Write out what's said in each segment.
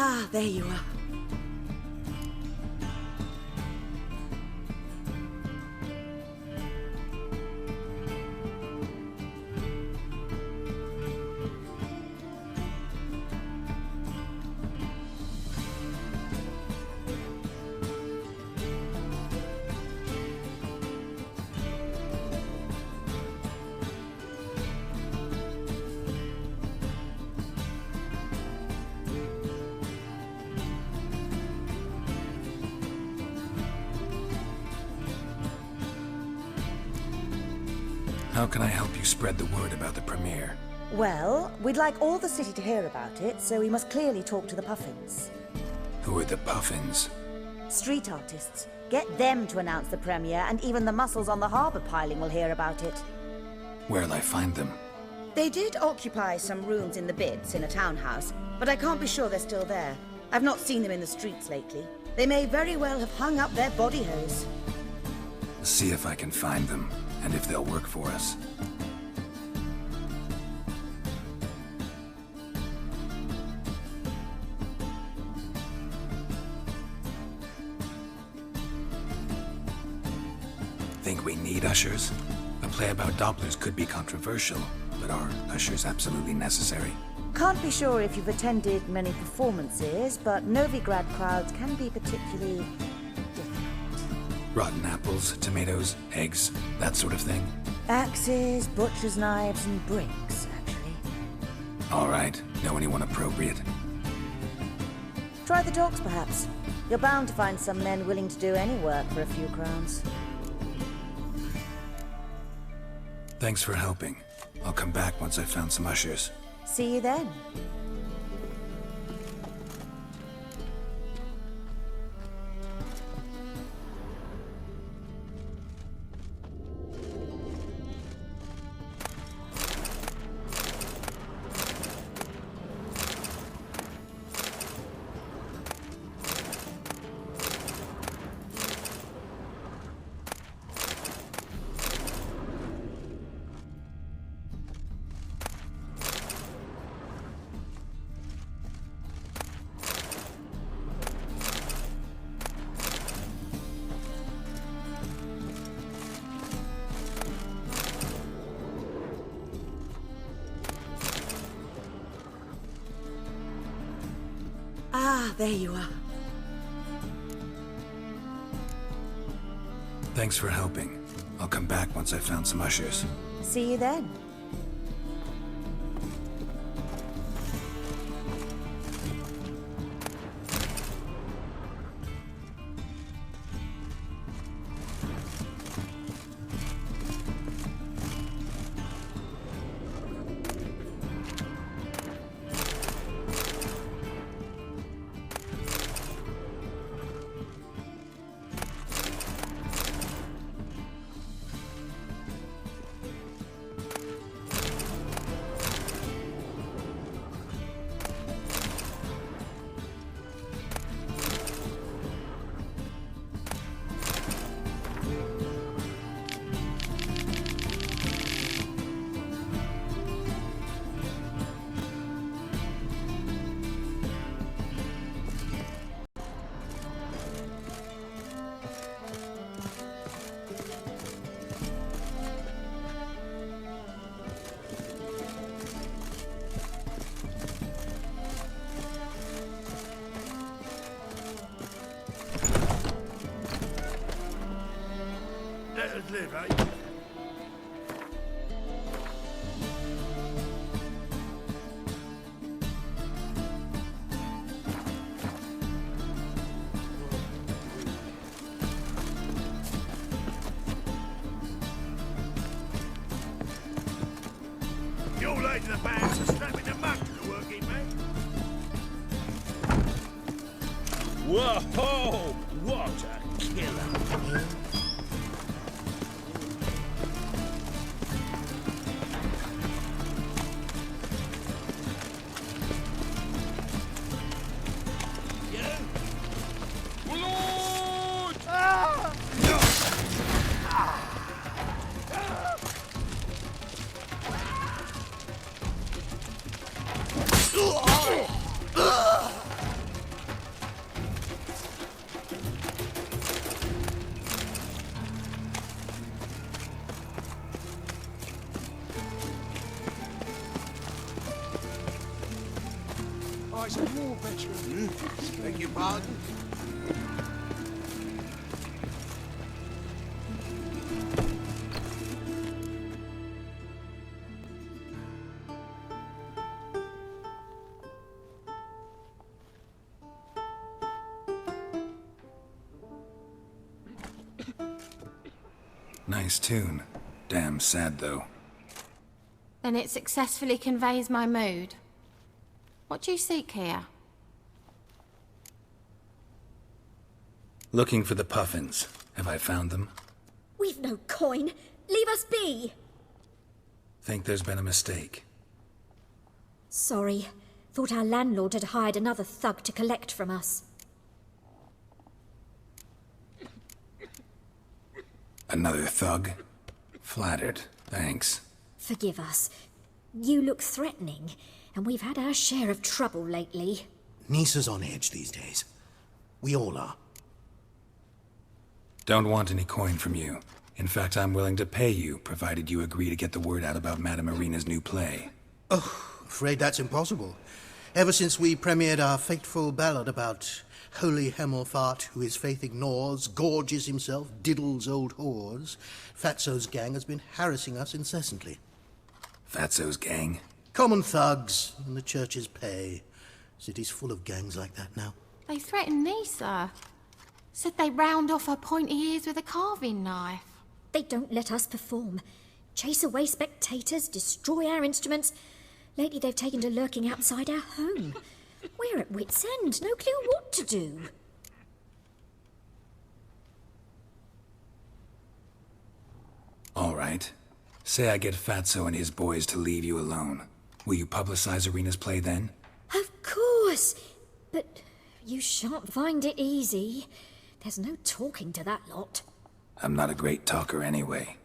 Ah, there you are. How can I help you spread the word about the premiere? Well, we'd like all the city to hear about it, so we must clearly talk to the Puffins. Who are the Puffins? Street artists. Get them to announce the premiere, and even the muscles on the harbour piling will hear about it. Where'll I find them? They did occupy some rooms in the Bits in a townhouse, but I can't be sure they're still there. I've not seen them in the streets lately. They may very well have hung up their body hose. See if I can find them, and if they'll work for us. Think we need ushers? A play about Dopplers could be controversial, but are ushers absolutely necessary? Can't be sure if you've attended many performances, but Novigrad crowds can be particularly difficult. Rotten apples, tomatoes, eggs, that sort of thing? Axes, butcher's knives, and bricks, actually. All right. Know anyone appropriate? Try the dogs, perhaps. You're bound to find some men willing to do any work for a few crowns. Thanks for helping. I'll come back once I've found some ushers. See you then. Ah, there you are. Thanks for helping. I'll come back once I've found some ushers. See you then. Let us live, eh? Your lady the bands are snapping the mug to the working man. Whoa! What a killer! sacrifice of war veterans. Beg your pardon? Nice tune. Damn sad, though. Then it successfully conveys my mood. What do you seek here? Looking for the Puffins. Have I found them? We've no coin. Leave us be. Think there's been a mistake. Sorry. Thought our landlord had hired another thug to collect from us. Another thug? Flattered. Thanks. Forgive us. You look threatening, and we've had our share of trouble lately. Nisa's on edge these days. We all are. Don't want any coin from you. In fact, I'm willing to pay you, provided you agree to get the word out about Madame Irina's new play. Oh, afraid that's impossible. Ever since we premiered our fateful ballad about holy Hemelfart, who his faith ignores, gorges himself, diddles old whores, Fatso's gang has been harassing us incessantly. Fatso's gang? Common thugs in the church's pay. City's full of gangs like that now. They threatened Nisa. Said they round off her pointy ears with a carving knife. They don't let us perform. Chase away spectators, destroy our instruments. Lately they've taken to lurking outside our home. We're at wit's end, no clue what to do. All right. Say I get Fatso and his boys to leave you alone. Will you publicize Irina's play then? Of course, but you shan't find it easy. There's no talking to that lot. I'm not a great talker anyway.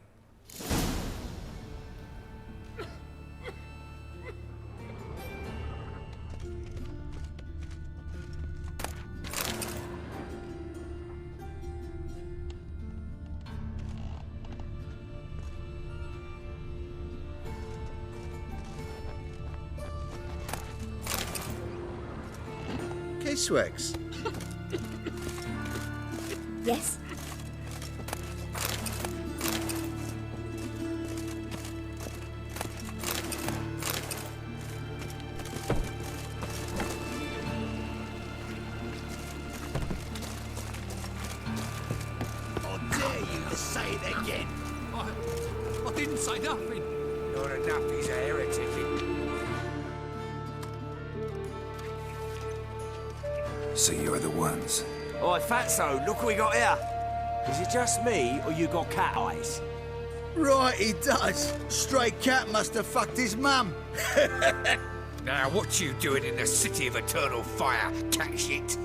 Swegs. Yes? I dare you to say it again. I didn't say nothing. Not enough, he's a heretic. So you're the ones. Oi, Fatso, look what we got here. Is it just me, or you got cat eyes? Right, he does. Stray cat must have fucked his mum. Now, what you doing in the city of eternal fire, cat shit?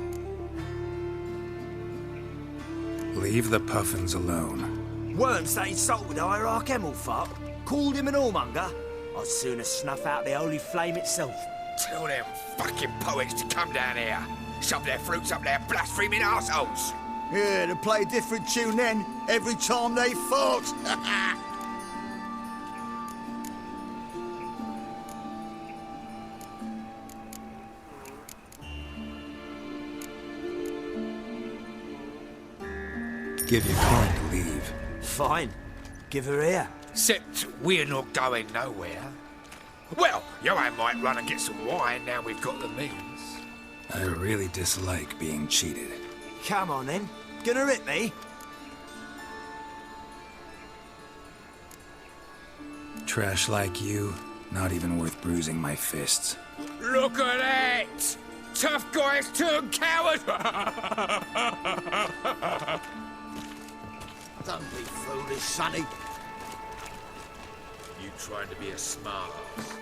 Leave the Puffins alone. Worms that insulted Hierarch Hemelfart, called him an whoremonger. I'd sooner snuff out the holy flame itself. Tell them fucking poets to come down here. Shove their fruits up their blaspheming arseholes. Yeah, to play a different tune then, every time they fought. Give your coin to leave. Fine. Give her here. Except we're not going nowhere. Well, Johan might run and get some wine now we've got the means. I really dislike being cheated. Come on, then. Gonna rip me? Trash like you, not even worth bruising my fists. Look at that! Tough guys turn cowards! Don't be foolish, Sonny. You trying to be a smart ass.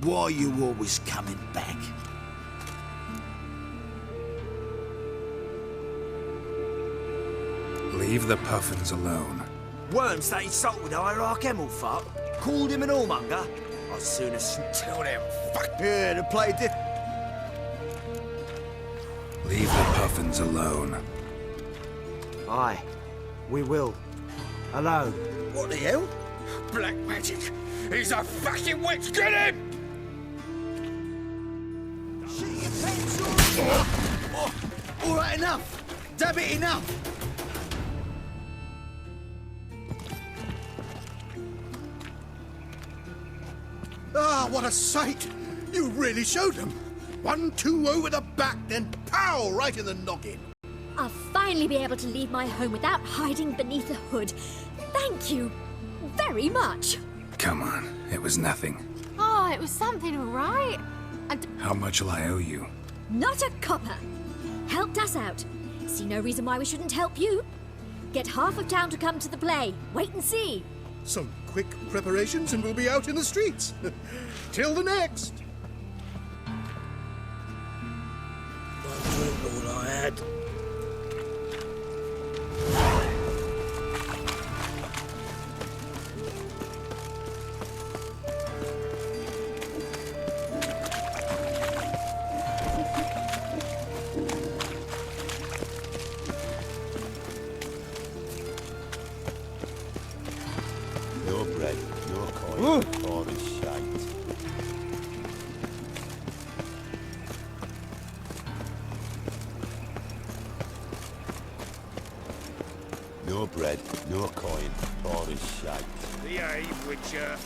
Why are you always coming back? Leave the puffins alone. Worms that insulted Hierarch Emelfart, called him an whoremonger. I'd sooner Tell them fuck. Yeah, to play Leave the puffins alone. Aye, we will. Alone. What the hell? Black magic. He's a fucking witch. Get him! All right, enough. Damn it, enough. Ah, what a sight! You really showed them. 1-2 over the back, then pow, right in the noggin. I'll finally be able to leave my home without hiding beneath a hood. Thank you very much. Come on, it was nothing. Oh, it was something, all right? How much will I owe you? Not a copper. Helped us out. See no reason why we shouldn't help you. Get half of town to come to the play. Wait and see. Some quick preparations and we'll be out in the streets. Till the next. I drink all I had. No bread, no coin, all this shite. No bread, no coin, all this shite. Behave, Witcher.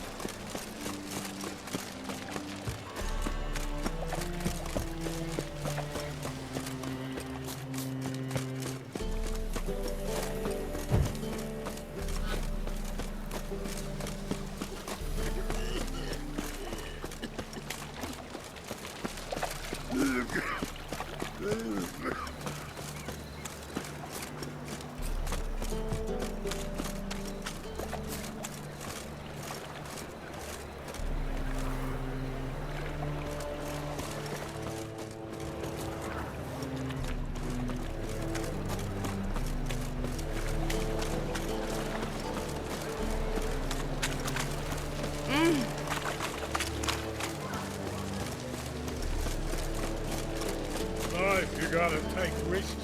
Life, you gotta take risks.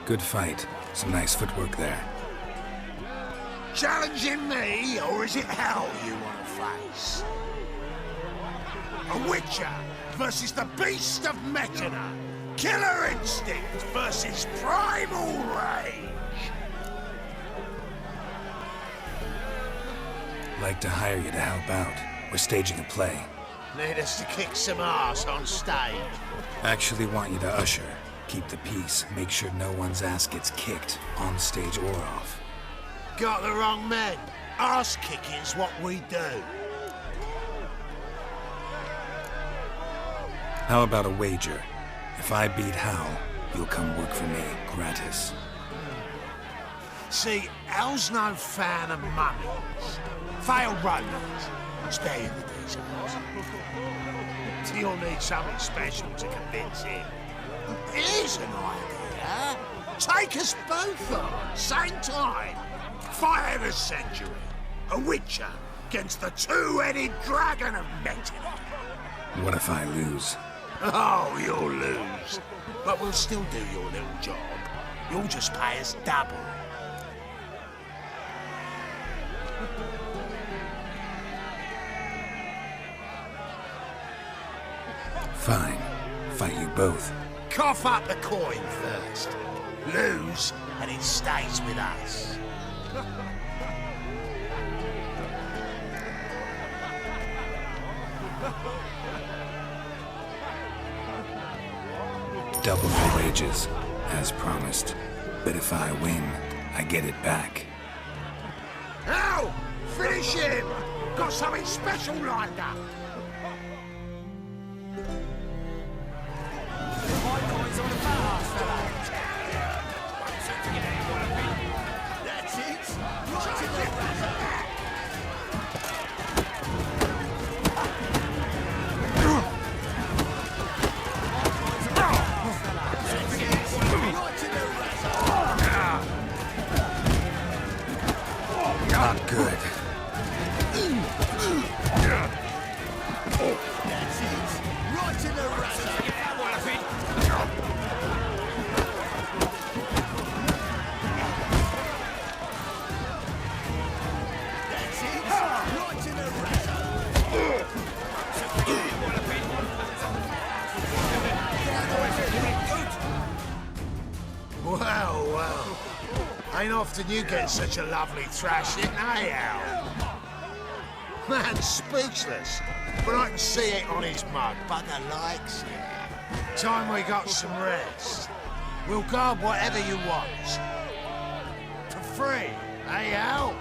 Good fight. Some nice footwork there. Challenging me, or is it hell you want to face? A Witcher versus the Beast of Metina. Killer instinct versus primal rage. Like to hire you to help out. We're staging a play. Need us to kick some ass on stage. Actually want you to usher. Keep the peace. Make sure no one's ass gets kicked, on stage or off. Got the wrong men. Ass kicking's what we do. How about a wager? If I beat Hal, you'll come work for me, gratis. See, Hal's no fan of mummies. Failed romance. Spare you the details. You'll need something special to convince him. Here's an idea. Take us both on, same time. Fight of the century. A Witcher against the two-headed dragon of Metina. What if I lose? Oh, you'll lose. But we'll still do your little job. You'll just pay us double. Fine. Fight you both. Cough up the coin first. Lose, and it stays with us. Double the wages, as promised. But if I win, I get it back. Ow! Finish him! Got something special lined up. That's it. Right to the Not good. That's it. Right to the That's it. Right to the Well, well. Ain't often you get such a lovely thrashing, eh, Al? Man's speechless, but I can see it on his mug. Bugger likes it. Time we got some rest. We'll guard whatever you want. For free, eh, Al?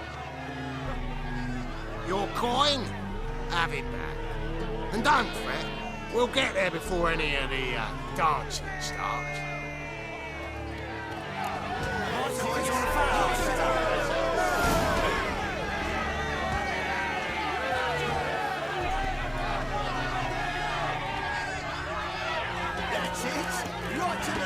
Your coin? Have it back. And don't fret, we'll get there before any of the dancing starts. That's it. Right to the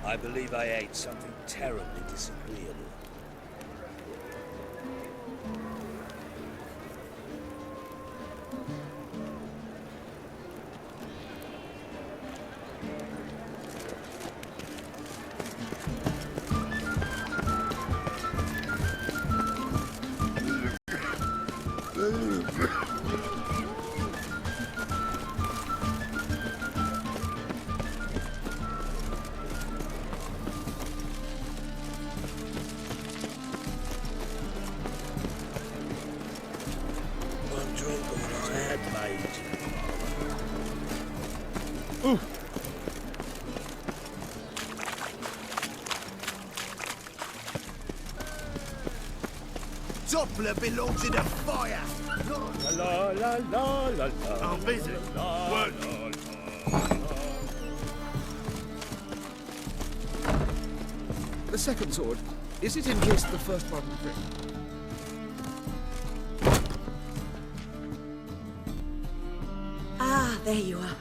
I believe I ate something terribly disagreeable. Doppler belongs in a fire. La la la la la. I'm busy. Work. The second sword, is it in case the first one break? Ah, there you are.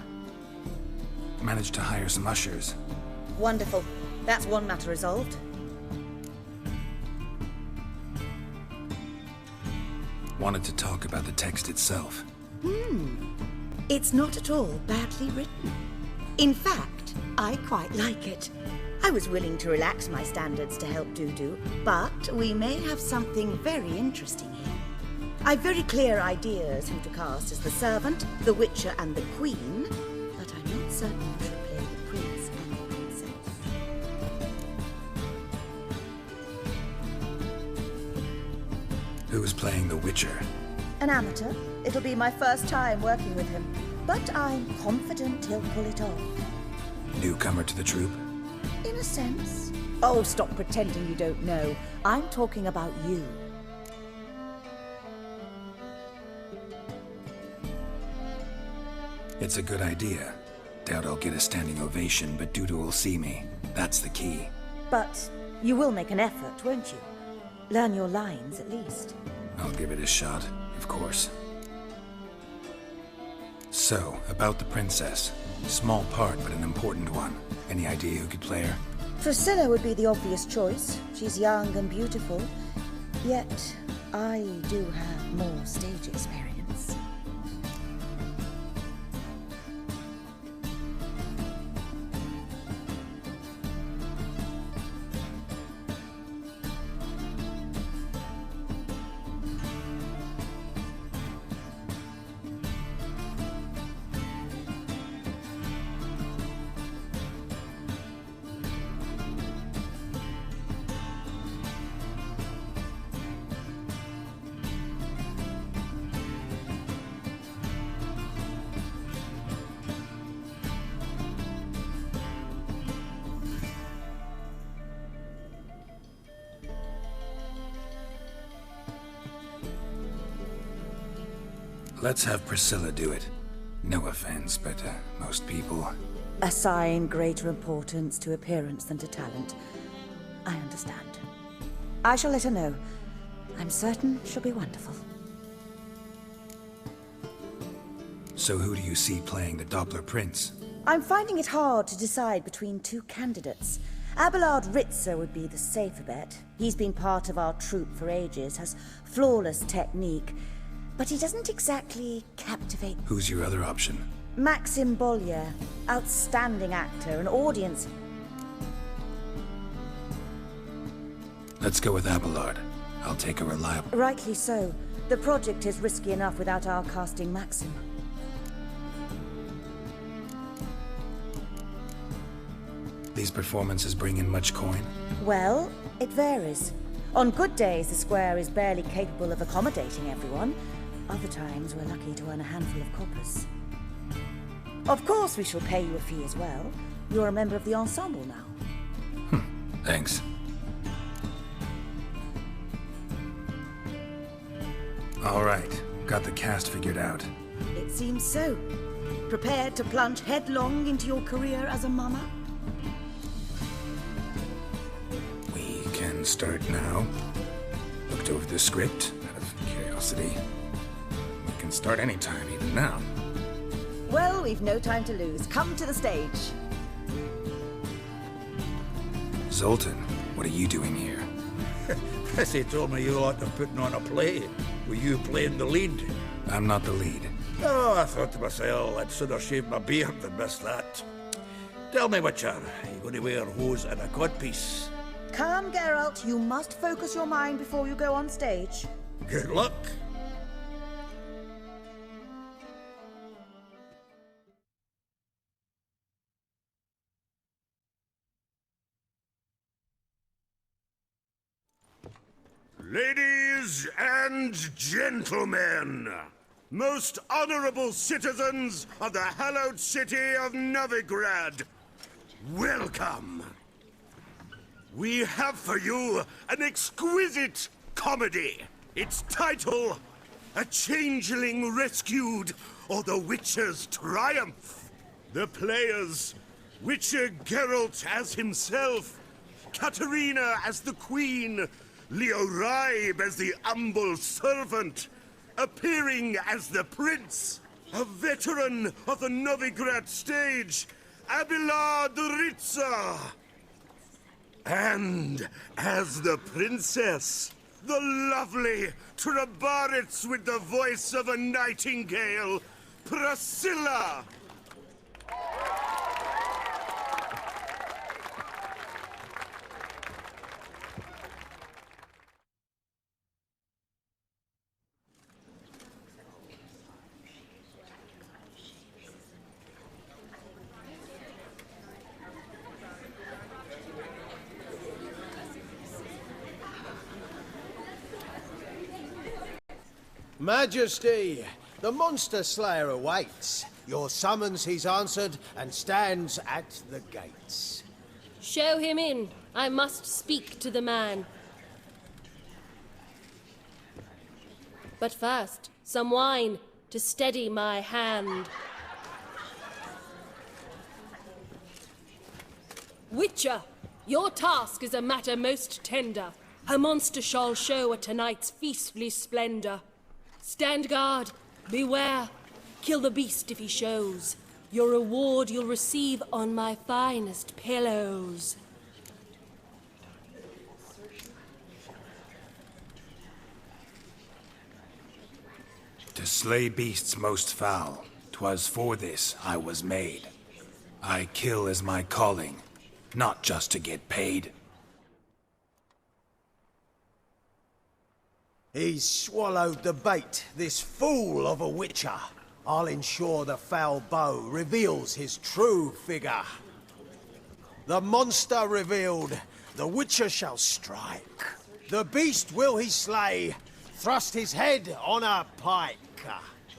Managed to hire some ushers. Wonderful. That's one matter resolved. Wanted to talk about the text itself. It's not at all badly written. In fact, I quite like it. I was willing to relax my standards to help Dudu, but we may have something very interesting here. I've very clear ideas who to cast as the servant, the Witcher, and the Queen, but I'm not certain who should play the prince and the princess. Who's playing the Witcher? An amateur. It'll be my first time working with him, but I'm confident he'll pull it off. Newcomer to the troupe? In a sense. Oh, stop pretending you don't know. I'm talking about you. It's a good idea. Doubt I'll get a standing ovation, but Dudu will see me. That's the key. But you will make an effort, won't you? Learn your lines, at least. I'll give it a shot, of course. So, about the princess. Small part, but an important one. Any idea who could play her? Priscilla would be the obvious choice. She's young and beautiful. Yet, I do have more stage experience. Let's have Priscilla do it. No offense, but most people... Assign greater importance to appearance than to talent. I understand. I shall let her know. I'm certain she'll be wonderful. So who do you see playing the Doppler Prince? I'm finding it hard to decide between two candidates. Abelard Ritzer would be the safer bet. He's been part of our troupe for ages, has flawless technique, but he doesn't exactly captivate. Who's your other option? Maxim Bollier, outstanding actor, an audience. Let's go with Abelard. I'll take a reliable... Rightly so. The project is risky enough without our casting Maxim. These performances bring in much coin? Well, it varies. On good days, the square is barely capable of accommodating everyone. Other times, we're lucky to earn a handful of coppers. Of course, we shall pay you a fee as well. You're a member of the ensemble now. Thanks. All right, got the cast figured out. It seems so. Prepared to plunge headlong into your career as a mama? We can start now. Looked over the script out of curiosity. We can start anytime, even now. Well, we've no time to lose. Come to the stage. Zoltan, what are you doing here? Prissy told me you ought to putting on a play. Were you playing the lead? I'm not the lead. Oh, I thought to myself, I'd sooner shave my beard than miss that. Tell me, Witcher, are you going to wear hose and a codpiece? Come, Geralt. You must focus your mind before you go on stage. Good luck. Ladies and gentlemen, most honorable citizens of the hallowed city of Novigrad, welcome. We have for you an exquisite comedy. Its title, A Changeling Rescued, or The Witcher's Triumph. The players, Witcher Geralt as himself, Katarina as the Queen, Leo Raib as the humble servant, appearing as the prince, a veteran of the Novigrad stage, Abelard Ritzer. And as the princess, the lovely Trebaritz with the voice of a nightingale, Priscilla. Majesty, the monster slayer awaits. Your summons he's answered and stands at the gates. Show him in. I must speak to the man. But first, some wine to steady my hand. Witcher, your task is a matter most tender. Her monster shall show at tonight's feastly splendor. Stand guard, beware, kill the beast if he shows. Your reward you'll receive on my finest pillows. To slay beasts most foul, 'twas for this I was made. I kill as my calling, not just to get paid. He's swallowed the bait, this fool of a witcher. I'll ensure the foul bow reveals his true figure. The monster revealed, the witcher shall strike. The beast will he slay, thrust his head on a pike.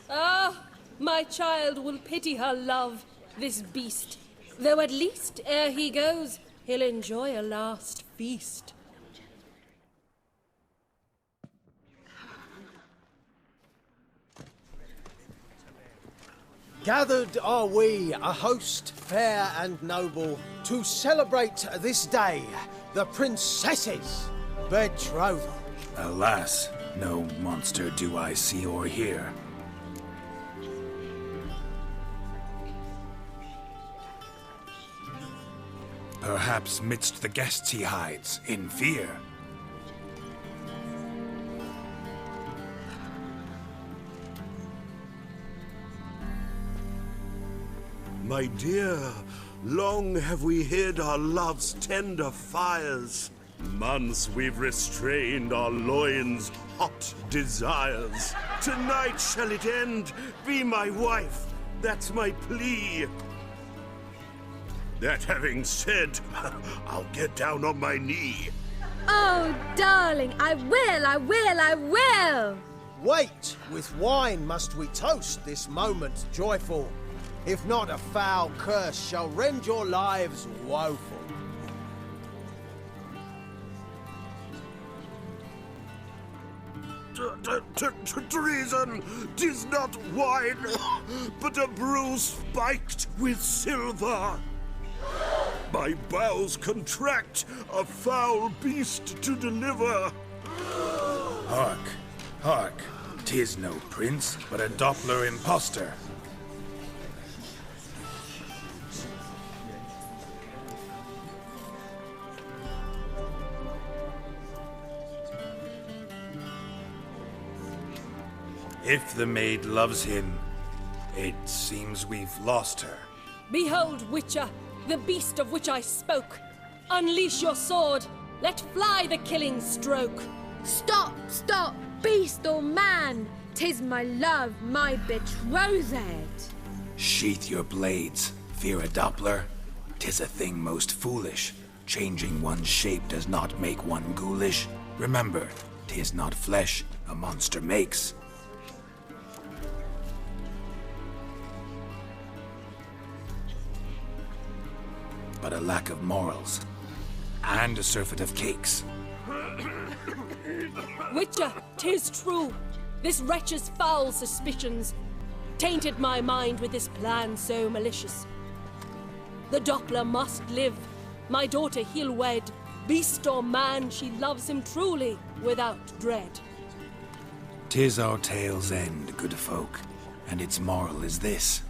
Ah, my child will pity her love, this beast. Though at least, ere he goes, he'll enjoy a last feast. Gathered are we, a host fair and noble, to celebrate this day, the princess's betrothal. Alas, no monster do I see or hear. Perhaps midst the guests he hides, in fear. My dear, long have we hid our love's tender fires. Months we've restrained our loins' hot desires. Tonight shall it end, be my wife, that's my plea. That having said, I'll get down on my knee. Oh, darling, I will! Wait, with wine must we toast this moment joyful. If not, a foul curse shall rend your lives woeful. Treason! 'Tis not wine, but a brew spiked with silver. My bowels contract, a foul beast to deliver. Hark, hark, 'tis no prince, but a Doppler impostor. If the maid loves him, it seems we've lost her. Behold, Witcher, the beast of which I spoke. Unleash your sword. Let fly the killing stroke. Stop, beast or man! 'Tis my love, my betrothed. Sheath your blades, fear a Doppler. 'Tis a thing most foolish. Changing one's shape does not make one ghoulish. Remember, 'tis not flesh a monster makes. But a lack of morals, and a surfeit of cakes. Witcher, 'tis true. This wretch's foul suspicions tainted my mind with this plan so malicious. The Doppler must live. My daughter he'll wed. Beast or man, she loves him truly, without dread. 'Tis our tale's end, good folk, and its moral is this.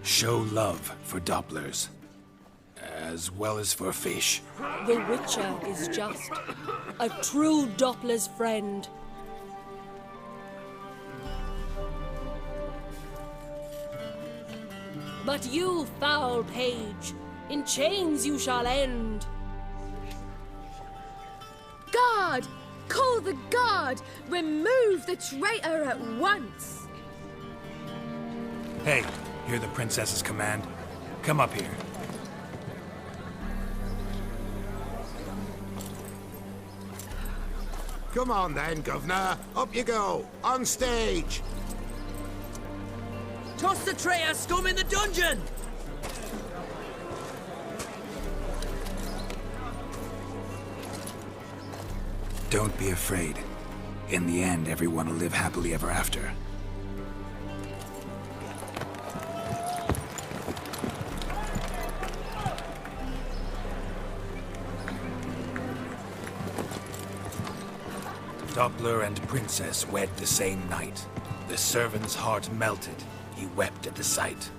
Show love for Dopplers, as well as for fish. The Witcher is just a true Doppler's friend. But you, foul page, in chains you shall end. Guard! Call the guard! Remove the traitor at once! Hey, hear the princess's command? Come up here. Come on then, Governor. Up you go. On stage. Toss the traitor scum in the dungeon! Don't be afraid. In the end, everyone will live happily ever after. Doppler and Princess wed the same night. The servant's heart melted. He wept at the sight.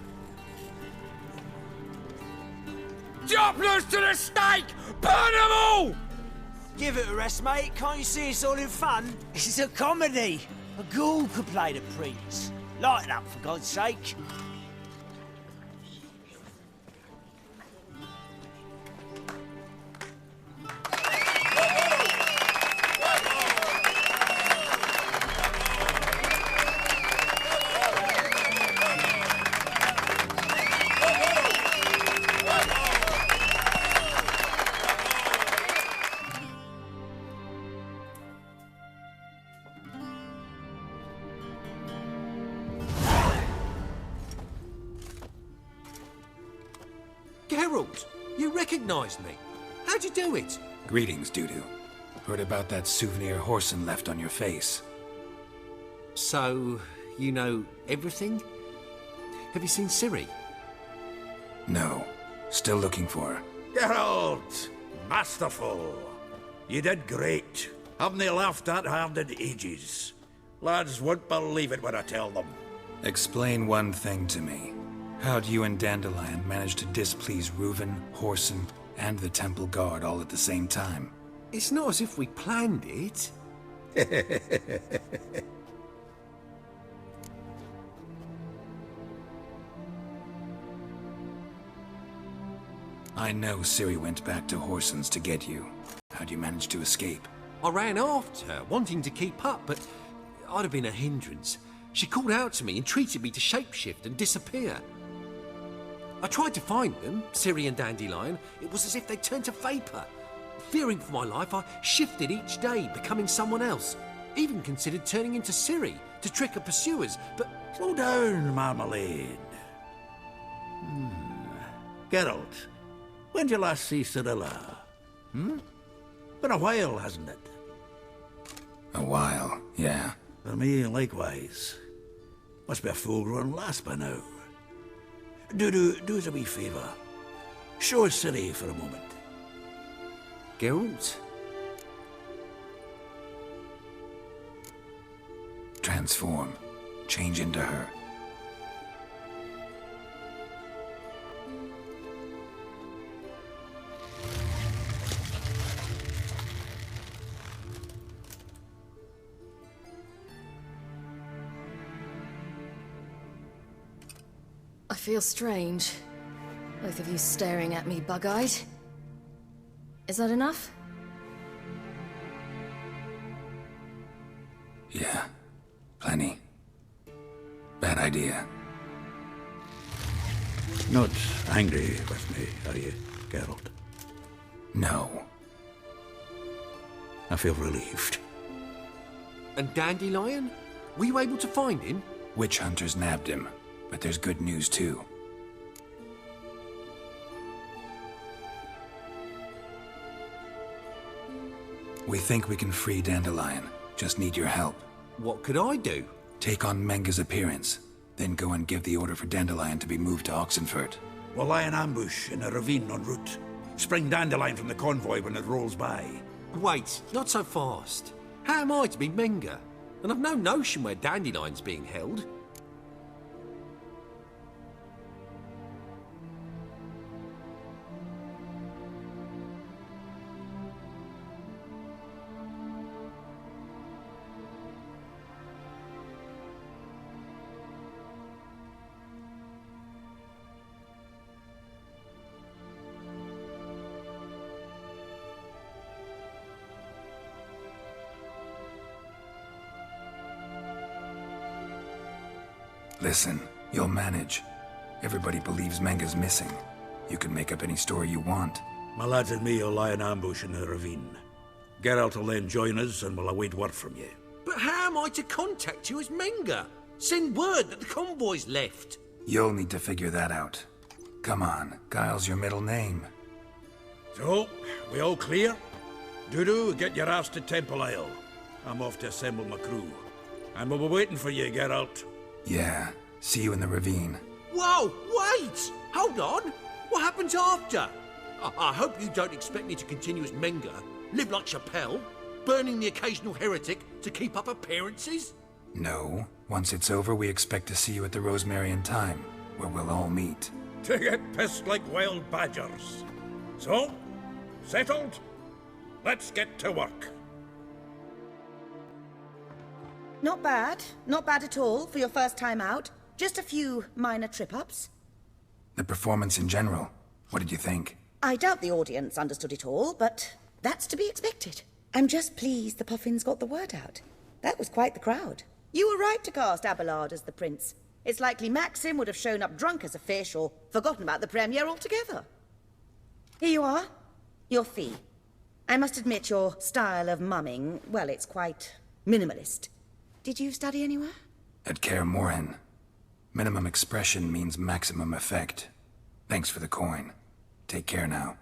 Doppler's to the stake! Burn them all! Give it a rest, mate. Can't you see it's all in fun? This is a comedy. A ghoul could play the prince. Lighten up, for God's sake. Geralt, you recognized me. How'd you do it? Greetings, Dudu. Heard about that souvenir Whoreson left on your face. So, you know everything? Have you seen Ciri? No. Still looking for her. Geralt! Masterful! You did great. Haven't they laughed that hard in ages? Lads won't believe it when I tell them. Explain one thing to me. How'd you and Dandelion manage to displease Reuven, Whoreson, and the Temple Guard all at the same time? It's not as if we planned it. I know Ciri went back to Whoreson's to get you. How'd you manage to escape? I ran after her, wanting to keep up, but I'd have been a hindrance. She called out to me and treated me to shapeshift and disappear. I tried to find them, Ciri and Dandelion. It was as if they turned to vapor. Fearing for my life, I shifted each day, becoming someone else. Even considered turning into Ciri to trick her pursuers, but... Slow down, Marmalade. Geralt, when'd you last see Cirilla? Been a while, hasn't it? A while, yeah. For me, likewise. Must be a full-grown lass by now. Do us a wee favour. Show us Ciri for a moment. Geralt? Transform. Change into her. I feel strange. Both of you staring at me bug-eyed. Is that enough? Yeah. Plenty. Bad idea. Not angry with me, are you, Geralt? No. I feel relieved. And Dandelion? Were you able to find him? Witch hunters nabbed him. But there's good news, too. We think we can free Dandelion. Just need your help. What could I do? Take on Menga's appearance. Then go and give the order for Dandelion to be moved to Oxenfurt. We'll lie in ambush in a ravine en route. Spring Dandelion from the convoy when it rolls by. Wait, not so fast. How am I to be Menga? And I've no notion where Dandelion's being held. Listen, you'll manage. Everybody believes Menga's missing. You can make up any story you want. My lads and me will lie in ambush in the ravine. Geralt will then join us and we'll await word from you. But how am I to contact you as Menga? Send word that the convoy's left. You'll need to figure that out. Come on, Guile's your middle name. So, we all clear? Dudu, get your ass to Temple Isle. I'm off to assemble my crew. And we'll be waiting for you, Geralt. Yeah, see you in the ravine. Whoa, wait! Hold on! What happens after? I hope you don't expect me to continue as Menga, live like Chappelle, burning the occasional heretic to keep up appearances? No. Once it's over, we expect to see you at the Rosemary Time, where we'll all meet. To get pissed like wild badgers. So, settled? Let's get to work. Not bad. Not bad at all for your first time out. Just a few minor trip-ups. The performance in general, what did you think? I doubt the audience understood it all, but that's to be expected. I'm just pleased the Puffins got the word out. That was quite the crowd. You were right to cast Abelard as the prince. It's likely Maxim would have shown up drunk as a fish or forgotten about the premiere altogether. Here you are. Your fee. I must admit your style of mumming, well, it's quite minimalist. Did you study anywhere? At Kaer Morhen. Minimum expression means maximum effect. Thanks for the coin. Take care now.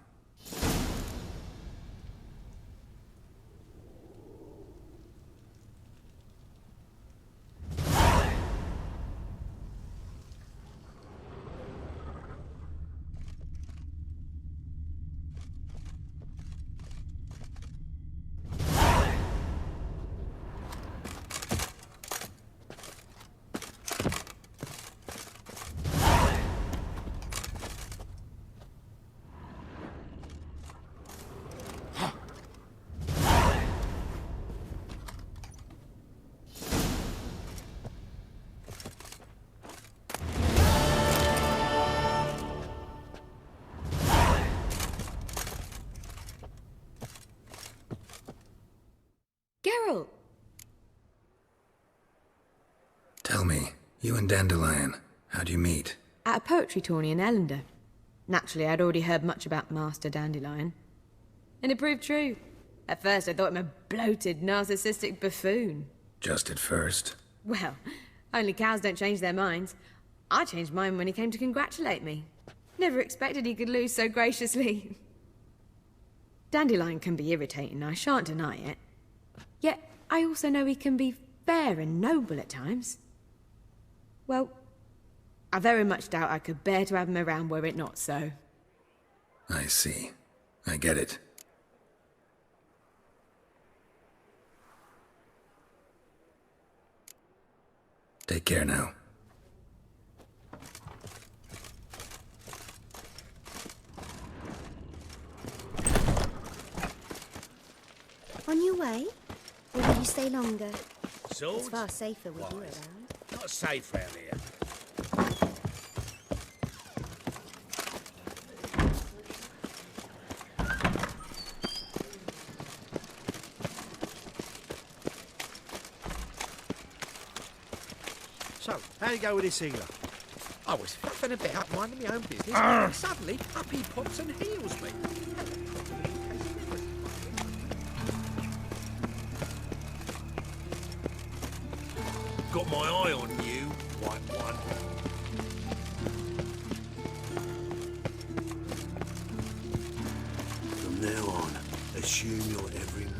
Geralt! Tell me, you and Dandelion, how'd you meet? At a poetry tourney in Ellender. Naturally, I'd already heard much about Master Dandelion. And it proved true. At first, I thought him a bloated, narcissistic buffoon. Just at first. Well, only cows don't change their minds. I changed mine when he came to congratulate me. Never expected he could lose so graciously. Dandelion can be irritating, I shan't deny it. Yet, I also know he can be fair and noble at times. Well, I very much doubt I could bear to have him around were it not so. I see. I get it. Take care now. On your way? Or will you stay longer? Swords? It's far safer with you around. Not safe round here. So, how you go with this healer? I was fluffing about, minding my own business, and suddenly up he pops and heals me. Got my eye on you, white one. From now on, assume your every move.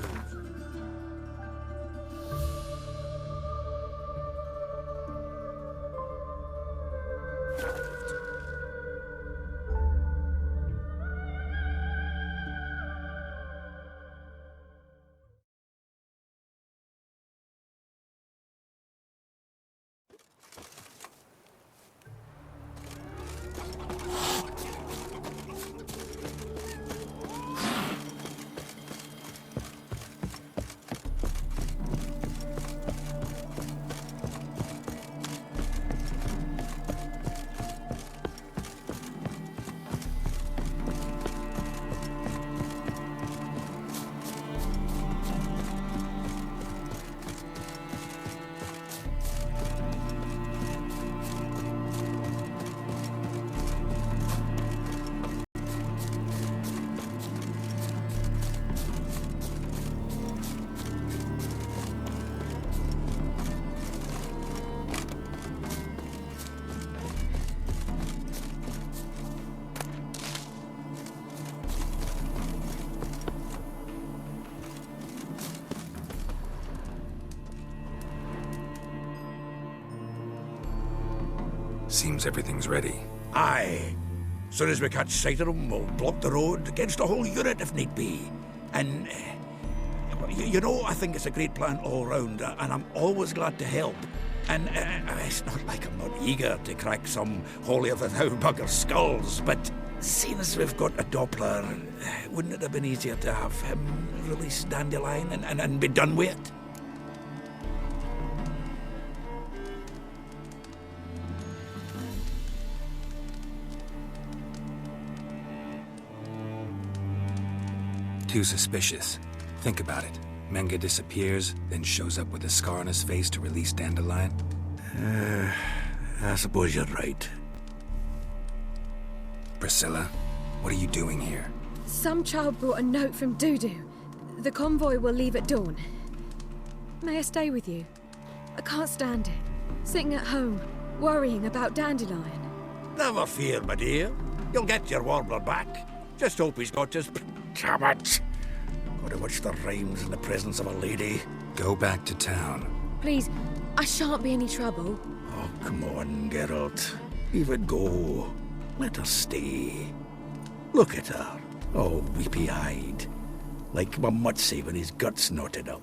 Seems everything's ready. Aye. Soon as we catch sight of them, we'll block the road against a whole unit if need be. And, you know, I think it's a great plan all round, and I'm always glad to help. And it's not like I'm not eager to crack some holier-than-thou bugger's skulls, but seeing as we've got a Doppler, wouldn't it have been easier to have him release Dandelion and be done with it? Too suspicious. Think about it. Menga disappears, then shows up with a scar on his face to release Dandelion. I suppose you're right. Priscilla, what are you doing here? Some child brought a note from Dudu. The convoy will leave at dawn. May I stay with you? I can't stand it. Sitting at home, worrying about Dandelion. Never fear, my dear. You'll get your warbler back. Just hope he's got his... Damn it! Gotta watch the rhymes in the presence of a lady. Go back to town. Please, I shan't be any trouble. Oh, come on, Geralt. Leave it go. Let her stay. Look at her, all weepy-eyed. Like my Mutsy when his guts knotted up.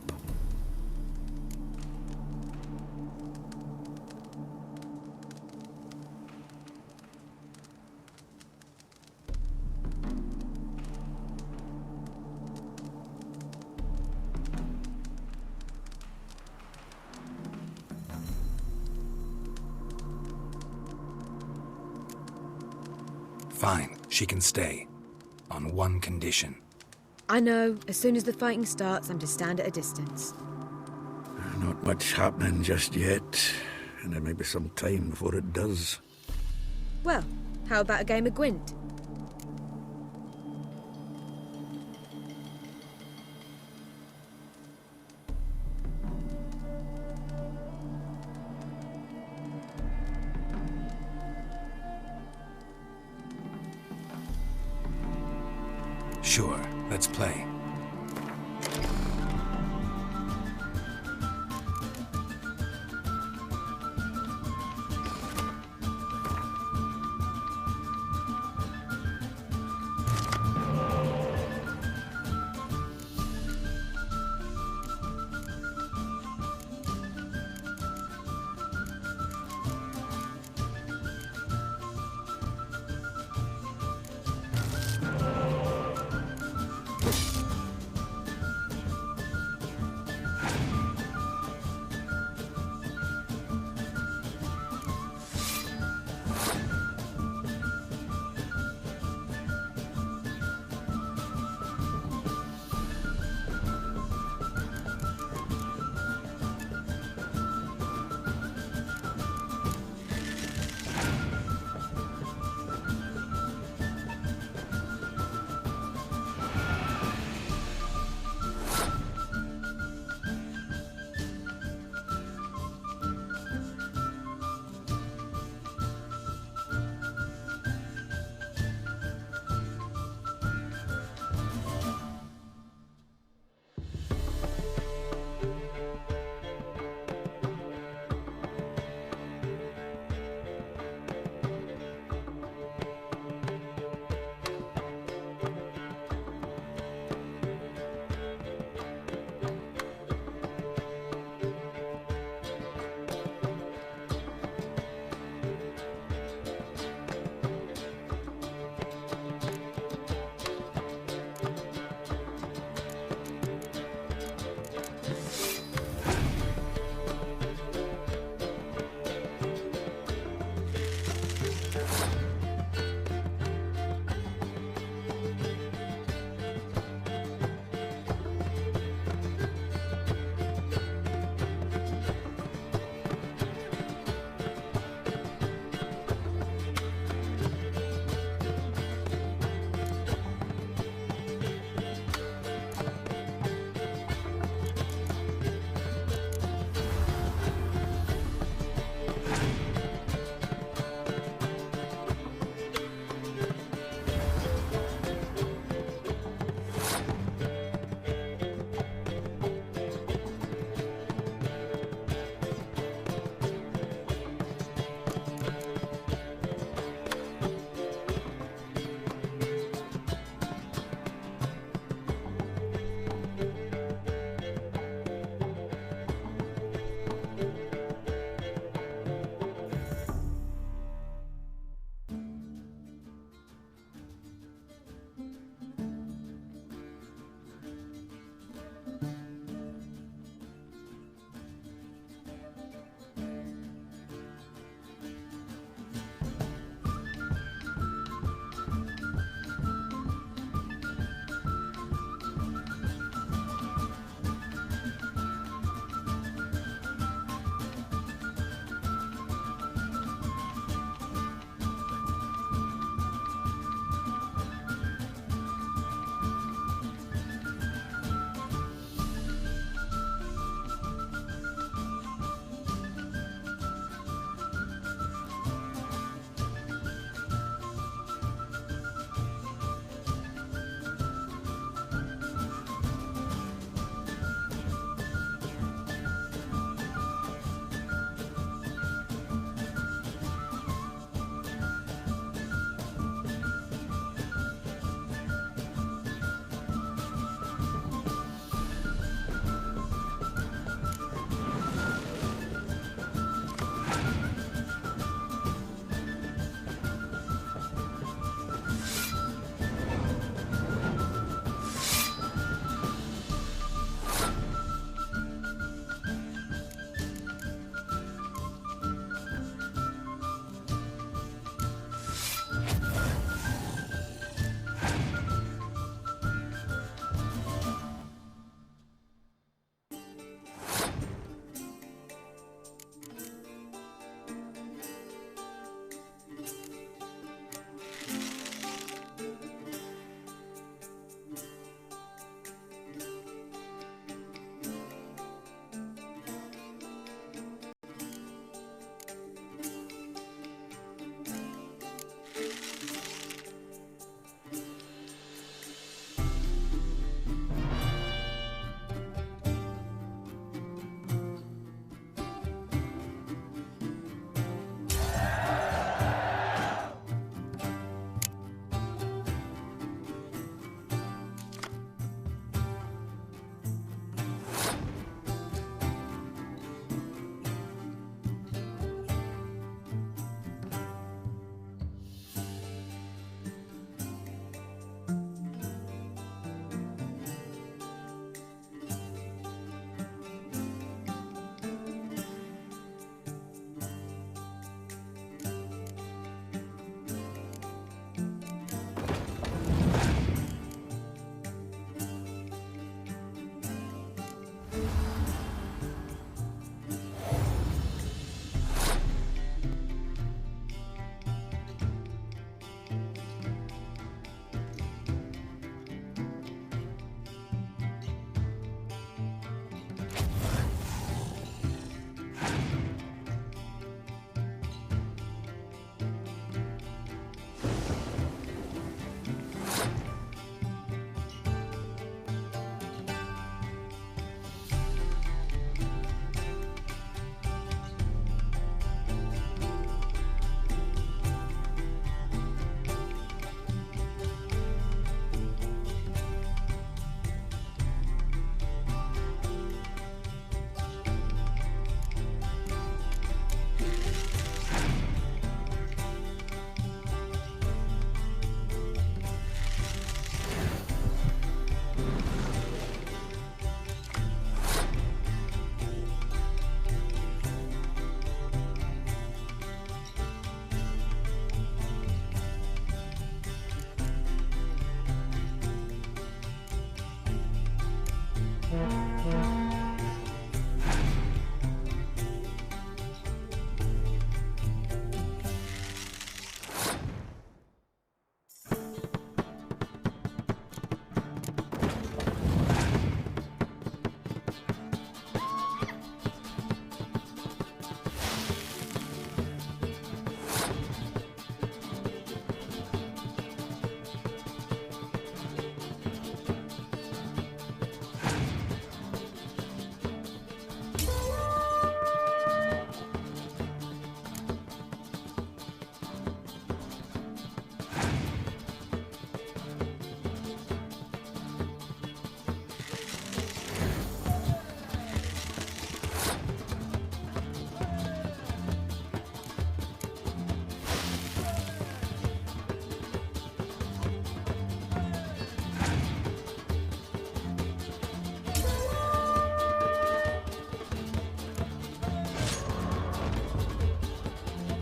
Fine, she can stay. On one condition. I know, as soon as the fighting starts, I'm to stand at a distance. Not much happening just yet, and there may be some time before it does. Well, how about a game of Gwent? Sure, let's play.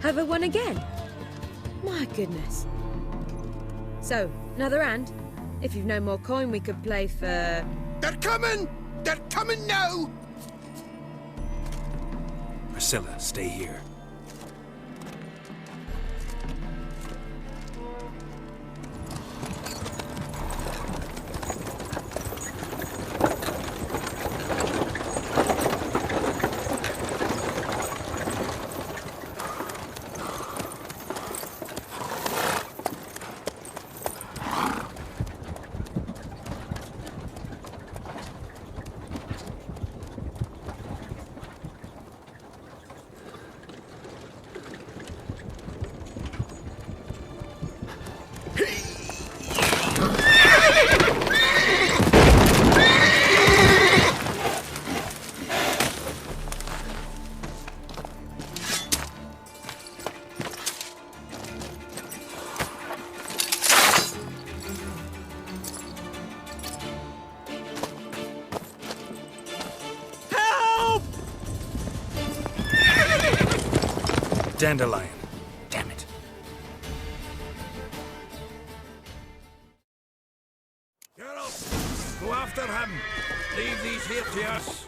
Over one again? My goodness. So, another hand? If you've no more coin, we could play for... They're coming! They're coming now! Priscilla, stay here. Dandelion. Damn it. Geralt, go after him. Leave these here to us.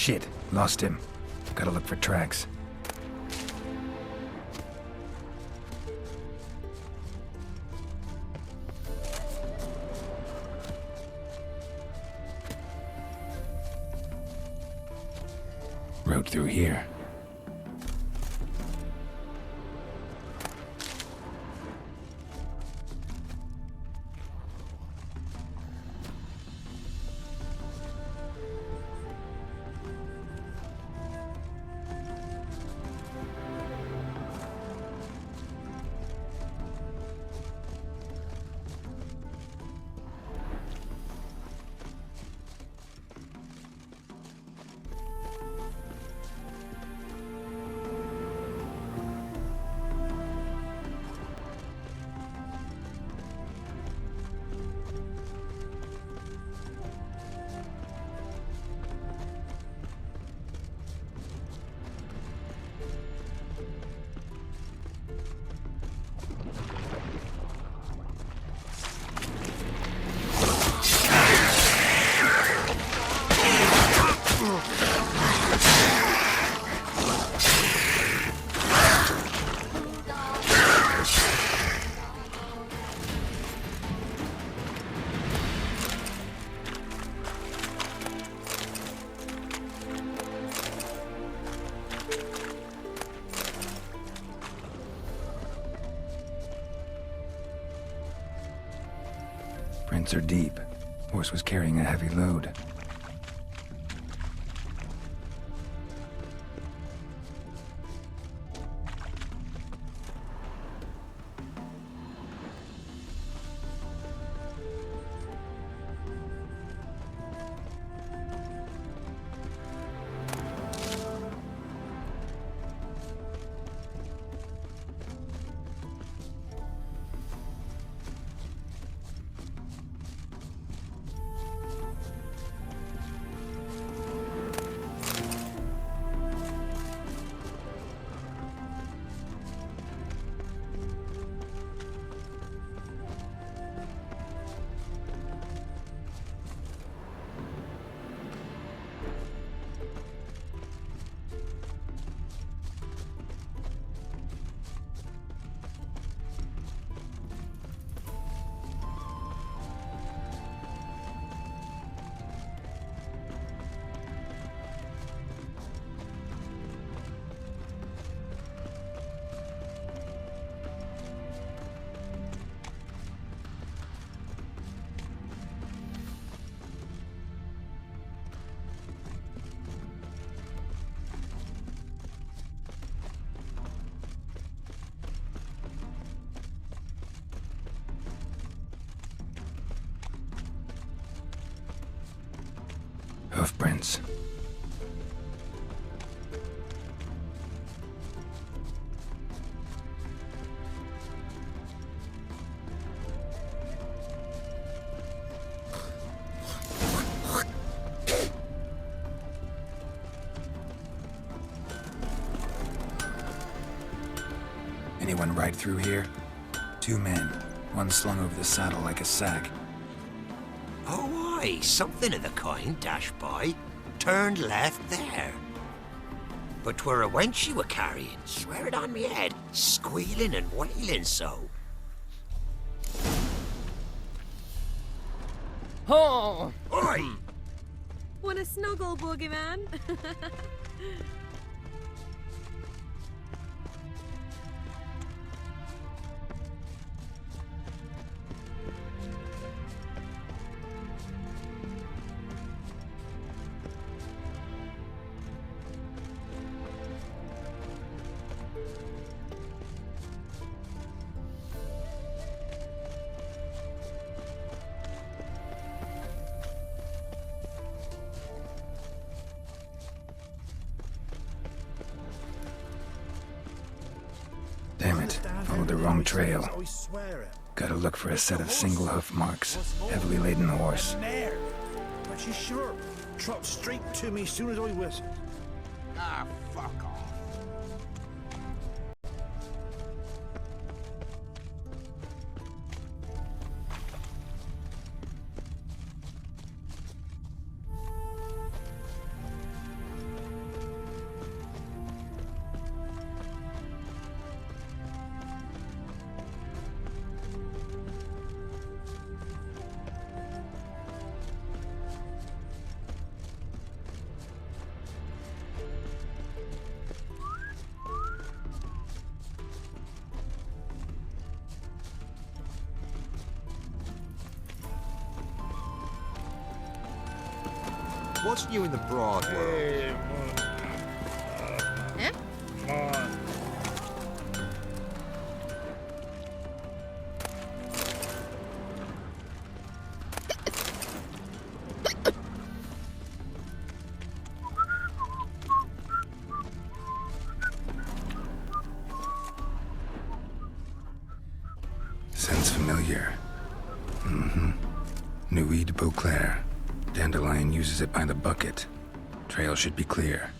Shit, lost him. Gotta look for tracks. Road through here. Prints are deep. Horse was carrying a heavy load. Hoofprints. Anyone ride through here? 2 men, one slung over the saddle like a sack. Oh, aye, something of the kind dashed by. Turned left there. But 'twere a wench you were carrying, swear it on me head, squealing and wailing so. Oh! Oi! Want a snuggle, boogeyman? Damn it, followed the wrong trail. Gotta look for a set of single hoof marks. Heavily laden horse. But she's sure. Trot straight to me as soon as I whistle. Ah, fuck off. what's new in the broad world? Yeah? Sounds familiar. Nuit de Beauclair. Dandelion uses it by the bucket. Trail should be clear.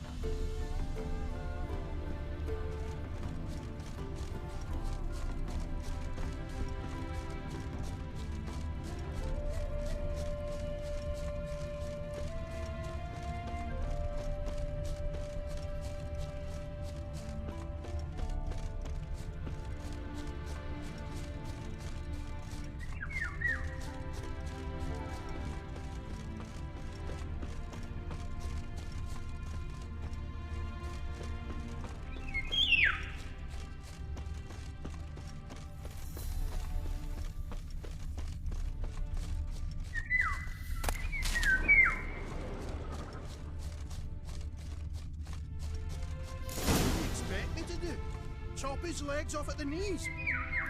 Chop his legs off at the knees.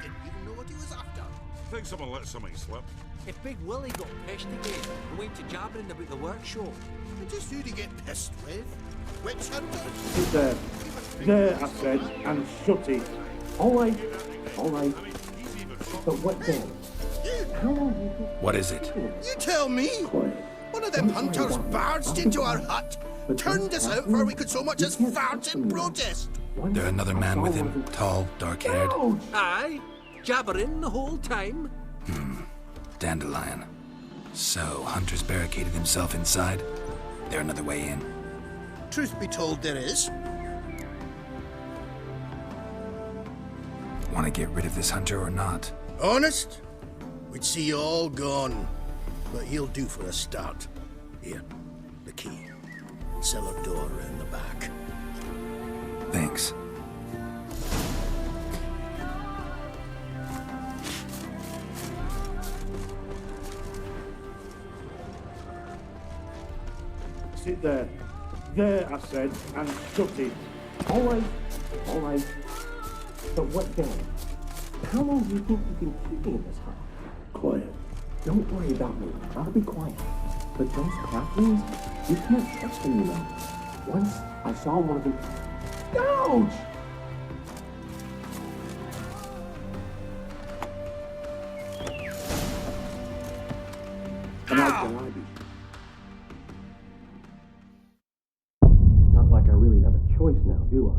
Didn't even know what he was after. Think someone let something slip. If Big Willie got pissed again and went to jabbering about the workshop. And just who'd he get pissed with? Witch hunters? Sit there. There, I said, and shut it. All right. But what then? How long do you think... What is it? You tell me. One of them hunters barged into our hut, turned us out before we could so much as fart in protest. There another man with him, tall, dark-haired. Aye, jabbering the whole time. Dandelion. So, Hunter's barricaded himself inside? There another way in? Truth be told, there is. Want to get rid of this Hunter or not? Honest? We'd see you all gone. But he'll do for a start. Here, the key. Cellar door in the back. Thanks. Sit there. There, I said, and shut it. All right. But what then? How long do you think you can keep me in this hut? Quiet. Don't worry about me. I'll be quiet. But those Kathleens, you can't trust them, you know. Once I saw one of them... Ouch! And how can I be? Not like I really have a choice now, do I?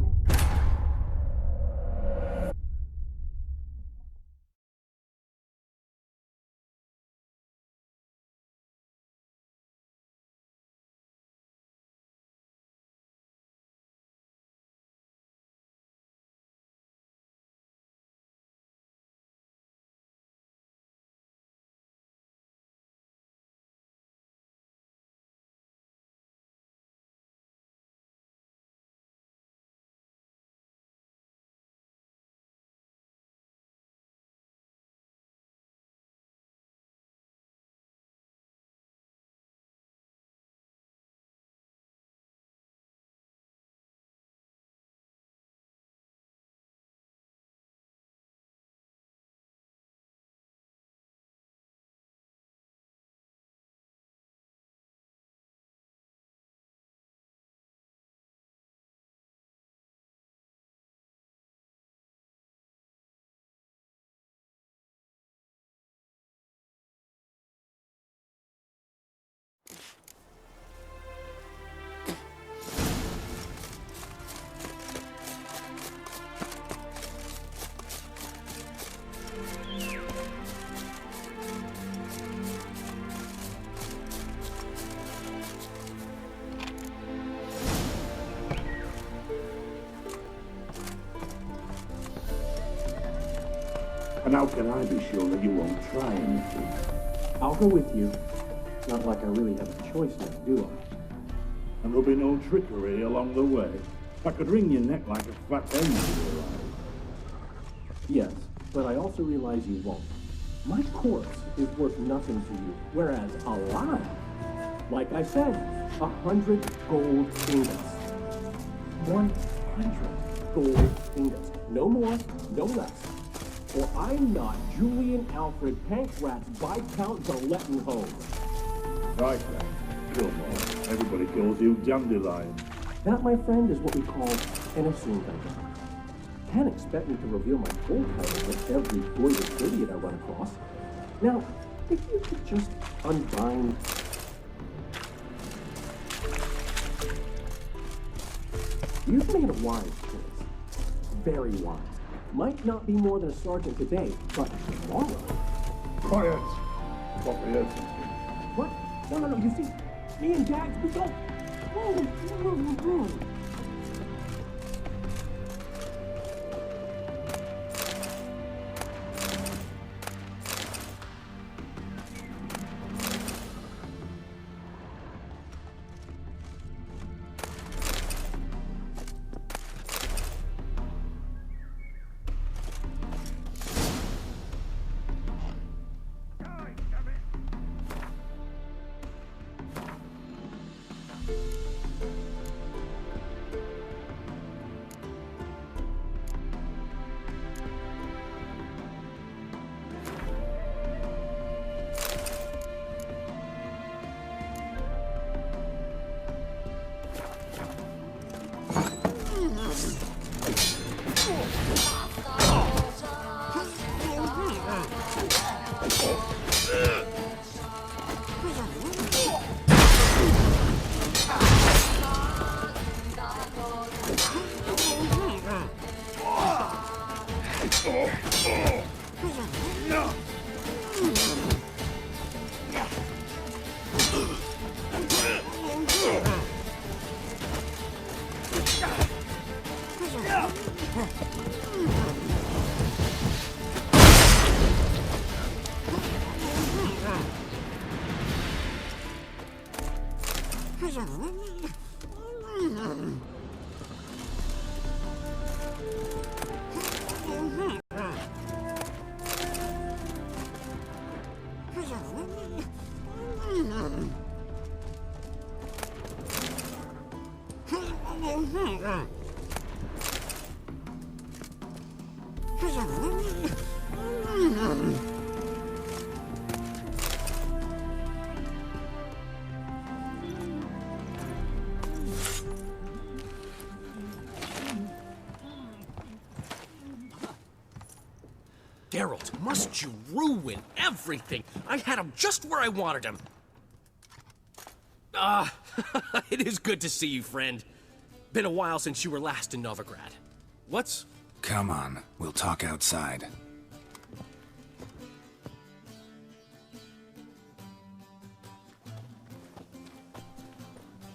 And how can I be sure that you won't try anything? I'll go with you. Not like I really have a choice now, do I? And there'll be no trickery along the way. I could wring your neck like a fat hen if you arrive. Yes, but I also realize you won't. My corpse is worth nothing to you, whereas alive, Like I said, 100 gold ingots. 100 gold ingots. No more, no less. Or I'm not Julian Alfred Pankratz Viscount Galettenholm. Right then. Gilmore. Everybody calls you Dandelion. That, my friend, is what we call an assumed identity. Can't expect me to reveal my full title with every voided idiot I run across. Now, if you could just unbind... You've made a wise choice. Very wise. Might not be more than a sergeant today, but tomorrow... Quiet! Comprehension. What? No, you see, me and Jax, we don't... Geralt, must you ruin everything? I had him just where I wanted him. It is good to see you, friend. Been a while since you were last in Novigrad. What's... Come on, we'll talk outside.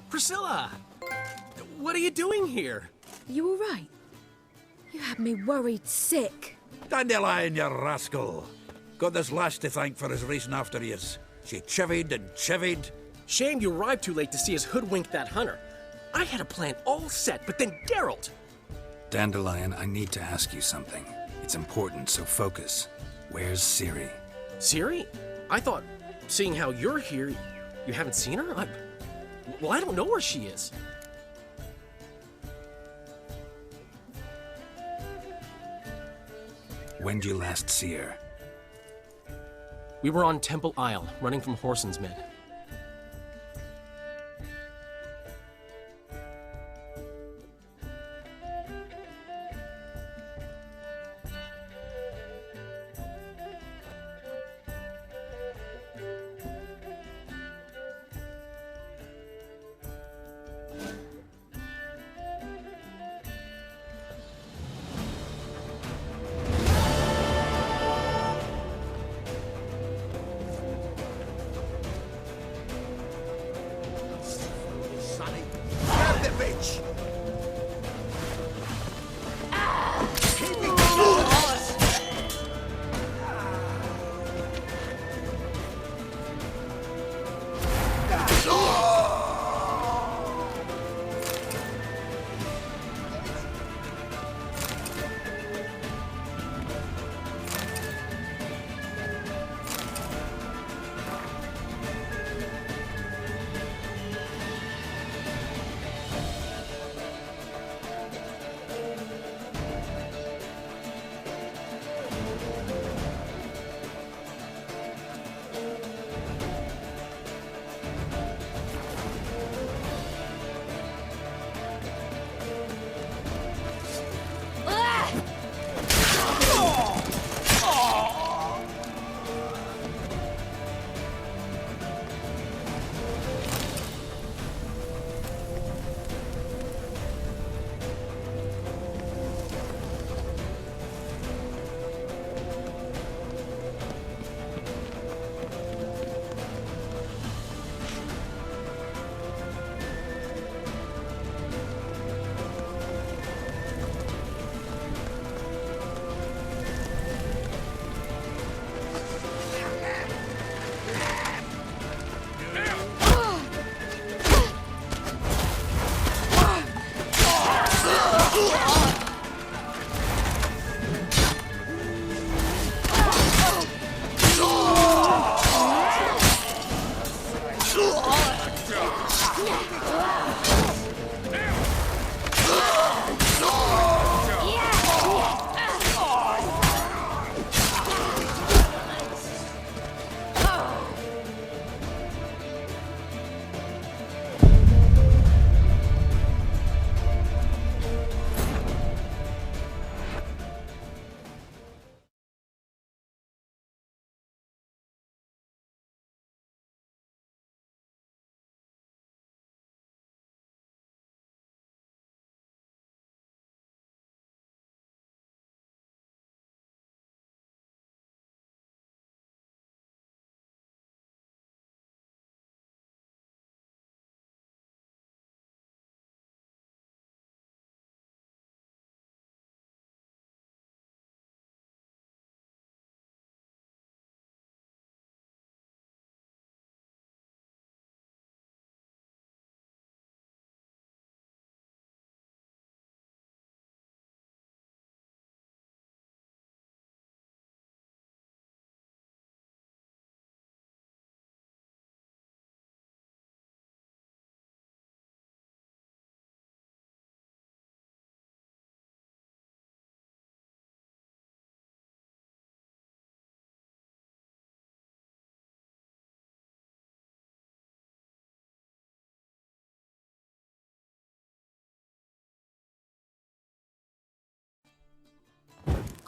Priscilla! What are you doing here? You all right? You had me worried sick. Dandelion, you rascal. Got this lass to thank for his racing after yous. She chivied and chivied. Shame you arrived too late to see us hoodwink that hunter. I had a plan all set, but then Geralt! Dandelion, I need to ask you something. It's important, so focus. Where's Ciri? Ciri? I thought, seeing how you're here, you haven't seen her? Well, I don't know where she is. When'd you last see her? We were on Temple Isle, running from Whoreson's men.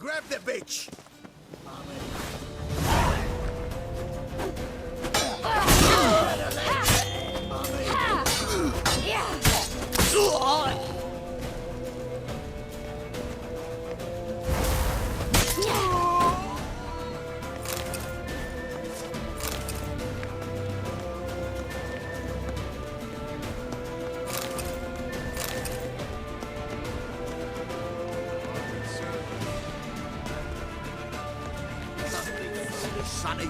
Grab the bitch! Sonny.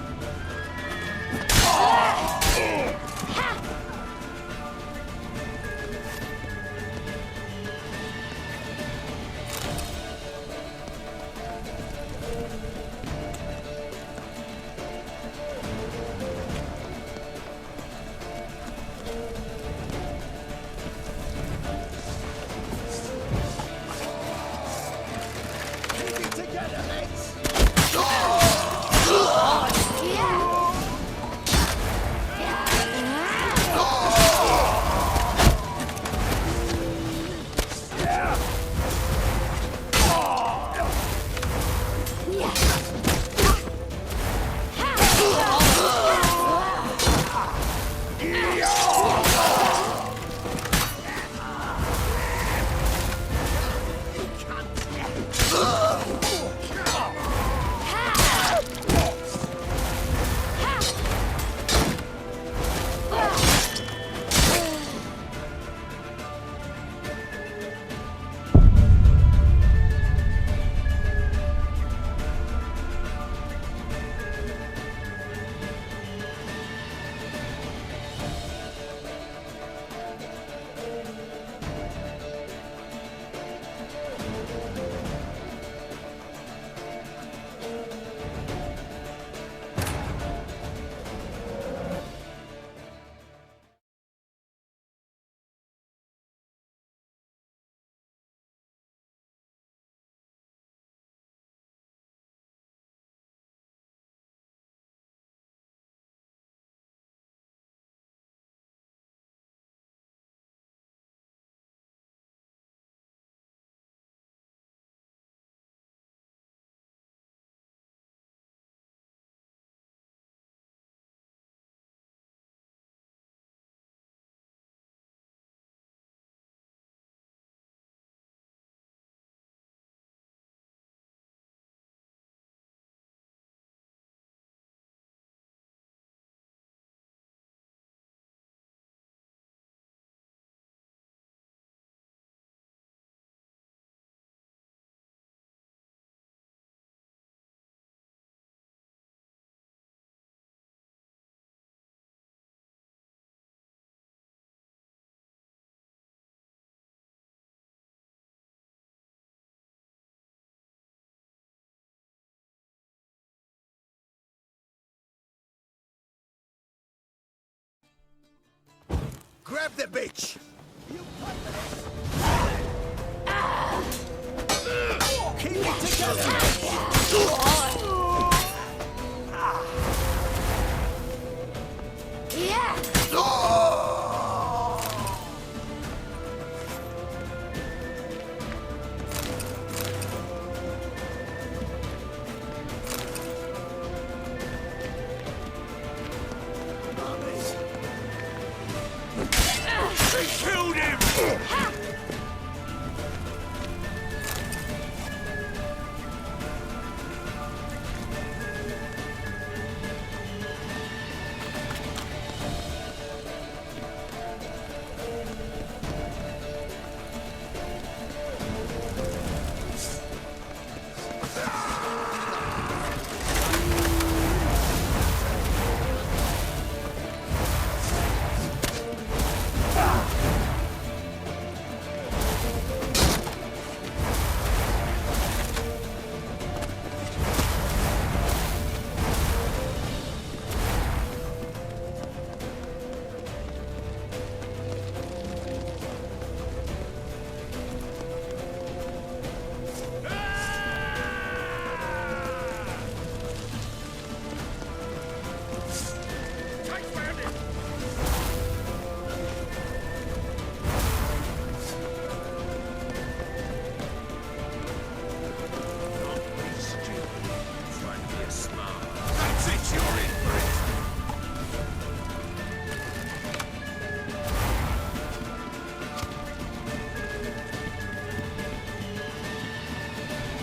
Grab the bitch! Keep it together! Yeah! They killed him!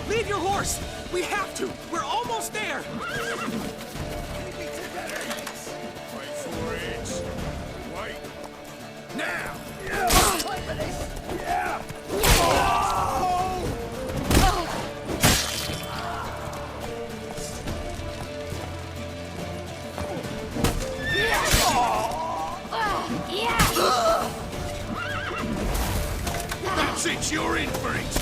Leave your horse! We have to! We're almost there! Wait for it. Wait. Now! That's it, you're in for it!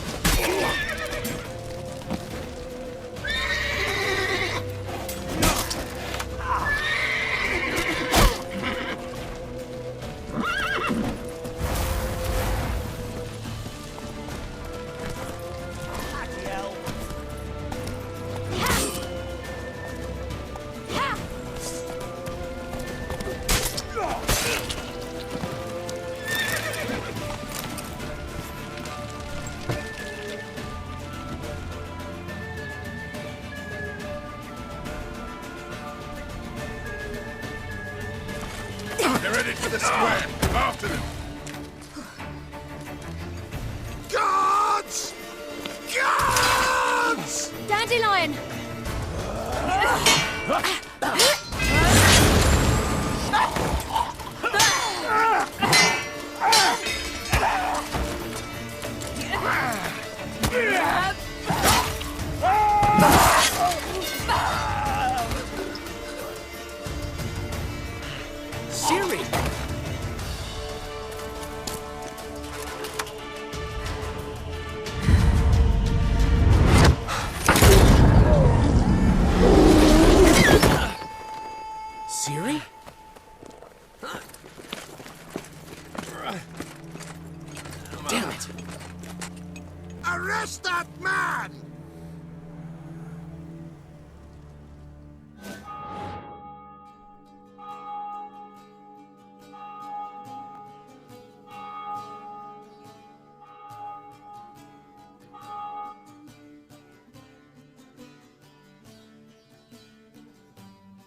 They're headed for the square. After them. Guards! Guards! Dandelion! Ciri! Ciri? Damn it! Arrest that man!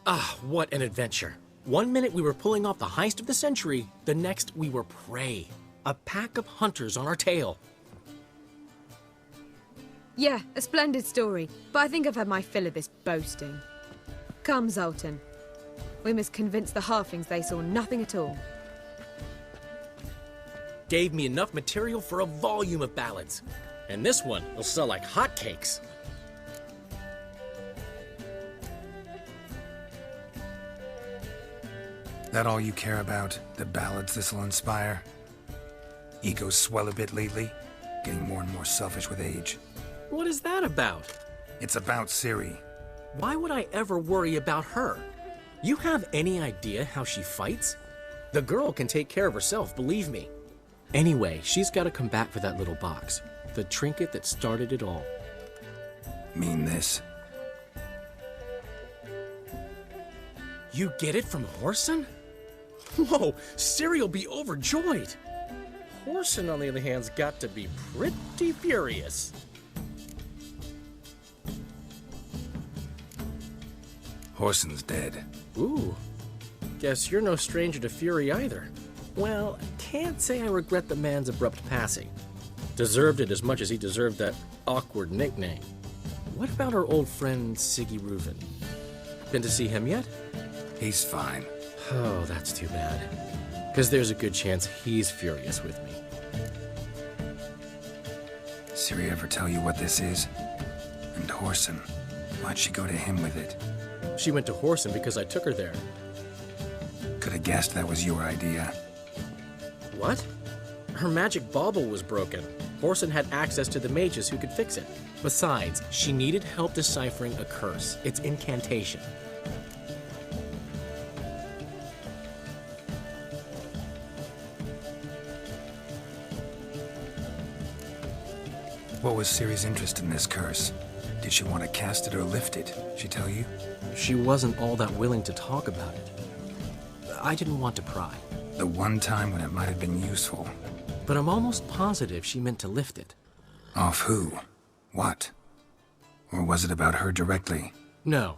Ah, what an adventure. One minute we were pulling off the heist of the century, the next we were prey. A pack of hunters on our tail. Yeah, a splendid story, but I think I've had my fill of this boasting. Come, Zoltan. We must convince the halflings they saw nothing at all. Gave me enough material for a volume of ballads. And this one will sell like hotcakes. That all you care about? The ballads this'll inspire? Egos swell a bit lately, getting more and more selfish with age. What is that about? It's about Ciri. Why would I ever worry about her? You have any idea how she fights? The girl can take care of herself, believe me. Anyway, she's got to come back for that little box. The trinket that started it all. Mean this? You get it from Whoreson? Whoa, Ciri'll be overjoyed. Whoreson, on the other hand, has got to be pretty furious. Whoreson's dead. Ooh, guess you're no stranger to fury either. Well, can't say I regret the man's abrupt passing. Deserved it as much as he deserved that awkward nickname. What about our old friend Siggy Reuven? Been to see him yet? He's fine. Oh, that's too bad. Because there's a good chance he's furious with me. Ciri ever tell you what this is? And Whoreson, why'd she go to him with it? She went to Whoreson because I took her there. Could have guessed that was your idea. What? Her magic bauble was broken. Whoreson had access to the mages who could fix it. Besides, she needed help deciphering a curse. Its incantation. What was Ciri's interest in this curse? Did she want to cast it or lift it? She tell you? She wasn't all that willing to talk about it. I didn't want to pry. The one time when it might have been useful. But I'm almost positive she meant to lift it. Off who? What? Or was it about her directly? No.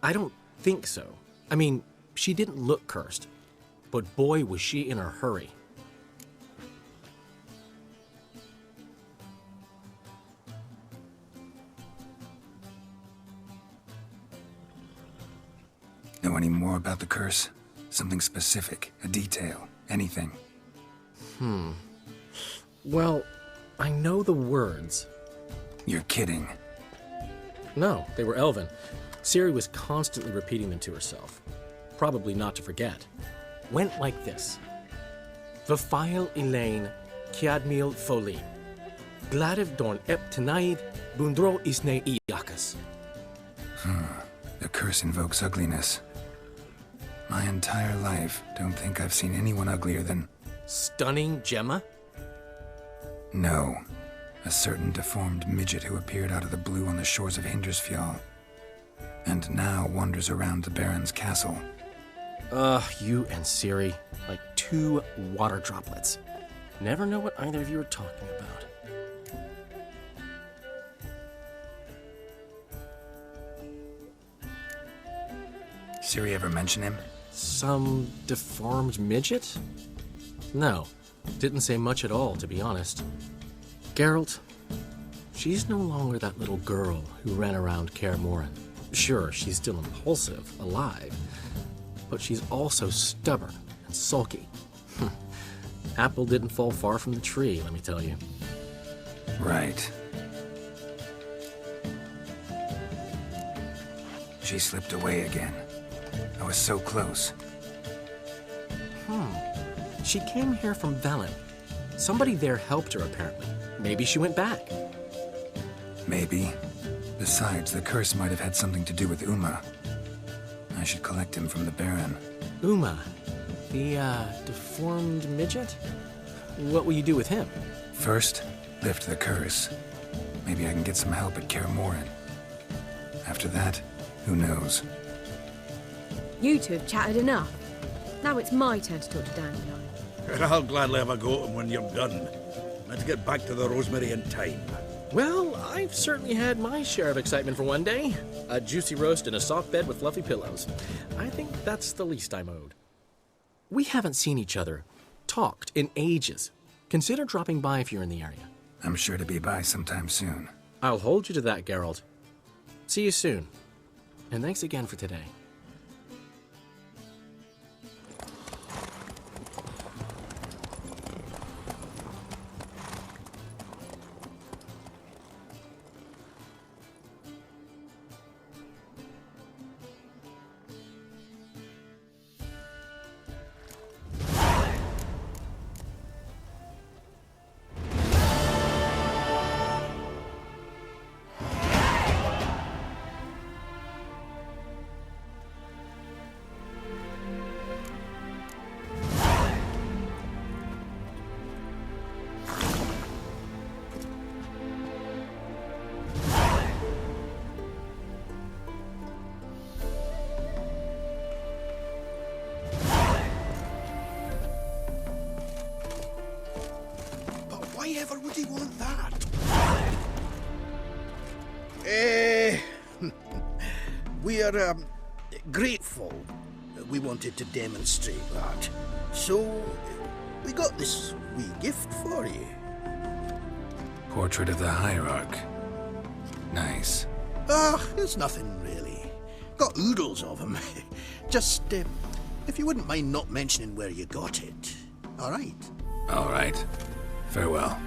I don't think so. I mean, she didn't look cursed. But boy, was she in a hurry. Know any more about the curse? Something specific, a detail, anything? Well, I know the words. You're kidding. No, they were Elven. Ciri was constantly repeating them to herself. Probably not to forget. Went like this. Vafile Elaine, Kiadmil Foli. Gladiv Dorn Ep Tenaid, Bundro Isne Iakas. The curse invokes ugliness. My entire life, don't think I've seen anyone uglier than... Stunning Gemma? No. A certain deformed midget who appeared out of the blue on the shores of Hindersfjall. And now wanders around the Baron's castle. You and Ciri, like two water droplets. Never know what either of you are talking about. Ciri ever mention him? Some deformed midget? No, didn't say much at all, to be honest. Geralt, she's no longer that little girl who ran around Kaer Morhen. Sure, she's still impulsive, alive, but she's also stubborn and sulky. Apple didn't fall far from the tree, let me tell you. Right. She slipped away again. I was so close. She came here from Velen. Somebody there helped her, apparently. Maybe she went back. Maybe. Besides, the curse might have had something to do with Uma. I should collect him from the Baron. Uma, the, deformed midget? What will you do with him? First, lift the curse. Maybe I can get some help at Kaer Morhen. After that, who knows? You two have chatted enough. Now it's my turn to talk to Dandelion. I'll gladly have a go at him when you're done. Let's get back to the Rosemary in time. Well, I've certainly had my share of excitement for one day. A juicy roast and a soft bed with fluffy pillows. I think that's the least I'm owed. We haven't seen each other, talked, in ages. Consider dropping by if you're in the area. I'm sure to be by sometime soon. I'll hold you to that, Geralt. See you soon. And thanks again for today. ever would he want that? We are grateful. We wanted to demonstrate that. So, we got this wee gift for you. Portrait of the Hierarch. Nice. It's nothing really. Got oodles of them. Just, if you wouldn't mind not mentioning where you got it. All right? All right. Farewell.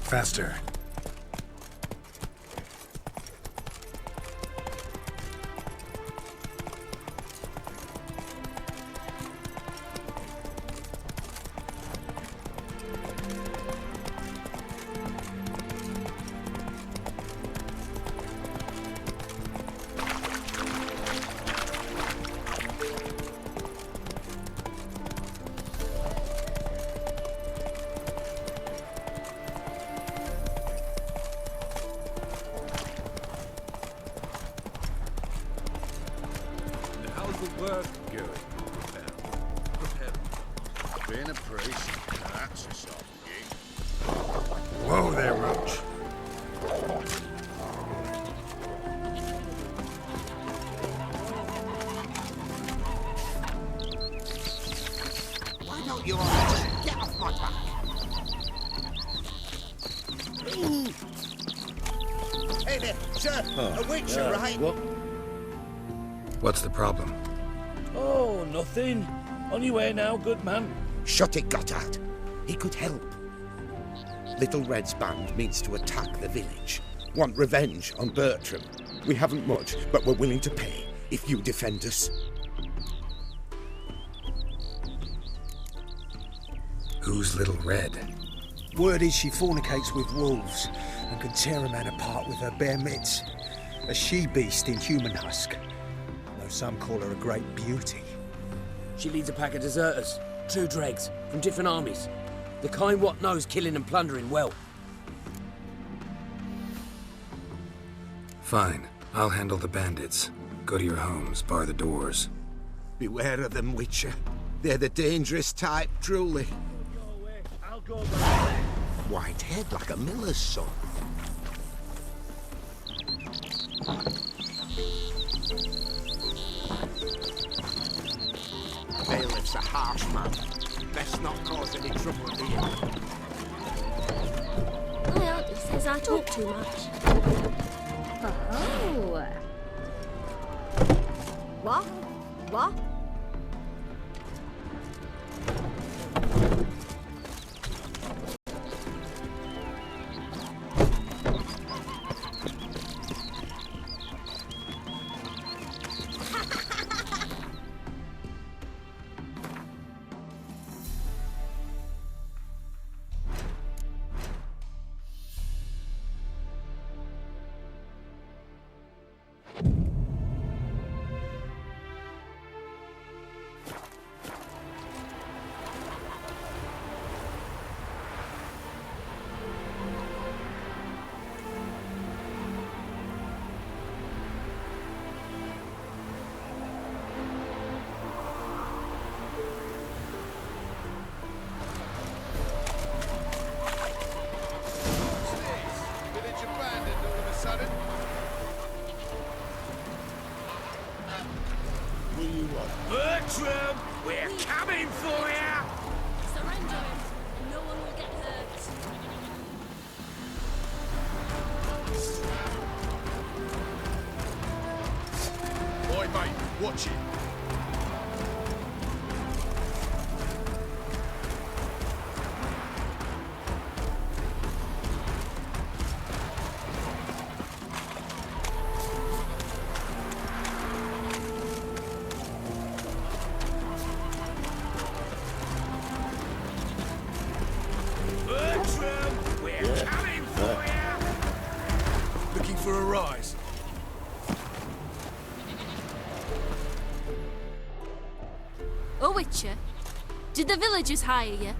Faster. Work going. Good heavens. Being a priest, that's a soft gig. Whoa there, Roach. Why don't you all just get off my back? Hey there, sir. A witcher, right? What's the problem? Oh, nothing. On your way now, good man. Shut it, Gotthard. He could help. Little Red's band means to attack the village. Want revenge on Bertram. We haven't much, but we're willing to pay if you defend us. Who's Little Red? Word is she fornicates with wolves and can tear a man apart with her bare mitts. A she-beast in human husk. Though some call her a great beauty. She leads a pack of deserters, true dregs, from different armies. The kind what knows killing and plundering well. Fine. I'll handle the bandits. Go to your homes, bar the doors. Beware of them, Witcher. They're the dangerous type, truly. I'll go back. White head like a miller's son. Bailiff's a harsh man. Best not cause any trouble here. My auntie says I talk too much. Oh. What? What? Watch it. Bertram, we're coming for you! Looking for a rise. Oh, Witcher, did the villagers hire you?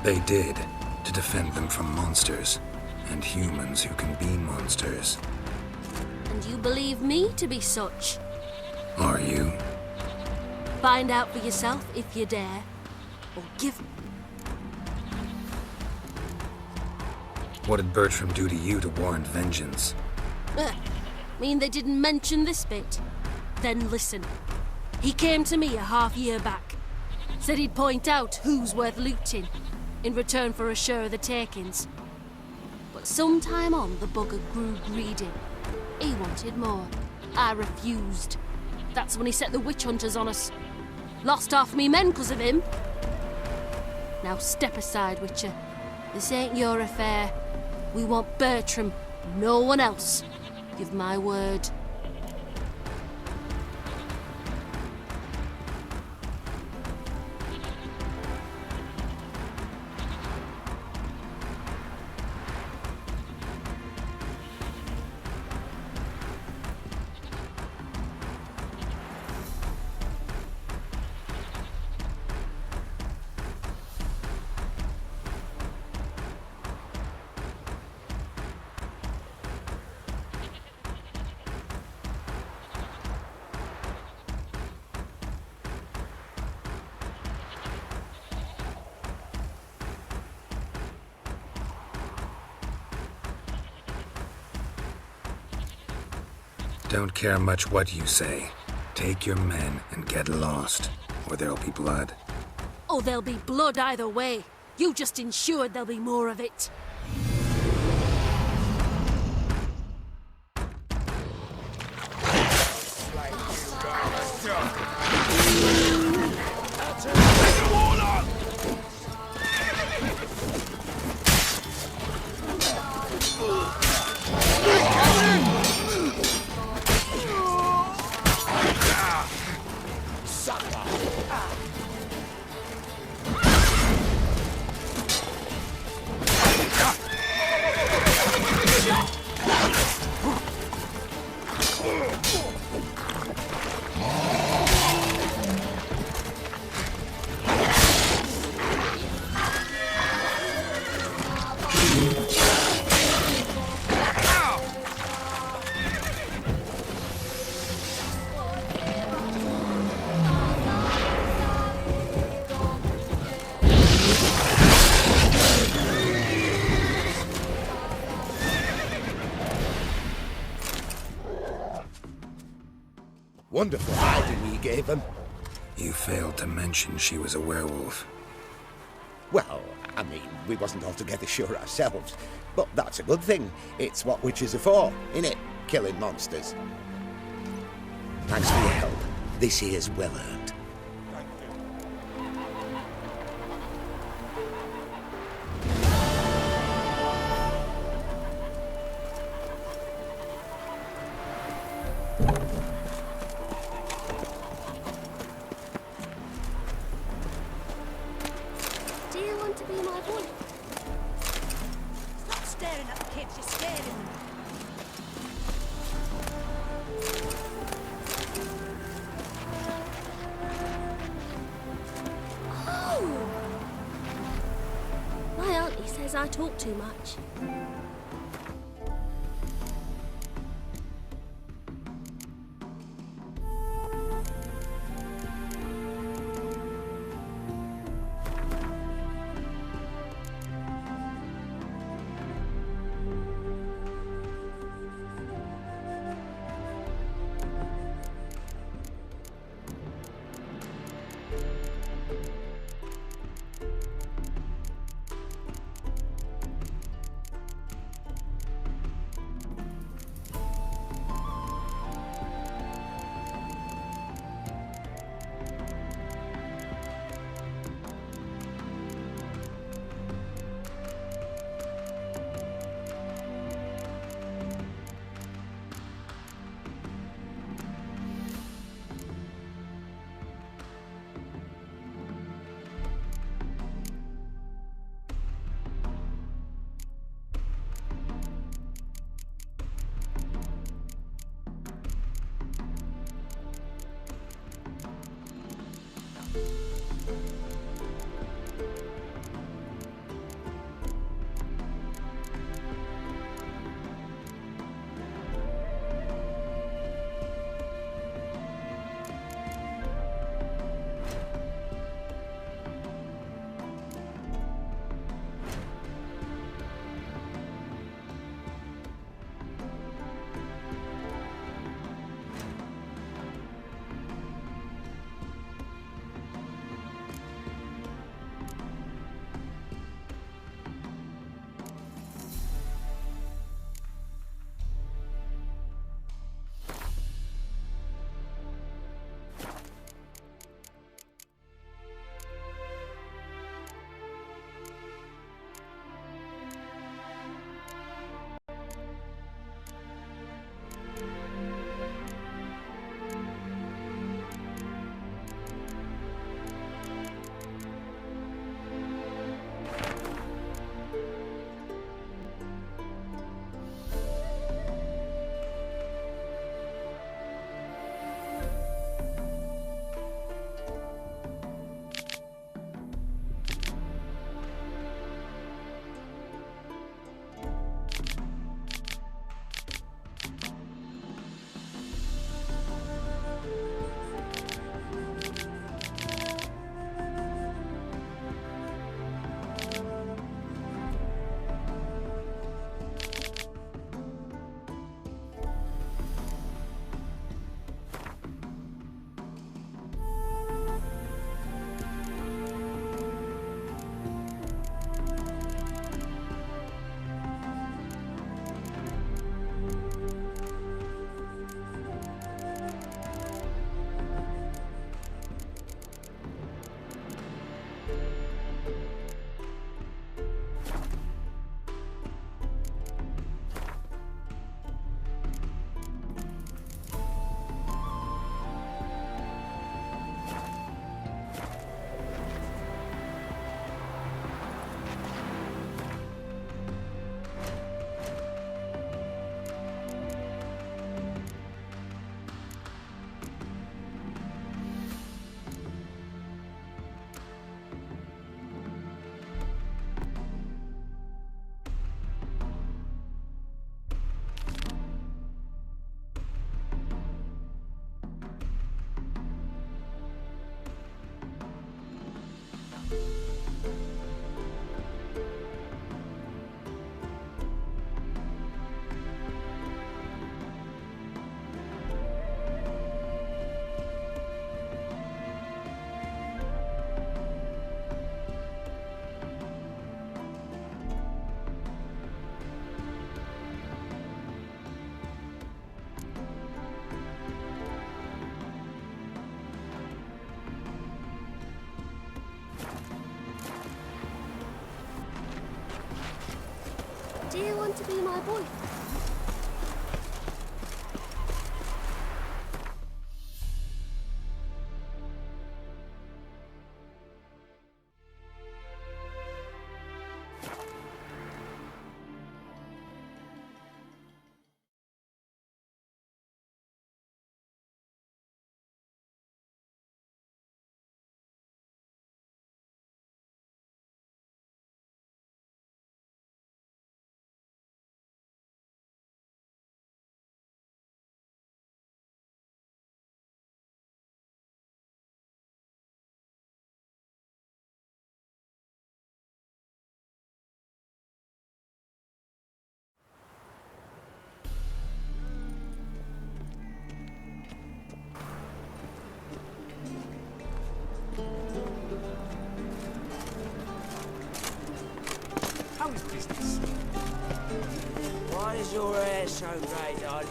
They did, to defend them from monsters, and humans who can be monsters. And you believe me to be such? Are you? Find out for yourself if you dare, or give... What did Bertram do to you to warrant vengeance? Mean they didn't mention this bit? Then listen. He came to me a half-year back. Said he'd point out who's worth looting, in return for a share of the takings. But sometime on, the bugger grew greedy. He wanted more. I refused. That's when he set the witch hunters on us. Lost half me men 'cause of him. Now step aside, Witcher. This ain't your affair. We want Bertram, no one else. Give my word. Don't care much what you say. Take your men and get lost, or there'll be blood. Oh, there'll be blood either way. You just ensured there'll be more of it. Wonderful hiding you gave them. You failed to mention she was a werewolf. Well, I mean, we wasn't altogether sure ourselves. But that's a good thing. It's what witches are for, innit? Killing monsters. Thanks for your help. This here's well earned. Do you want to be my boy? Stop staring at the kids, you're scaring them. Oh! My auntie says I talk too much. want to be my boyfriend? How is business? Why is your hair so grey, darling?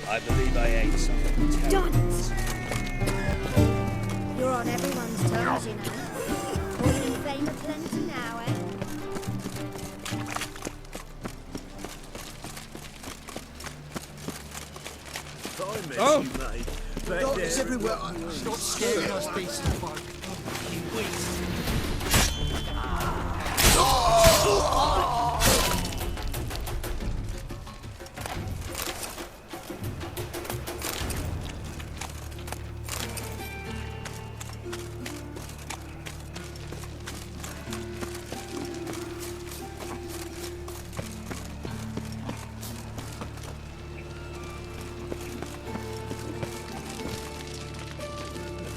I believe I ate something terrible. Don't! You're on everyone's toes, you know. Causing fame aplenty now, eh? Oh! Look, it's everywhere. Stop scaring us decent folk. You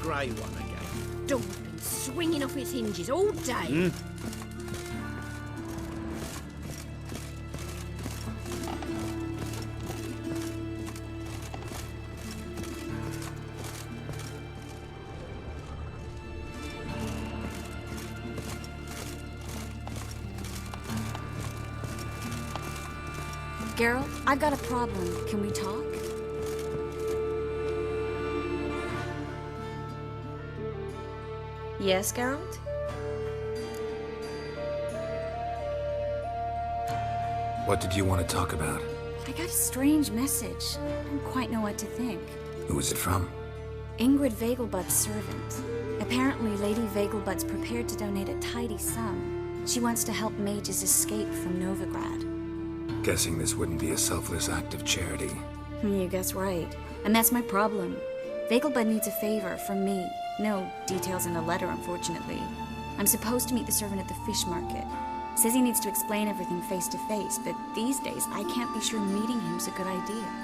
grey one again. Door's been swinging off its hinges all day. Geralt, I've got a problem. Can we talk? Yes, Geralt? What did you want to talk about? I got a strange message. I don't quite know what to think. Who was it from? Ingrid Vegelbud's servant. Apparently, Lady Vegelbud's prepared to donate a tidy sum. She wants to help mages escape from Novigrad. Guessing this wouldn't be a selfless act of charity. You guess right. And that's my problem. Vegelbud needs a favor from me. No details in the letter, unfortunately. I'm supposed to meet the servant at the fish market. Says he needs to explain everything face to face, but these days I can't be sure meeting him's a good idea.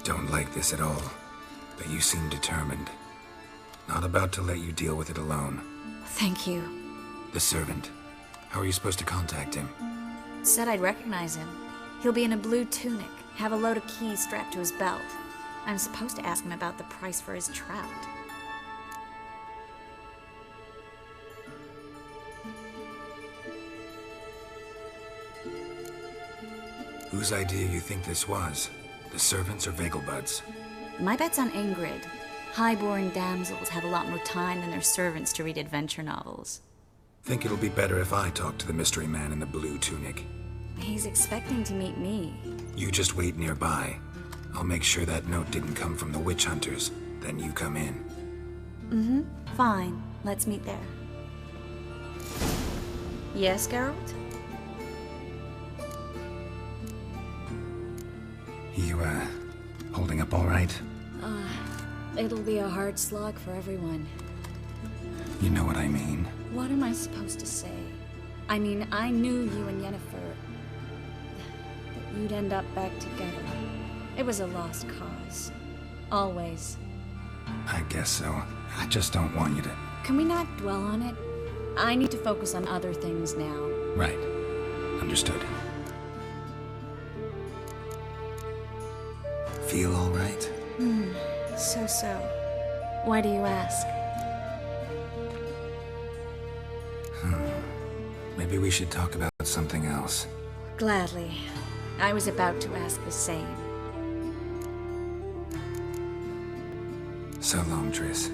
Don't like this at all, but you seem determined. Not about to let you deal with it alone. Thank you. The servant. How are you supposed to contact him? Said I'd recognize him. He'll be in a blue tunic, have a load of keys strapped to his belt. I'm supposed to ask him about the price for his trout. Whose idea you think this was? The servants or Vegelbud's? My bet's on Ingrid. High-born damsels have a lot more time than their servants to read adventure novels. Think it'll be better if I talk to the mystery man in the blue tunic. He's expecting to meet me. You just wait nearby. I'll make sure that note didn't come from the witch hunters. Then you come in. Mm-hmm. Fine. Let's meet there. Yes, Geralt? You, holding up all right? It'll be a hard slog for everyone. You know what I mean. What am I supposed to say? I mean, I knew you and Yennefer... that you'd end up back together. It was a lost cause. Always. I guess so. I just don't want you to... Can we not dwell on it? I need to focus on other things now. Right. Understood. Feel all right? So. Why do you ask? Maybe we should talk about something else. Gladly. I was about to ask the same. So long, Triss.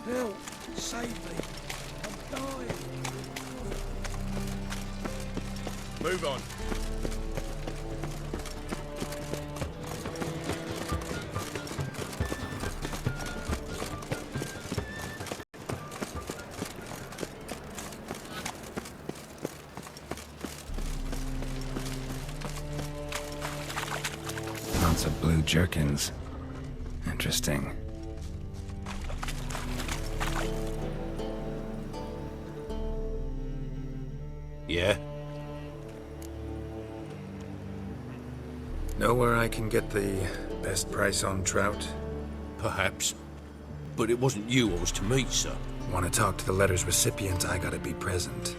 Help! Save me! I'm dying! Move on. Lots of blue jerkins. Interesting. Yeah? Know where I can get the best price on trout? Perhaps. But it wasn't you I was to meet, sir. Want to talk to the letter's recipient, I gotta be present.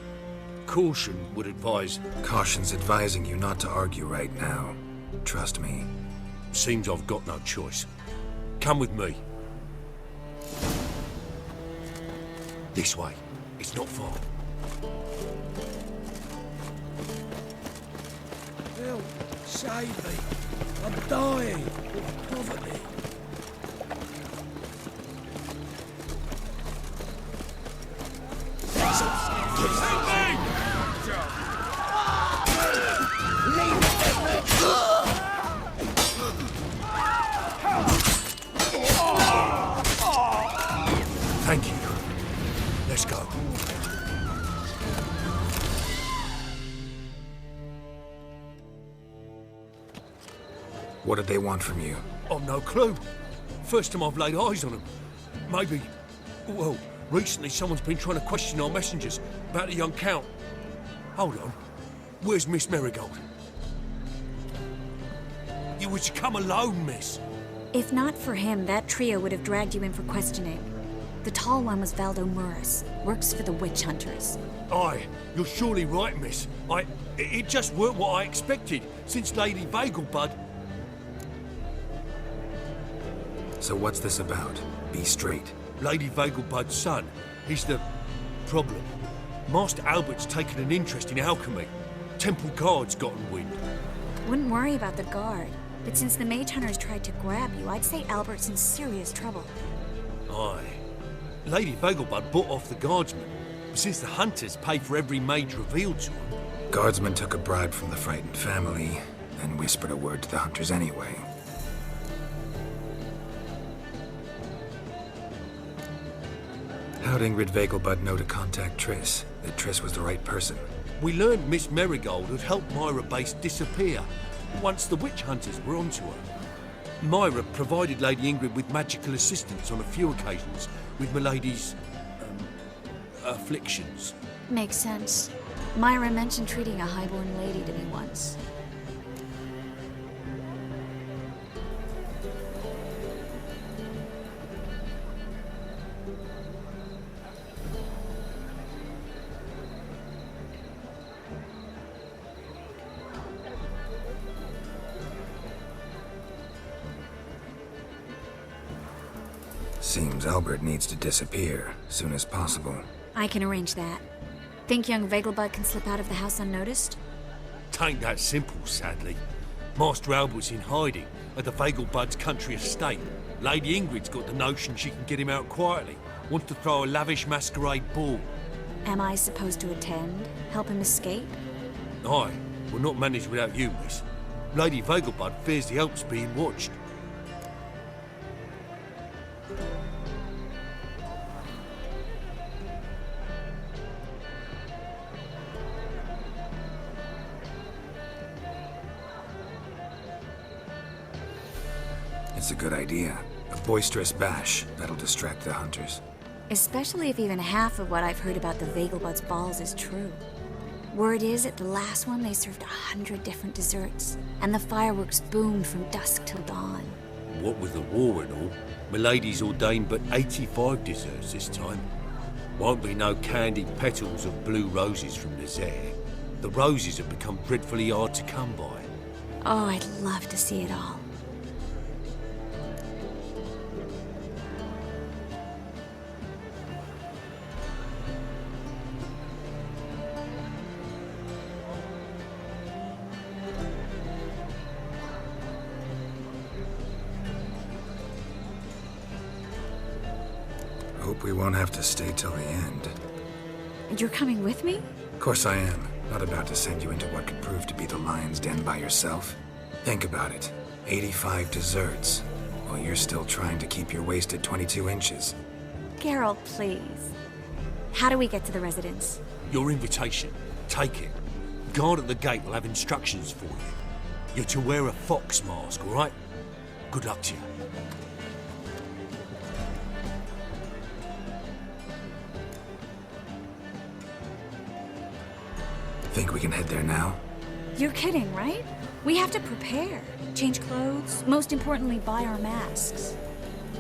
Caution would advise... Caution's advising you not to argue right now. Trust me. Seems I've got no choice. Come with me. This way. It's not far. Help! Save me! I'm dying! of poverty! Thank you. Let's go. What did they want from you? I've no clue. First time I've laid eyes on them. Maybe... Well, recently someone's been trying to question our messengers about the young Count. Hold on. Where's Miss Marigold? You were to come alone, miss. If not for him, that trio would have dragged you in for questioning. The tall one was Valdo Murris, works for the witch hunters. Aye, you're surely right, miss. It just weren't what I expected, since Lady Vegelbud... So what's this about? Be straight. Lady Vegelbud's son. He's the... problem. Master Albert's taken an interest in alchemy. Temple Guard's gotten wind. Wouldn't worry about the guard, but since the mage hunters tried to grab you, I'd say Albert's in serious trouble. Aye. Lady Vegelbud bought off the guardsmen, but since the hunters pay for every mage revealed to them... Guardsmen took a bribe from the frightened family, and whispered a word to the hunters anyway. How'd Ingrid Vegelbud know to contact Triss? That Triss was the right person? We learned Miss Marigold had helped Myra Base disappear once the witch hunters were onto her. Myra provided Lady Ingrid with magical assistance on a few occasions with Milady's... afflictions. Makes sense. Myra mentioned treating a highborn lady to me once. Seems Albert needs to disappear soon as possible. I can arrange that. Think young Vegelbud can slip out of the house unnoticed? Tain't that simple, sadly. Master Albert's in hiding at the Vegelbud's country estate. Lady Ingrid's got the notion she can get him out quietly. Wants to throw a lavish masquerade ball. Am I supposed to attend? Help him escape? Aye, we'll not manage without you, miss. Lady Vegelbud fears the help's being watched. It's a good idea. A boisterous bash that'll distract the hunters. Especially if even half of what I've heard about the Vegelbud's balls is true. Word is, at the last one, they served 100 different desserts, and the fireworks boomed from dusk till dawn. What with the war and all, Milady's ordained but 85 desserts this time. Won't be no candied petals of blue roses from Nazaire. The roses have become dreadfully hard to come by. Oh, I'd love to see it all. Hope we won't have to stay till the end. You're coming with me? Of course I am. Not about to send you into what could prove to be the lion's den by yourself. Think about it. 85 desserts, while you're still trying to keep your waist at 22 inches. Geralt, please. How do we get to the residence? Your invitation. Take it. Guard at the gate will have instructions for you. You're to wear a fox mask, all right? Good luck to you. Think we can head there now? You're kidding, right? We have to prepare. Change clothes. Most importantly, buy our masks.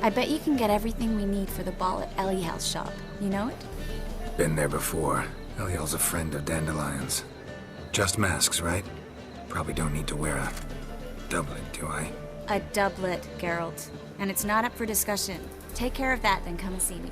I bet you can get everything we need for the ball at Eliel's shop. You know it? Been there before. Eliel's a friend of Dandelion's. Just masks, right? Probably don't need to wear a doublet, do I? A doublet, Geralt. And it's not up for discussion. Take care of that, then come and see me.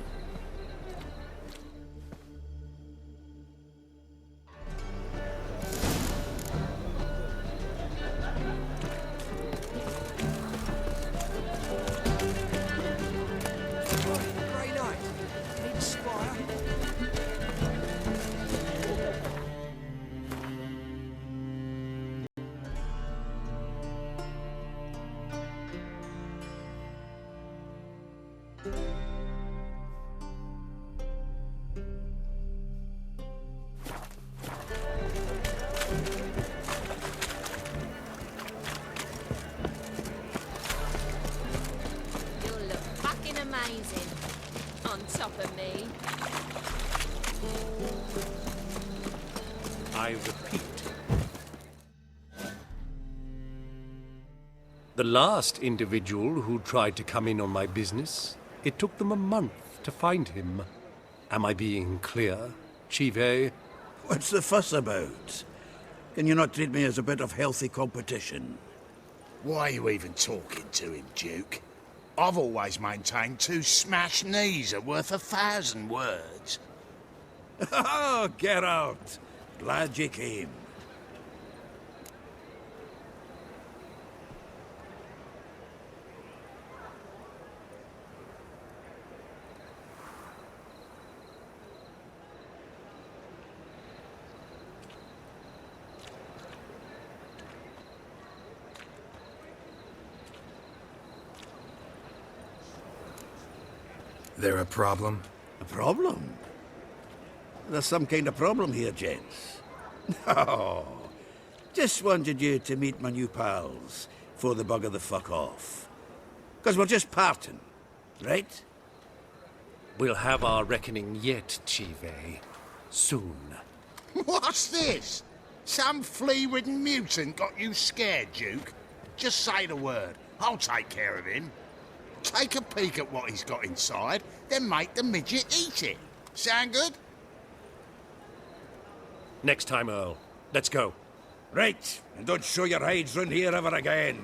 Amazing. On top of me. I repeat. The last individual who tried to come in on my business, it took them a month to find him. Am I being clear, Chive? What's the fuss about? Can you not treat me as a bit of healthy competition? Why are you even talking to him, Duke? I've always maintained 2 smashed knees are worth 1,000 words. Oh, Geralt. Glad you came. There a problem? A problem? There's some kind of problem here, gents. No. Just wanted you to meet my new pals before they bugger the fuck off. Because we're just parting, right? We'll have our reckoning yet, Chive. Soon. What's this? Some flea-ridden mutant got you scared, Duke? Just say the word. I'll take care of him. Take a peek at what he's got inside, then make the midget eat it. Sound good? Next time, Earl. Let's go. Right, and don't show your hides round here ever again.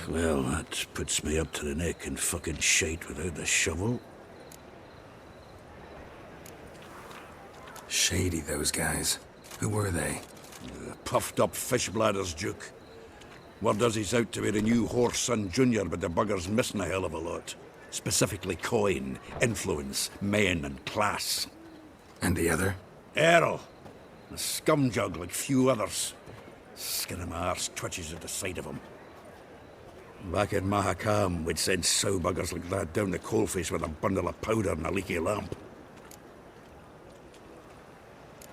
Well, that puts me up to the neck in fucking shite without the shovel. Shady, those guys. Who were they? Puffed up fish bladders, Duke. Word does he's out to be the new Horse Son Jr., but the bugger's missing a hell of a lot. Specifically coin, influence, men, and class. And the other? Errol. A scumjug like few others. Skin of my arse twitches at the sight of him. Back in Mahakam, we'd send sow buggers like that down the coalface with a bundle of powder and a leaky lamp.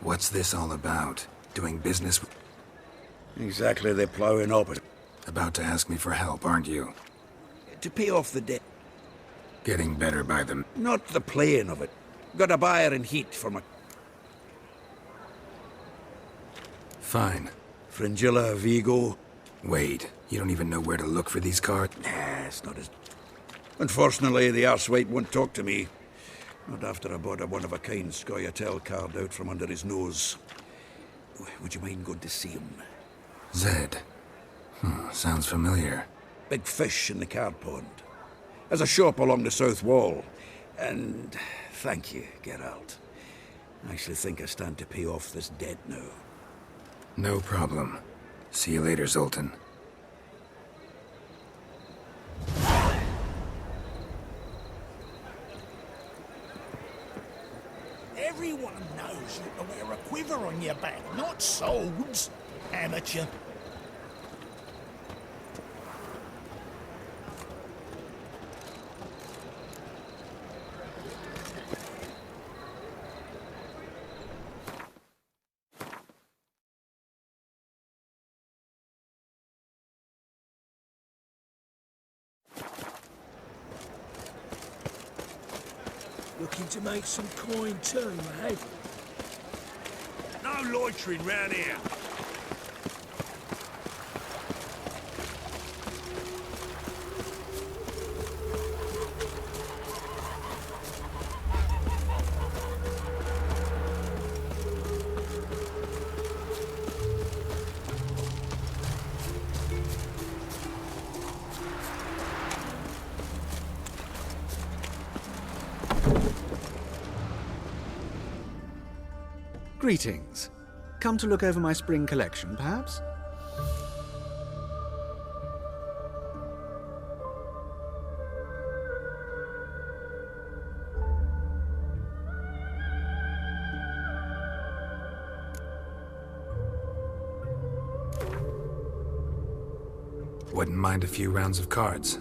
What's this all about? Doing business with... Exactly, they're ploughing up it. About to ask me for help, aren't you? To pay off the debt. Getting better by them. Not the playing of it. Got a buyer in heat for my... Fine. Fringilla, Vigo. Wait, you don't even know where to look for these cards? Nah, it's not as... Unfortunately, the arsewite won't talk to me. Not after I bought a one-of-a-kind Scoia'tael card out from under his nose. Would you mind going to see him? Zed. Sounds familiar. Big fish in the card pond. There's a shop along the south wall. And thank you, Geralt. I actually think I stand to pay off this debt now. No problem. See you later, Zoltan. Everyone knows you to wear a quiver on your back, not swords, amateur. Looking to make some coin too, eh? No loitering round here. Greetings. Come to look over my spring collection, perhaps? Wouldn't mind a few rounds of cards.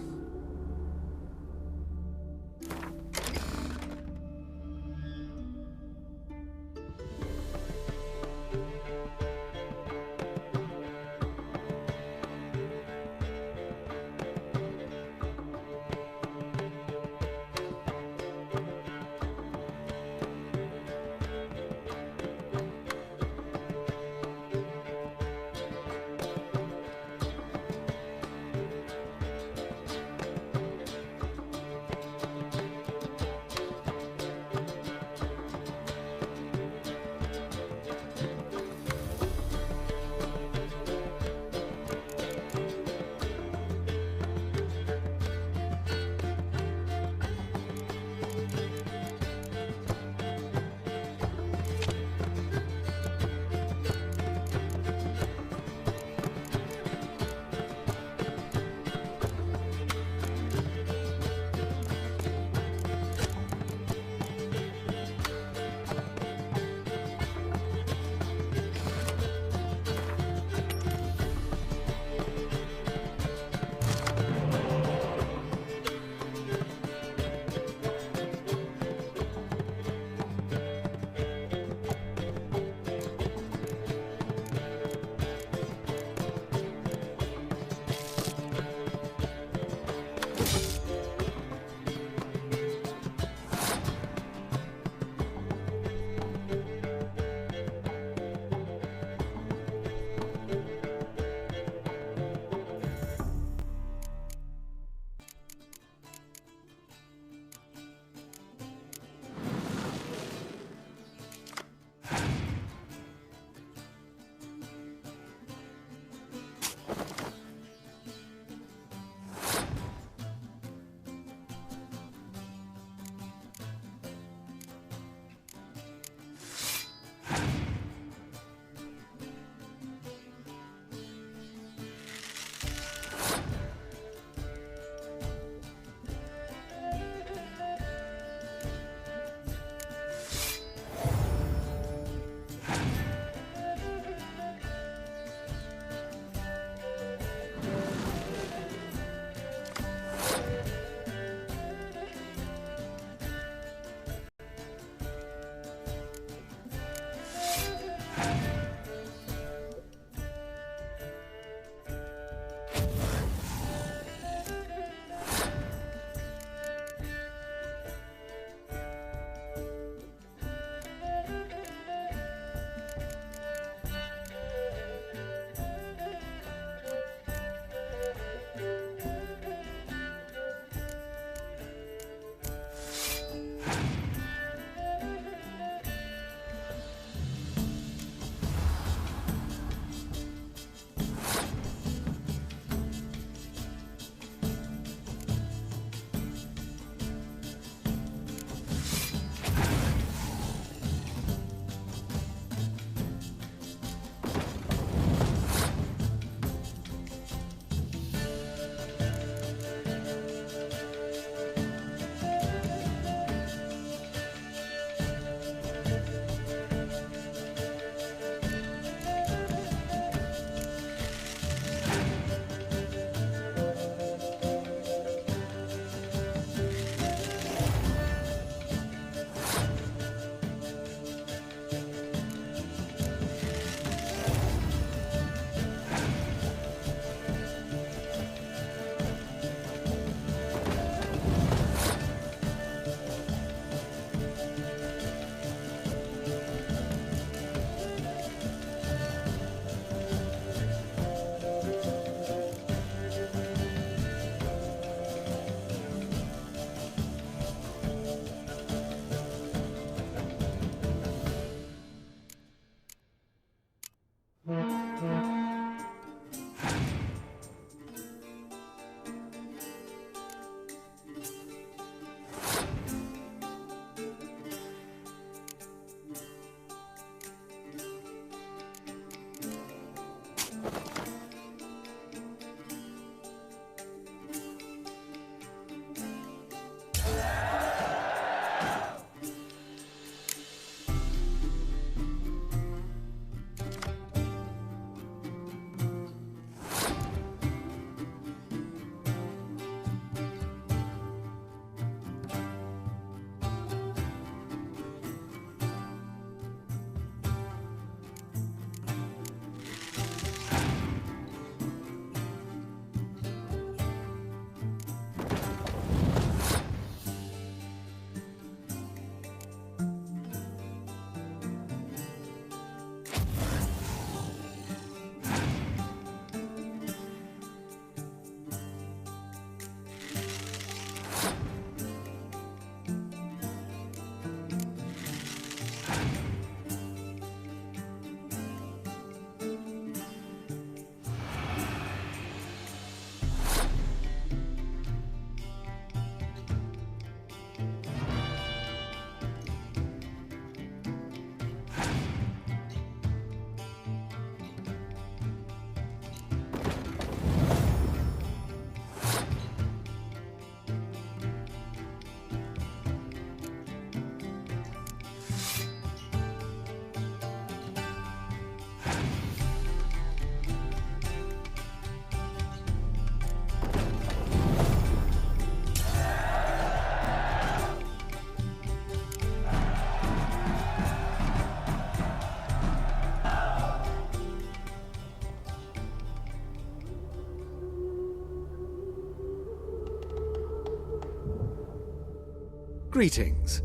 Greetings.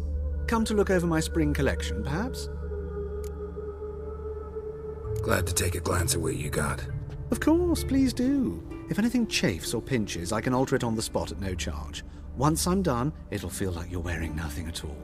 Come to look over my spring collection, perhaps? Glad to take a glance at what you got. Of course, please do. If anything chafes or pinches, I can alter it on the spot at no charge. Once I'm done, it'll feel like you're wearing nothing at all.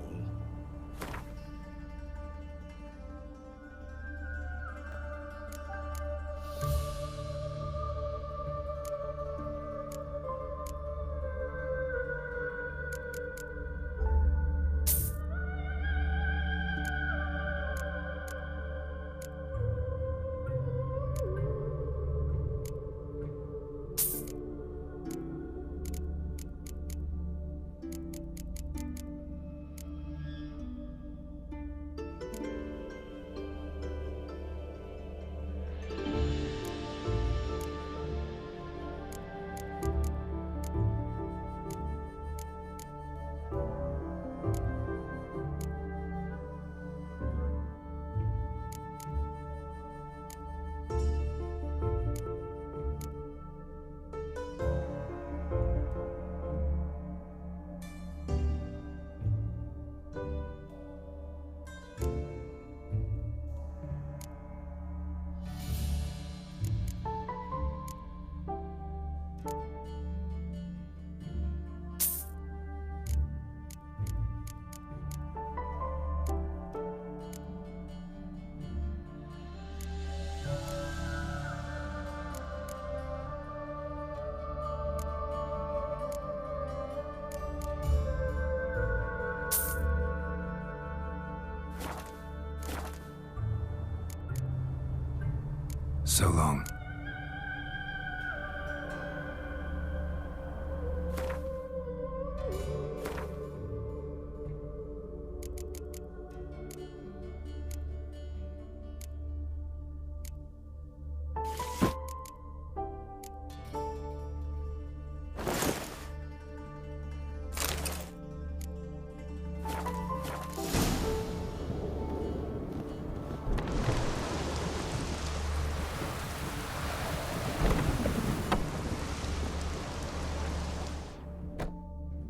So long.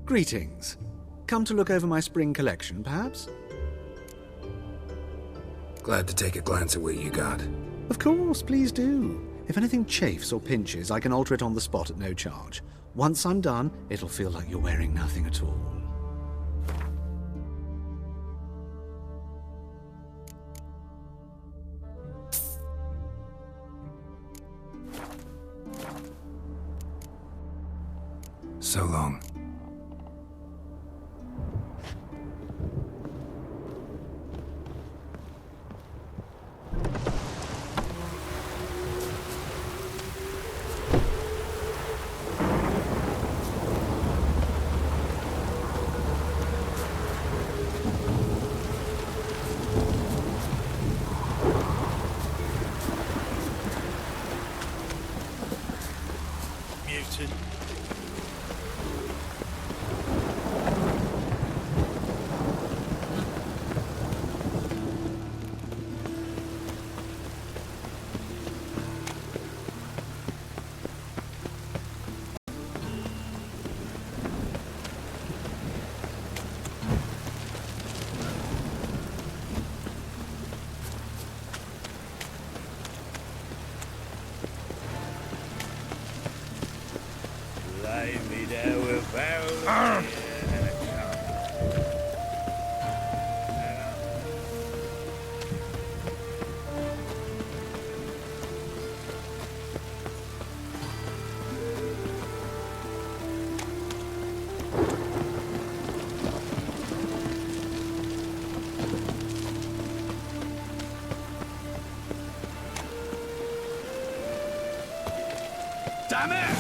Greetings. Come to look over my spring collection, perhaps? Glad to take a glance at what you got. Of course, please do. If anything chafes or pinches, I can alter it on the spot at no charge. Once I'm done, it'll feel like you're wearing nothing at all. So long. Mutant. Lay me there without Damn it!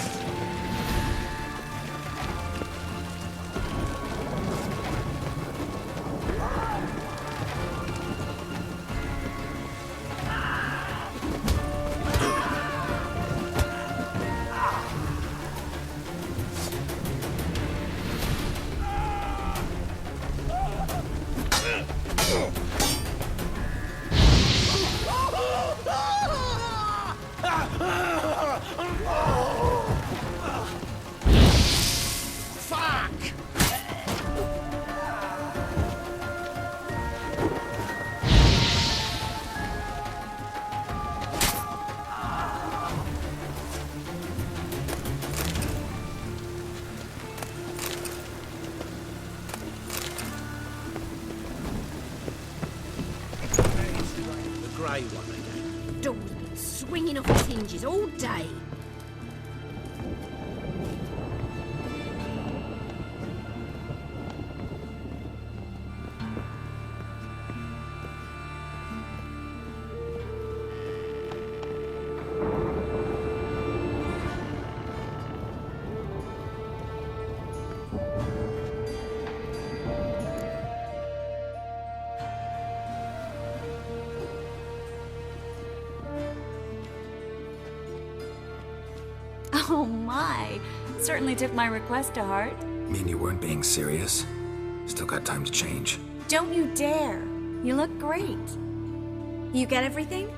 grey one again. Door's been swinging off its hinges all day. Oh my! Certainly took my request to heart. Mean you weren't being serious? Still got time to change. Don't you dare! You look great. You get everything?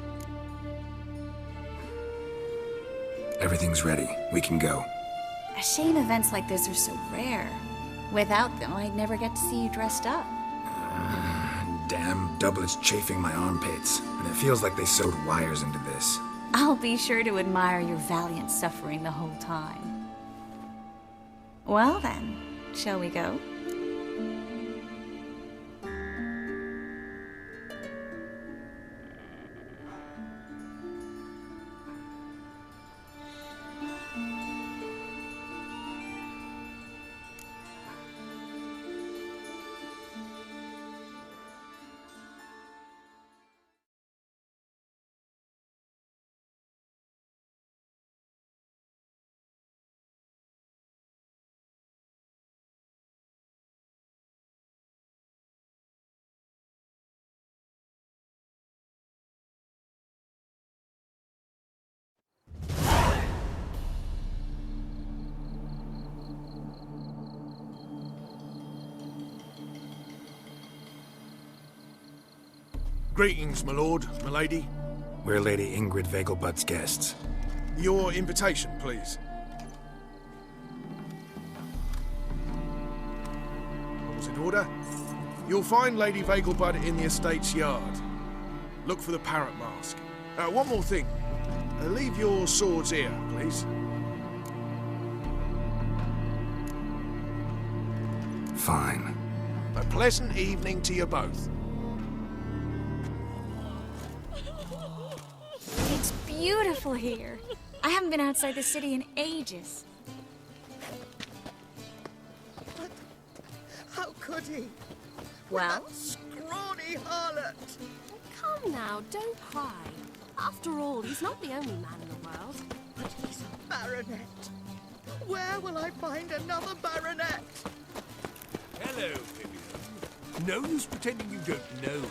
Everything's ready. We can go. A shame events like this are so rare. Without them, I'd never get to see you dressed up. Damn doublet's chafing my armpits, and it feels like they sewed wires into this. I'll be sure to admire your valiant suffering the whole time. Well then, shall we go? Greetings, my lord, my lady. We're Lady Ingrid Vegelbud's guests. Your invitation, please. All's in order. You'll find Lady Vegelbud in the estate's yard. Look for the parrot mask. One more thing. Leave your swords here, please. Fine. A pleasant evening to you both. It's beautiful here. I haven't been outside the city in ages. How could he? Well? That scrawny harlot! Come now, don't cry. After all, he's not the only man in the world. But he's a baronet. Where will I find another baronet? Hello, Vivian. No use pretending you don't know me.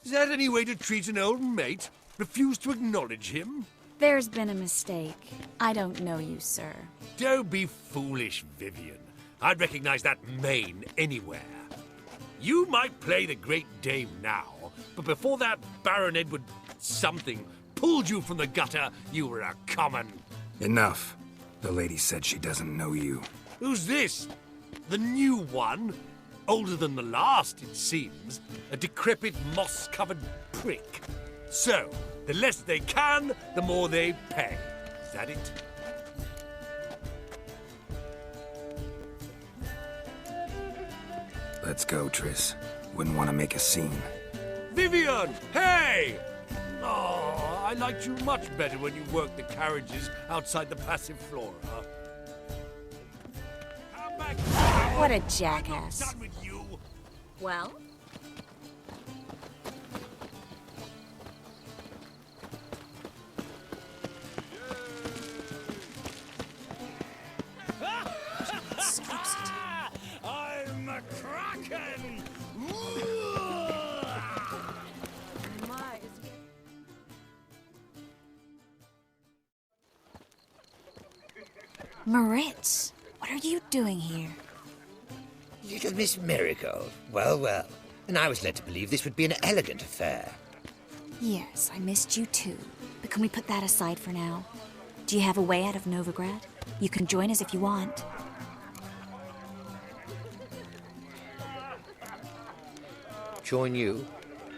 Is that any way to treat an old mate? Refuse to acknowledge him? There's been a mistake. I don't know you, sir. Don't be foolish, Vivian. I'd recognize that mane anywhere. You might play the Great Dame now, but before that Baron Edward something pulled you from the gutter, you were a common... Enough. The lady said she doesn't know you. Who's this? The new one? Older than the last, it seems. A decrepit, moss-covered prick. So, the less they can, the more they pay. Is that it? Let's go, Triss. Wouldn't want to make a scene. Vivian! Hey! Oh, I liked you much better when you worked the carriages outside the Passiflora. Come back now. What a jackass. I'm not done with you. Well? I'm a kraken! Moritz, what are you doing here? Little Miss Marigold. Well, well. And I was led to believe this would be an elegant affair. Yes, I missed you too. But can we put that aside for now? Do you have a way out of Novigrad? You can join us if you want. Join you?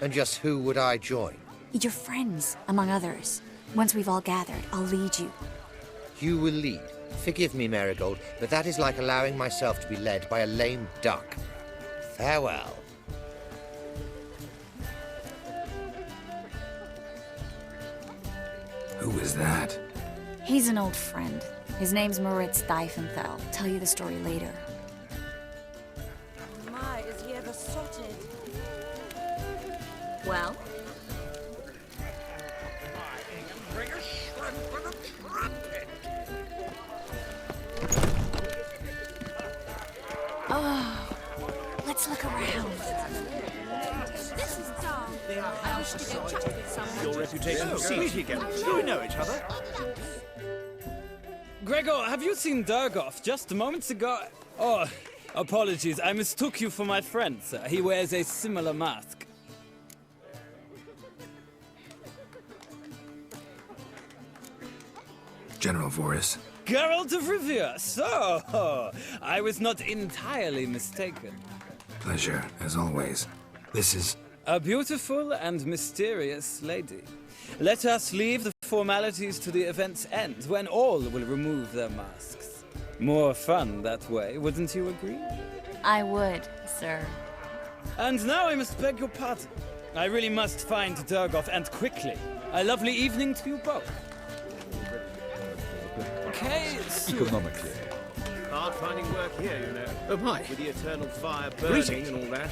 And just who would I join? Your friends, among others. Once we've all gathered, I'll lead you. You will lead. Forgive me, Marigold, but that is like allowing myself to be led by a lame duck. Farewell. Who is that? He's an old friend. His name's Moritz Diefenthal. Tell you the story later. My, is he ever sotted? Well? Bring a shrimp and a trumpet. Oh, let's look around. This is Tom. I wish to go chat with someone. Your reputation precedes you. Do we know each other? Gregor, have you seen Durgoff just moments ago? Oh, apologies. I mistook you for my friend, sir. He wears a similar mask. General Voris. Geralt of Rivia. So, I was not entirely mistaken. Pleasure, as always. This is... A beautiful and mysterious lady. Let us leave the formalities to the event's end, when all will remove their masks. More fun that way, wouldn't you agree? I would, sir. And now I must beg your pardon. I really must find Durgoff, and quickly. A lovely evening to you both. Okay, Economically. Hard finding work here, you know. Oh, my. With the eternal fire burning Greetings. and all that.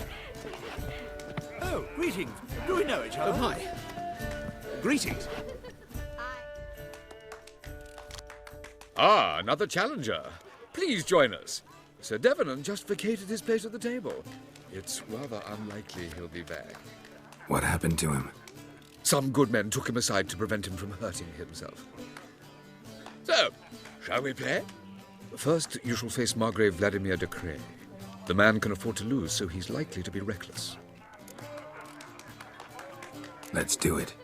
Oh, greetings. Do we know each other? Oh, hi. Greetings. Ah, another challenger. Please join us. Sir Devenant just vacated his place at the table. It's rather unlikely he'll be back. What happened to him? Some good men took him aside to prevent him from hurting himself. So, shall we play? First, you shall face Margrave Vladimir de Cray. The man can afford to lose, so he's likely to be reckless. Let's do it.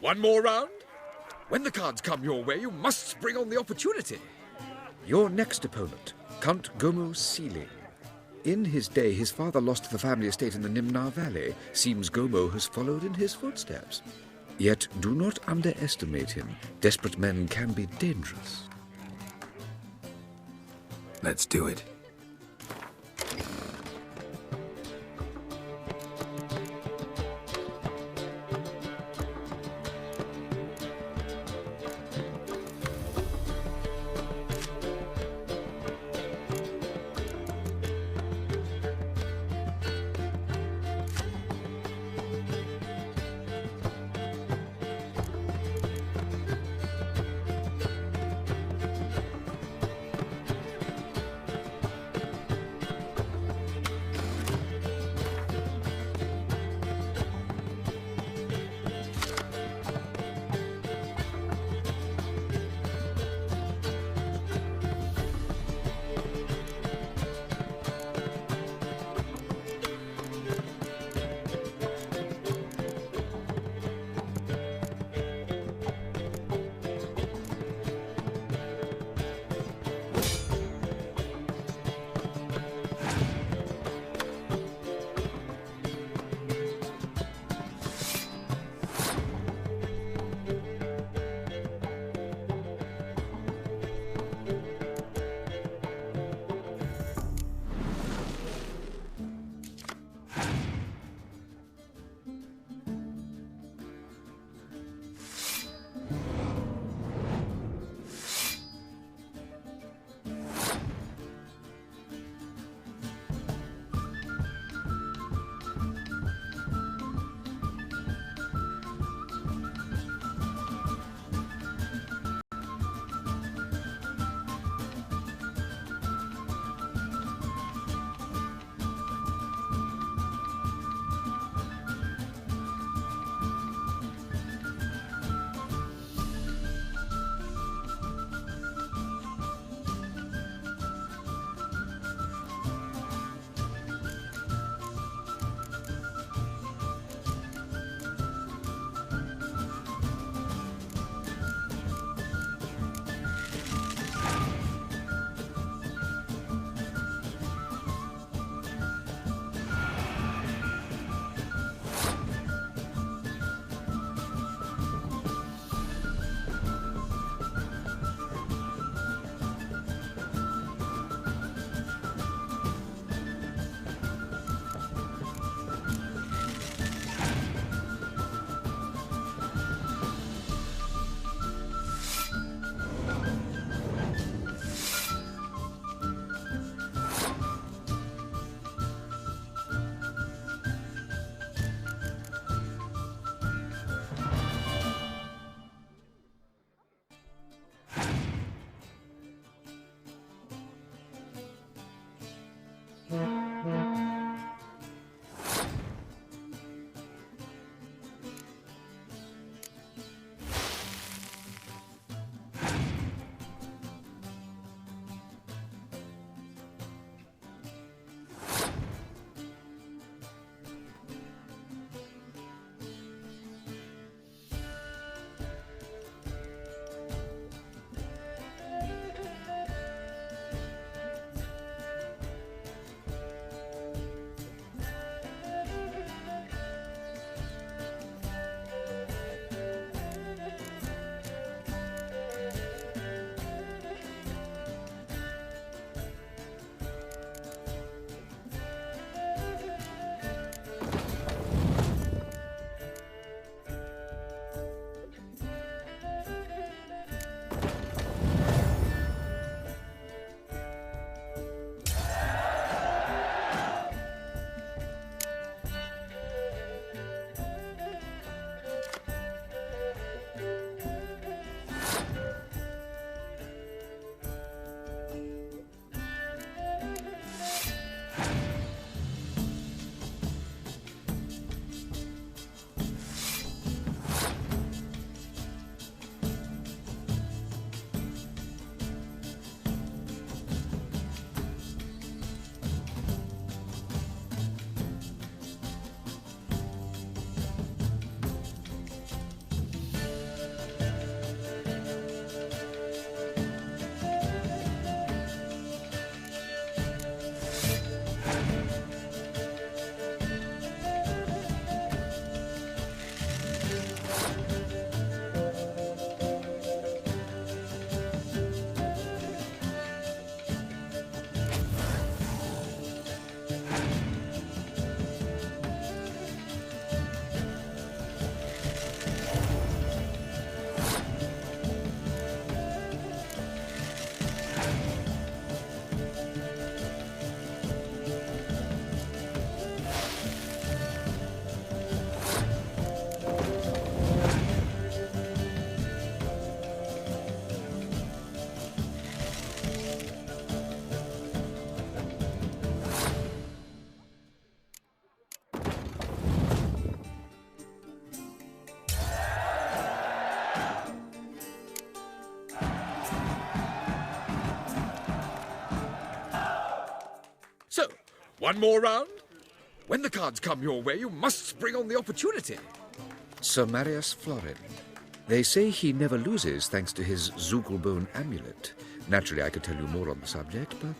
One more round? When the cards come your way, you must spring on the opportunity. Your next opponent, Count Gomo Sealing. In his day, his father lost the family estate in the Nimnar Valley. Seems Gomo has followed in his footsteps. Yet do not underestimate him. Desperate men can be dangerous. Let's do it. One more round? When the cards come your way, you must spring on the opportunity. Sir Marius Florin. They say he never loses thanks to his Zugelbone amulet. Naturally, I could tell you more on the subject, but...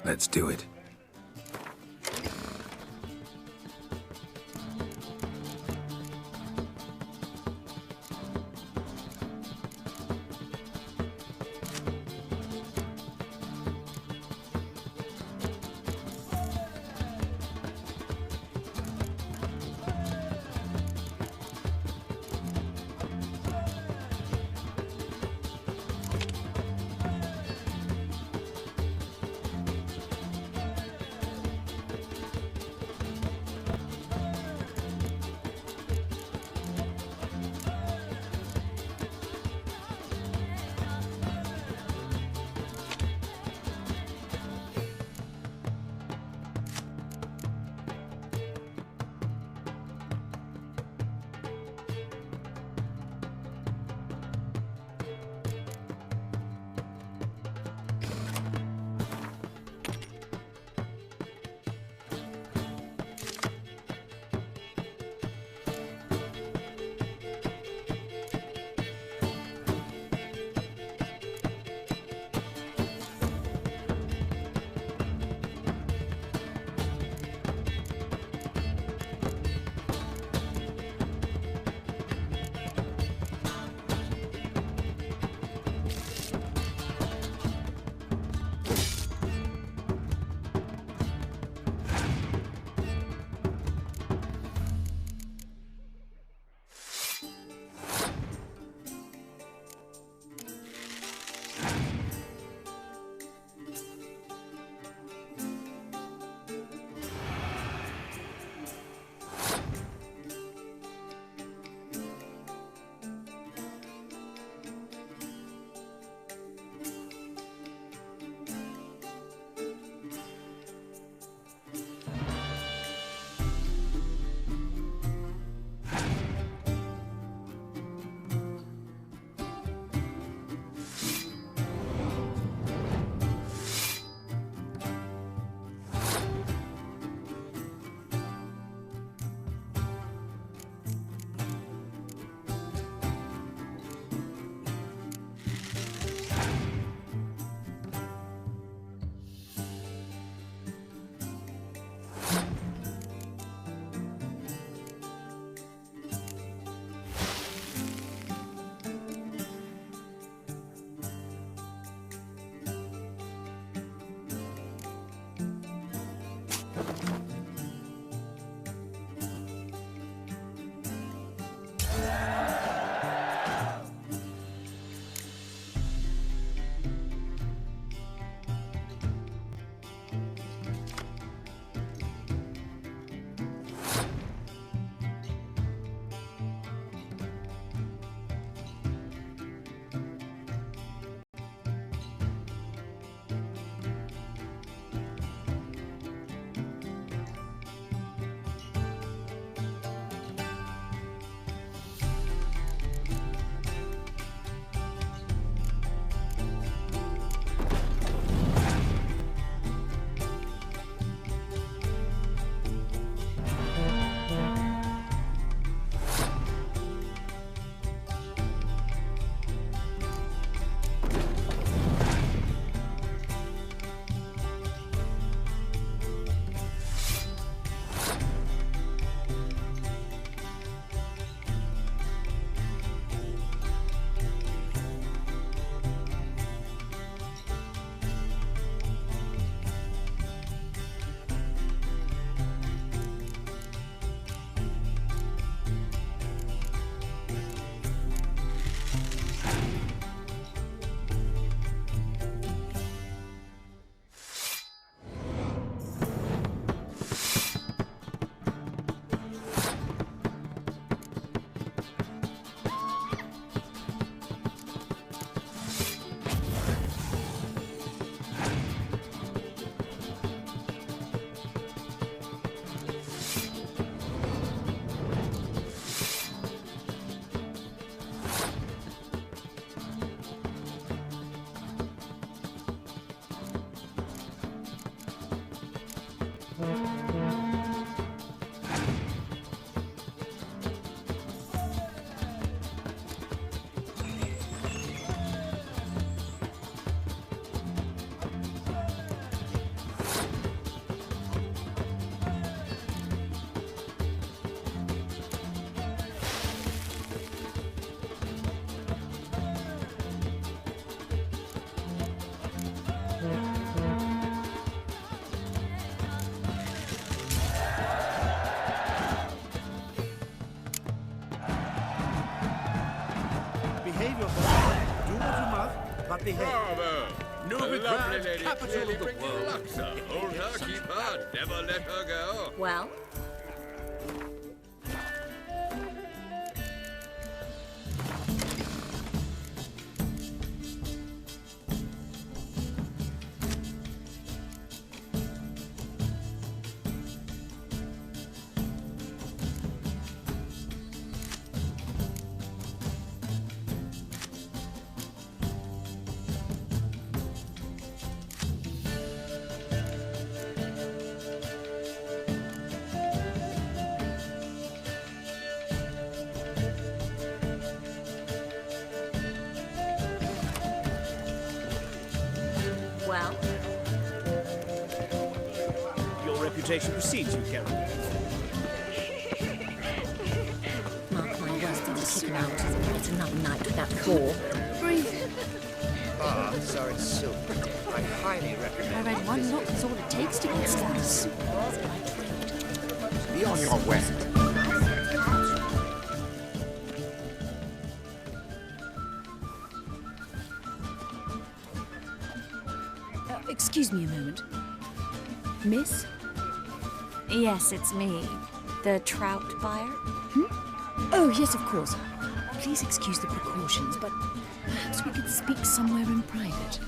Let's do it. Behave yourself. Do what you must, but behave. Bravo! The lovely Novigrad, lady capital clearly of the brings you world. luck, sir. Hold her, keep her, never let her go. Well? Well? Your reputation precedes you, Carol. Mark my words, didn't kick him out. It's another night with that whore. Breathe. Ah, sorry, silk. I highly recommend. I read one look, that's all it takes to get stars. Be on your way. Excuse me a moment. Miss? Yes, it's me. The trout buyer? Oh, yes, of course. Please excuse the precautions, but perhaps we could speak somewhere in private.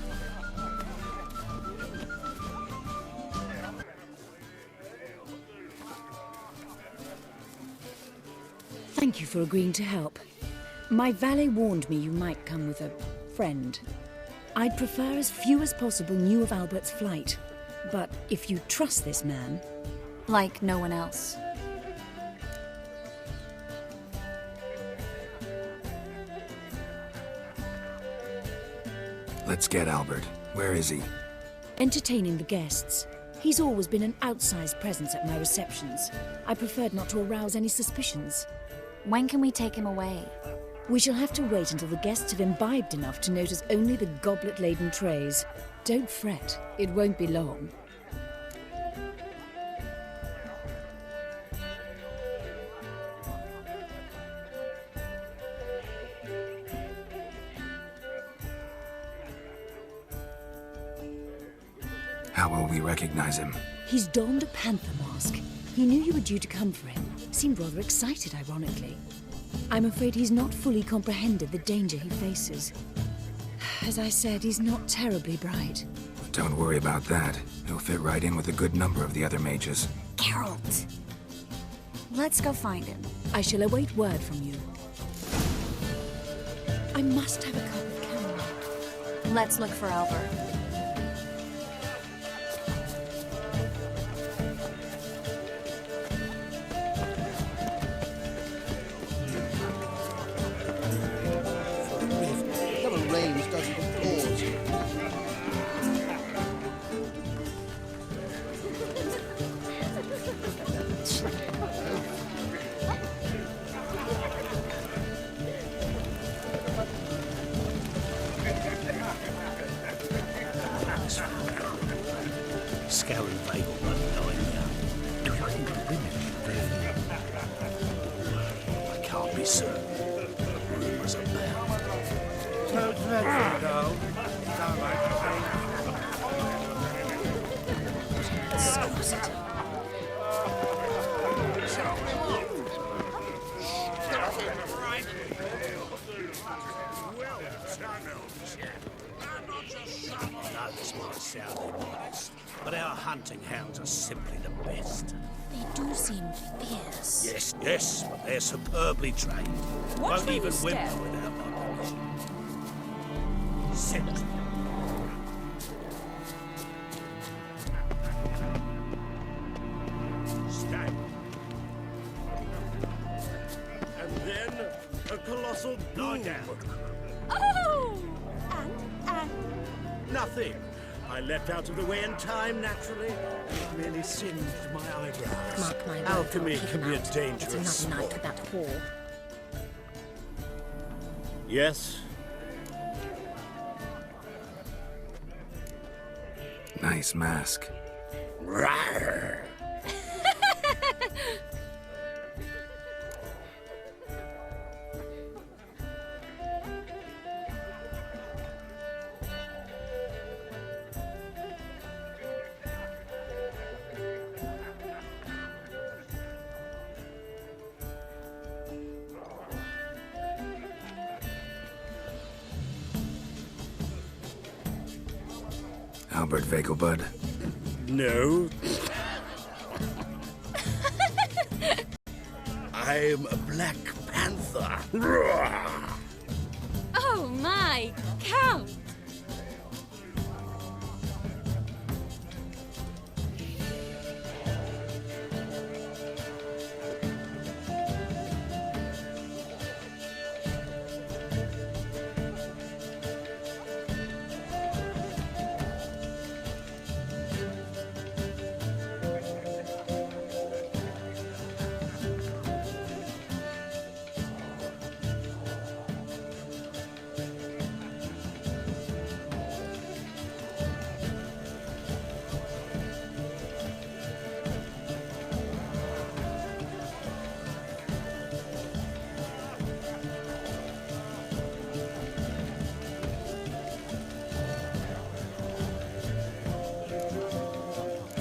Thank you for agreeing to help. My valet warned me you might come with a friend. I'd prefer as few as possible knew of Albert's flight. But if you trust this man... Like no one else. Let's get Albert. Where is he? Entertaining the guests. He's always been an outsized presence at my receptions. I preferred not to arouse any suspicions. When can we take him away? We shall have to wait until the guests have imbibed enough to notice only the goblet-laden trays. Don't fret, it won't be long. How will we recognize him? He's donned a panther mask. He knew you were due to come for him. Seemed rather excited, ironically. I'm afraid he's not fully comprehended the danger he faces. As I said, he's not terribly bright. Don't worry about that. He'll fit right in with a good number of the other mages. Geralt! Let's go find him. I shall await word from you. I must have a cup of chamomile. Let's look for Albert. Scouring Vagel one night. Do you think the women really? I can't be certain. Rumours abound. So dreadful, though. Don't Excuse it. I know this might sound immodest, but our hunting hounds are simply the best. They do seem fierce. Yes, but they're superbly trained. Watch Won't where even you whimper step. without my permission. Sit. colossal doom. Oh! And? Nothing. I leapt out of the way in time, naturally. It merely singed my eyebrows. Mark my word, Alchemy I'll can keep be a him out. dangerous It's another night sport. with that whore. Yes? Nice mask. Rawr. Albert Vegelbud. No. I'm a Black Panther. Rawr. Oh my, Count!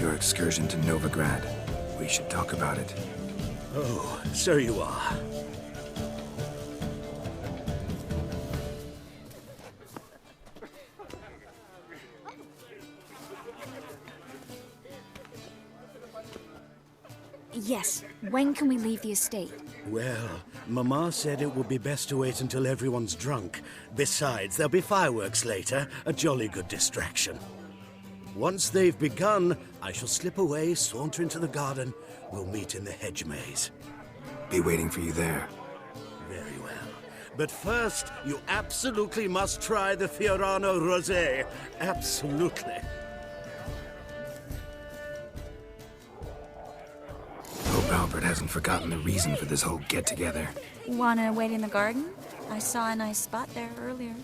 Your excursion to Novigrad. We should talk about it. Oh, so you are. Yes, when can we leave the estate? Well, Mama said it would be best to wait until everyone's drunk. Besides, there'll be fireworks later, a jolly good distraction. Once they've begun, I shall slip away, saunter into the garden. We'll meet in the hedge maze. Be waiting for you there. Very well. But first, you absolutely must try the Fiorano Rosé. Absolutely. Hope Albert hasn't forgotten the reason for this whole get-together. Wanna wait in the garden? I saw a nice spot there earlier.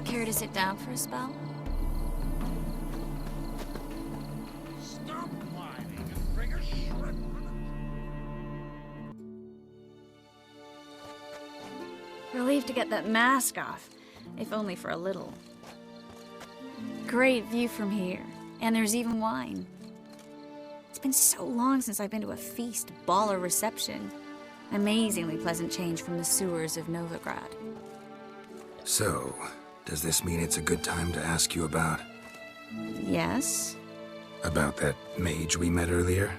Care to sit down for a spell? Stop whining and bring a shrimp. Relieved to get that mask off, if only for a little. Great view from here, and there's even wine. It's been so long since I've been to a feast, ball, or reception. Amazingly pleasant change from the sewers of Novigrad. So, does this mean it's a good time to ask you about... Yes? About that mage we met earlier?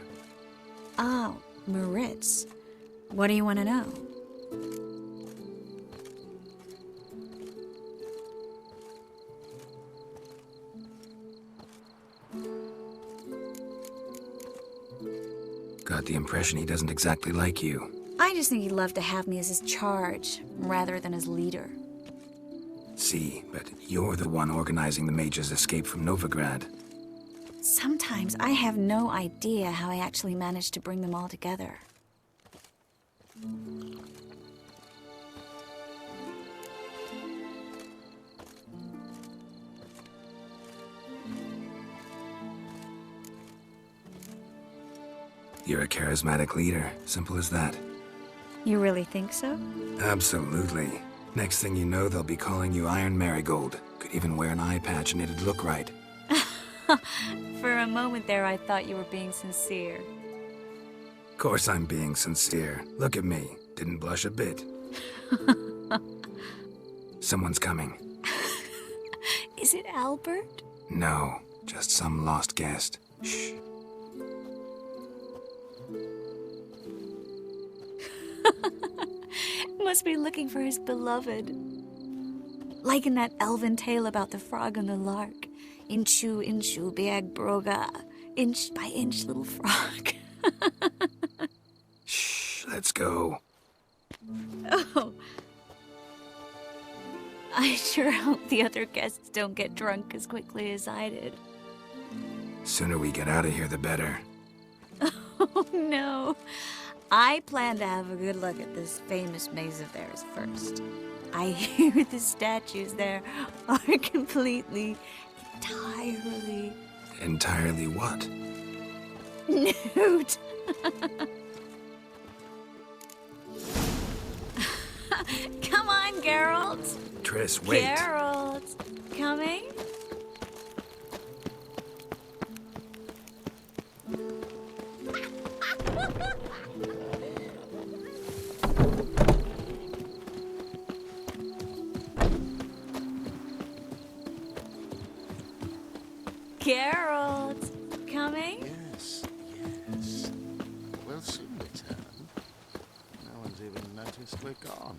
Oh, Moritz. What do you want to know? Got the impression he doesn't exactly like you. I just think he'd love to have me as his charge, rather than as leader. See, but you're the one organizing the mage's escape from Novigrad. Sometimes I have no idea how I actually managed to bring them all together. You're a charismatic leader. Simple as that. You really think so? Absolutely. Next thing you know, they'll be calling you Iron Marigold. Could even wear an eye patch and it'd look right. For a moment there, I thought you were being sincere. Of course I'm being sincere. Look at me. Didn't blush a bit. Someone's coming. Is it Albert? No, just some lost guest. Shh. Must be looking for his beloved. Like in that elven tale about the frog and the lark. Inchu, inchu, biag broga. Inch by inch, little frog. Shh, let's go. Oh. I sure hope the other guests don't get drunk as quickly as I did. Sooner we get out of here, the better. Oh, no. I plan to have a good look at this famous maze of theirs first. I hear the statues there are completely, entirely... Entirely what? Nude. Come on, Geralt. Triss, wait. Geralt, coming? Geralt, coming? Yes. We'll soon return. No one's even noticed we're gone.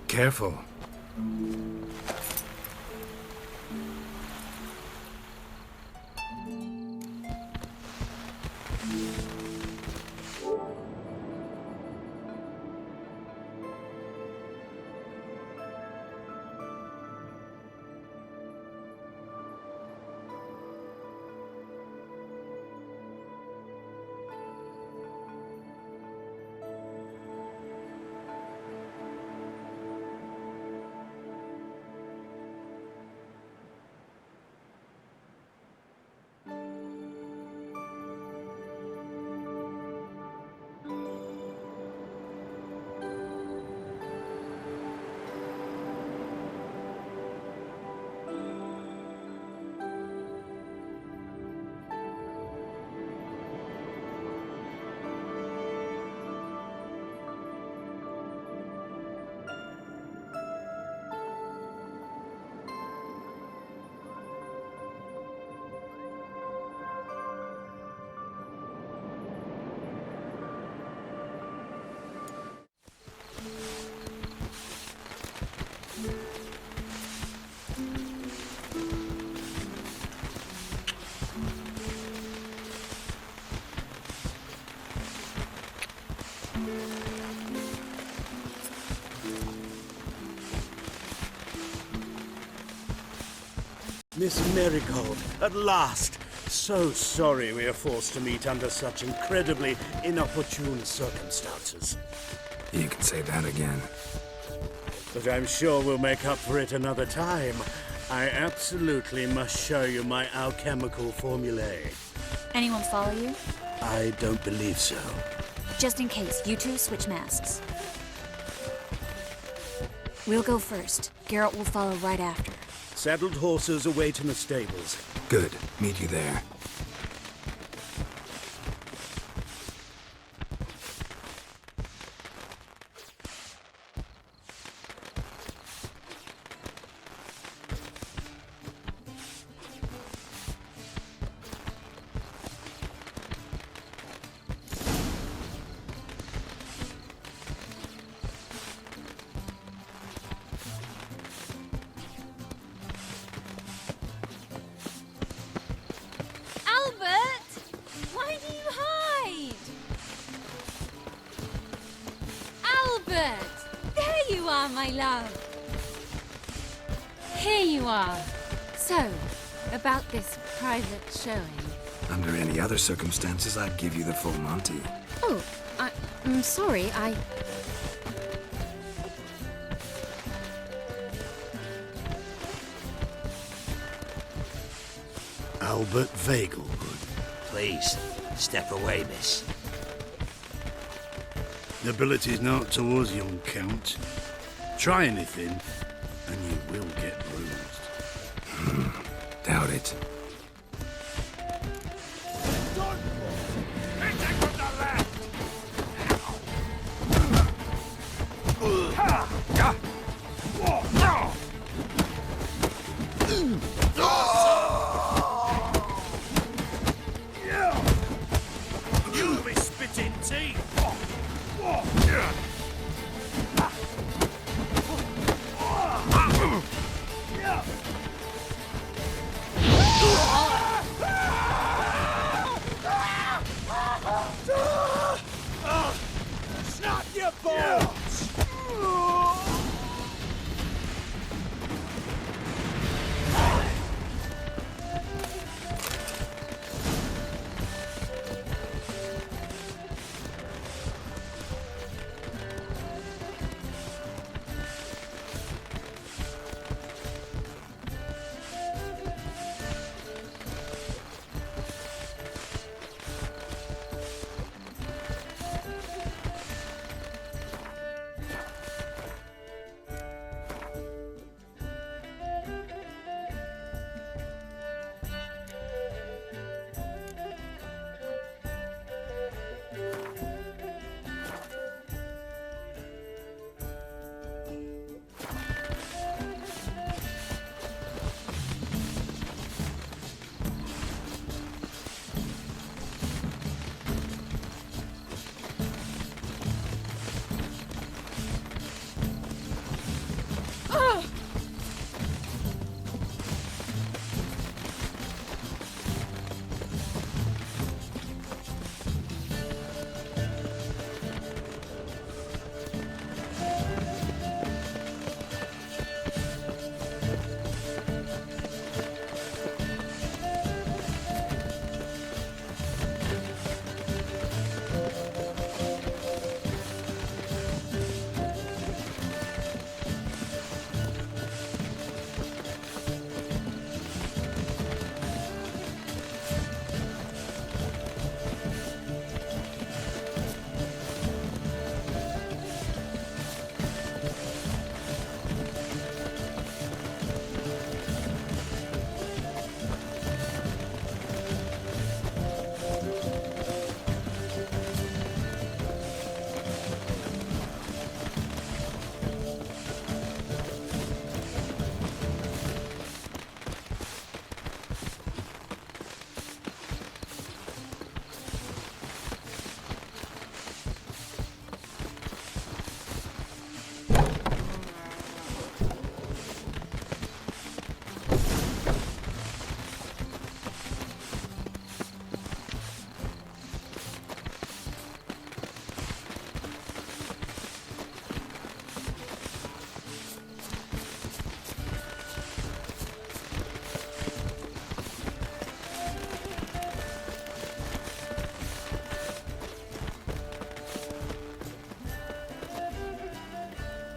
Careful. Miss Marigold, at last! So sorry we are forced to meet under such incredibly inopportune circumstances. You can say that again. But I'm sure we'll make up for it another time. I absolutely must show you my alchemical formulae. Anyone follow you? I don't believe so. Just in case, you two switch masks. We'll go first. Geralt will follow right after. Saddled horses await in the stables. Good. Meet you there. My love. Here you are. So, about this private showing. Under any other circumstances, I'd give you the full Monty. Oh, Sorry, Albert Vegelbud. Please, step away, miss. Nobility's not towards young Count. Try anything, and you will get bruised. Doubt it. You'll be spitting teeth. Snap your balls!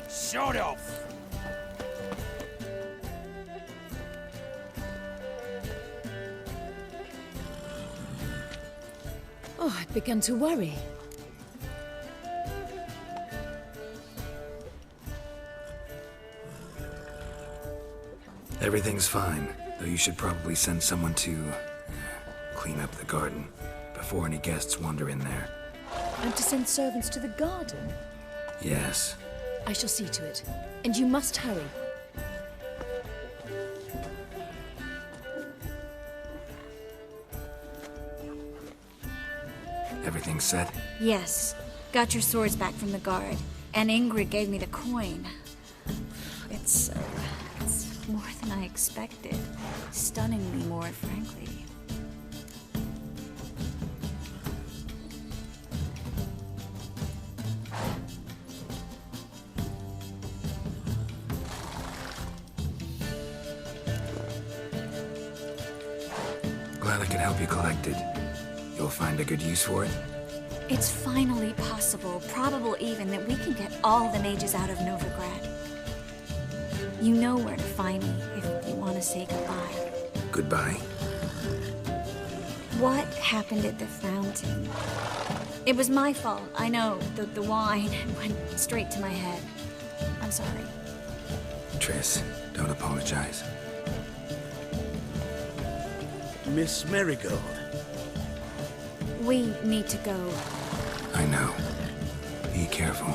Shut off! Oh, I'd begun to worry. Everything's fine, though you should probably send someone to clean up the garden before any guests wander in there. I'm to send servants to the garden? Yes. I shall see to it. And you must hurry. Everything set? Yes. Got your swords back from the guard. And Ingrid gave me the coin. It's more than I expected. Stunningly more, frankly. Glad I could help you collect it. You'll find a good use for it? It's finally possible, probable even, that we can get all the mages out of Novigrad. You know where to find me if you want to say goodbye. Goodbye. What happened at the fountain? It was my fault, I know. The wine went straight to my head. I'm sorry. Triss, don't apologize. Miss Marigold. We need to go. I know. Be careful.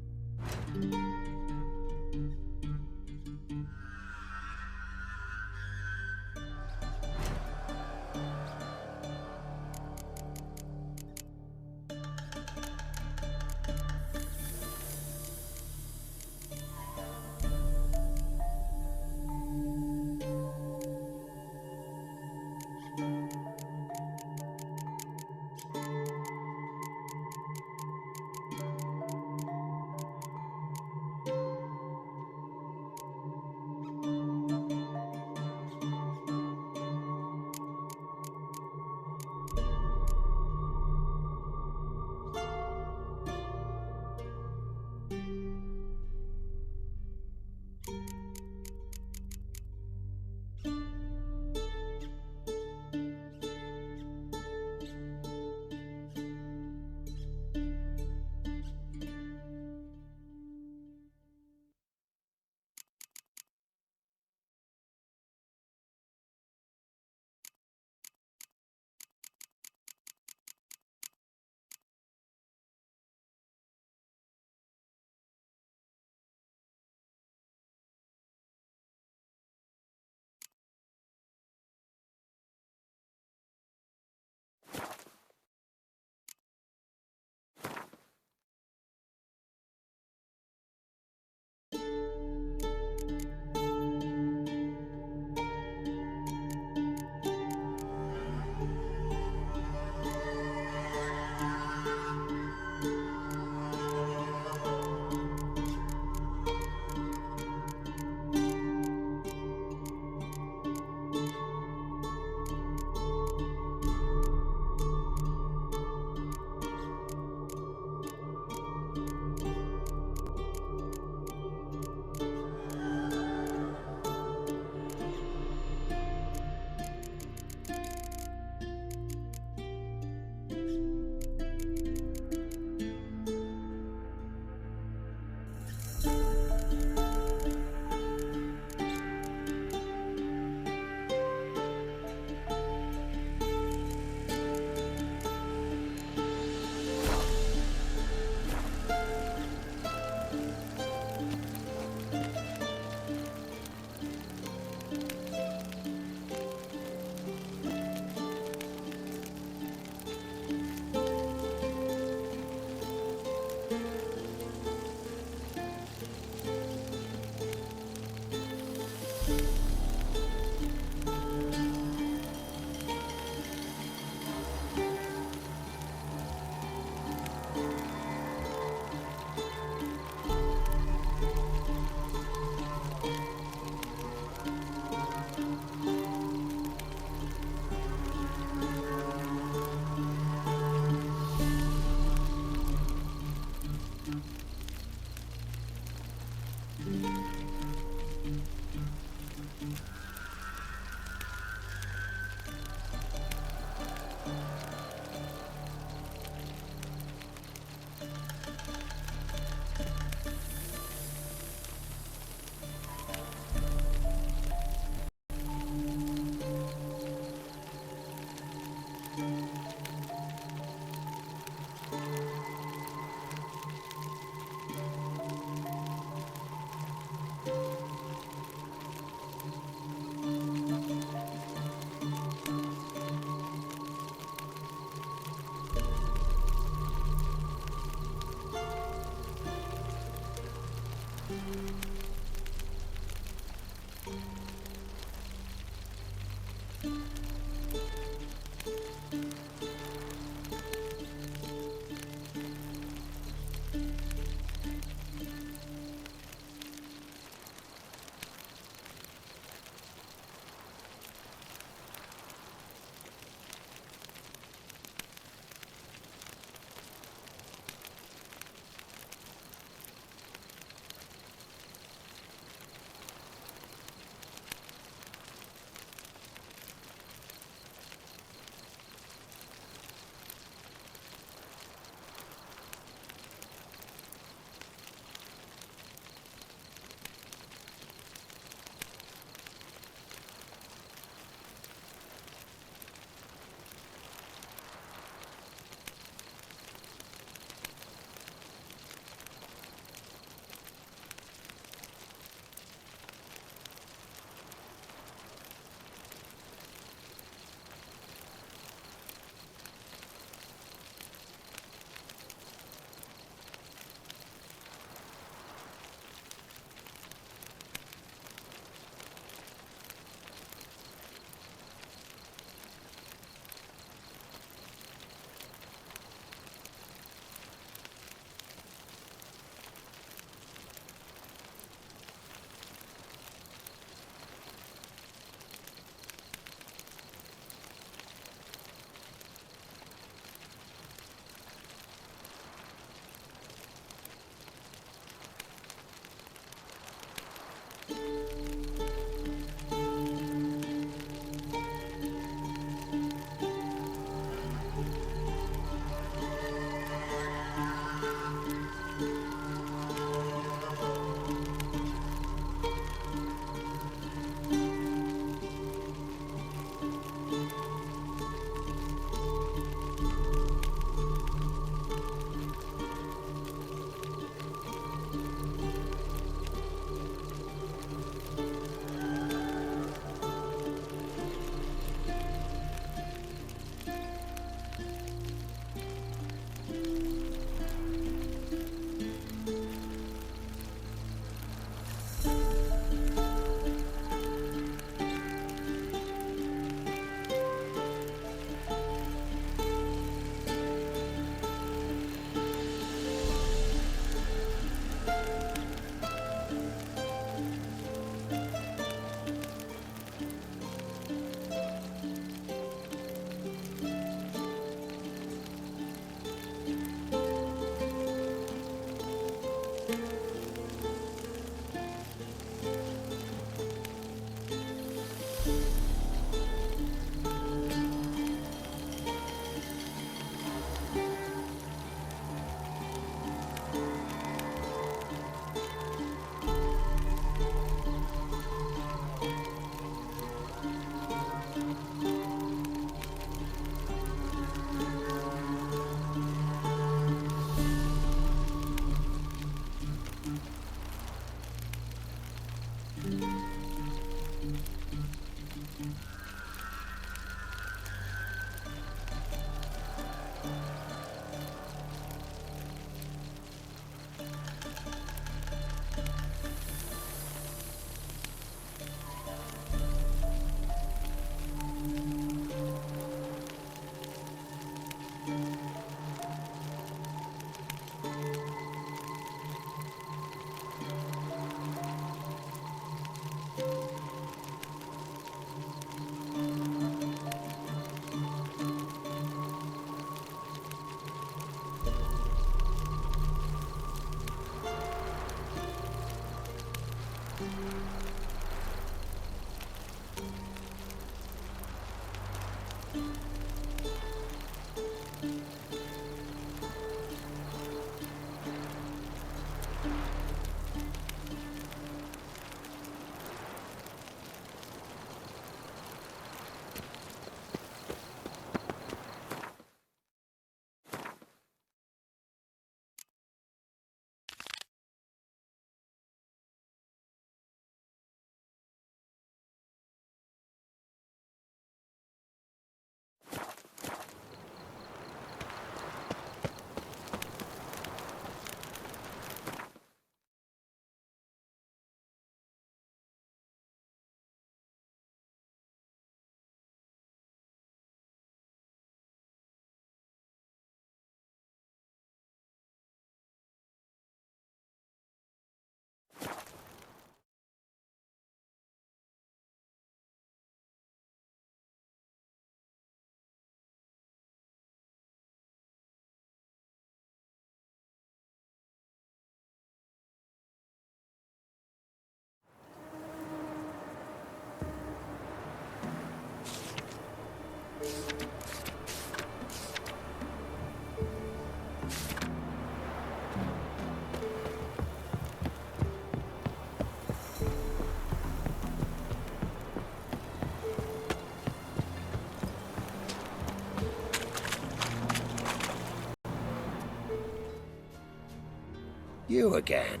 You again.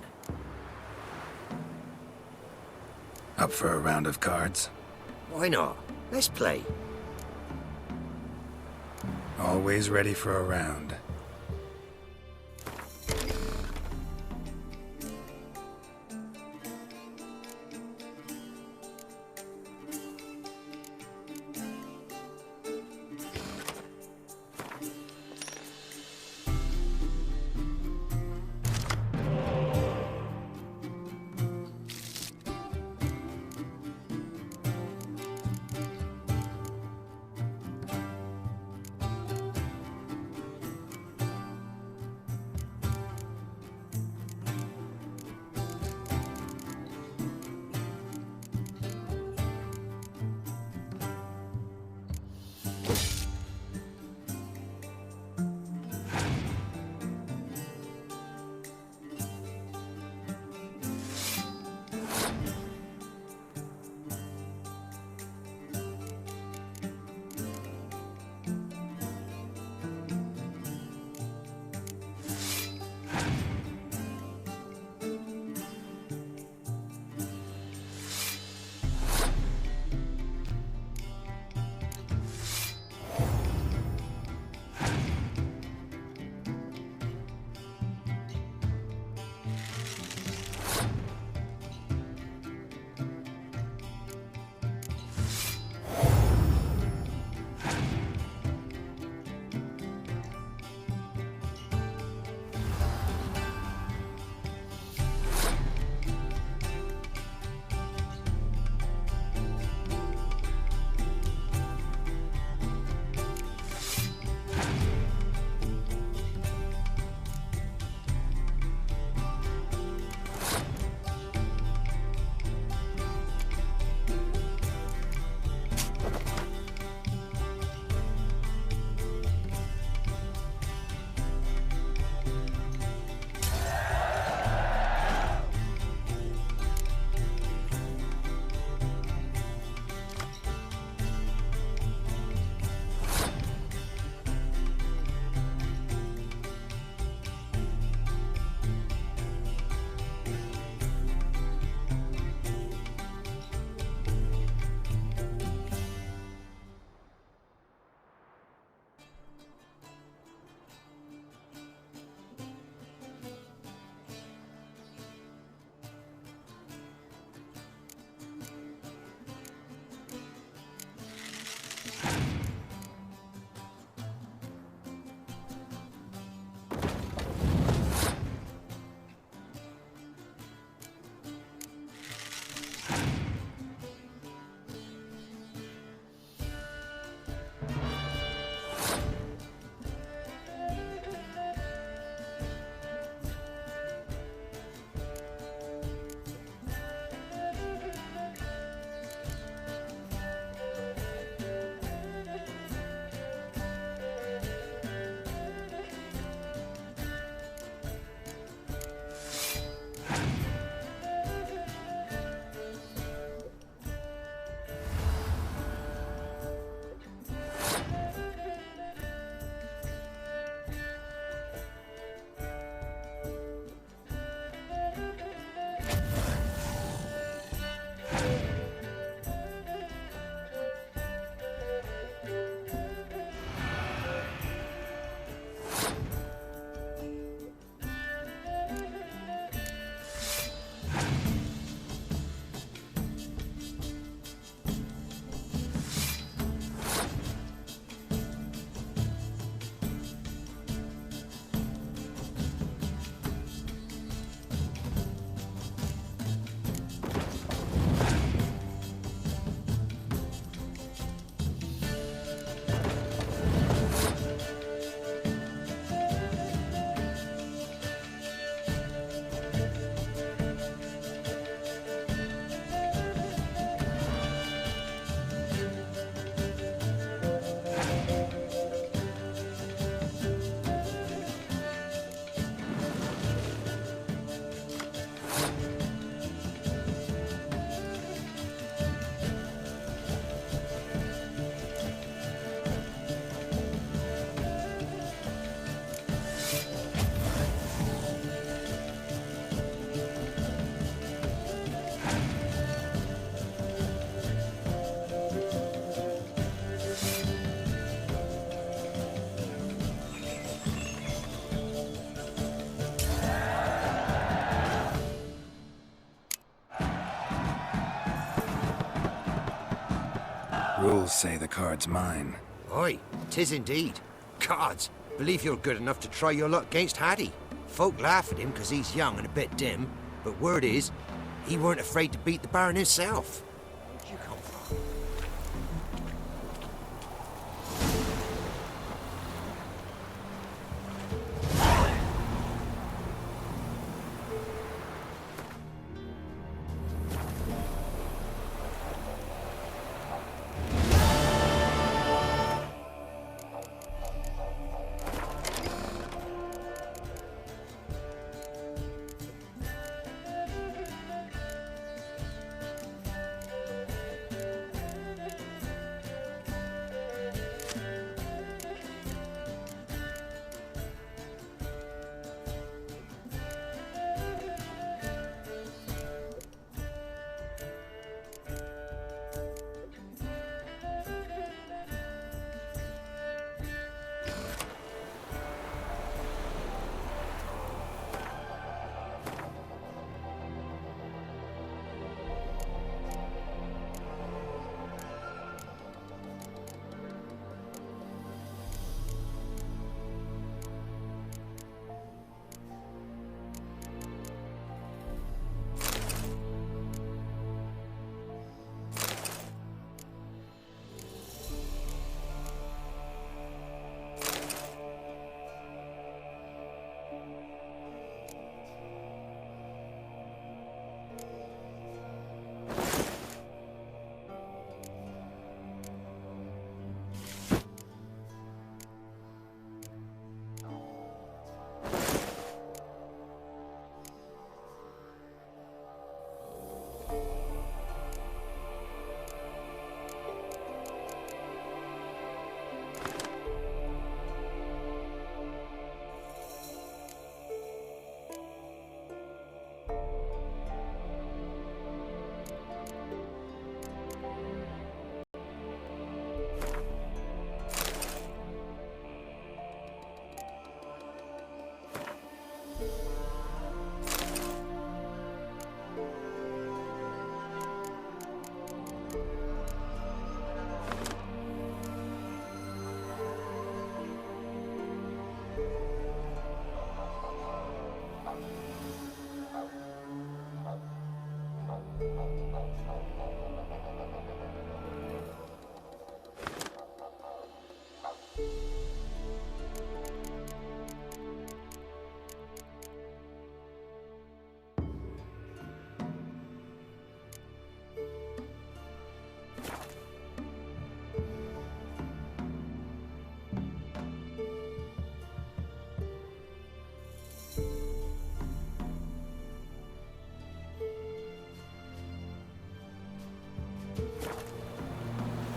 Up for a round of cards? Why not? Let's play. Always ready for a round. locals say the card's mine. Aye, 'tis indeed. Gods, believe you're good enough to try your luck against Hattie. Folk laugh at him 'cause he's young and a bit dim, but word is, he weren't afraid to beat the Baron himself. Where'd you come from?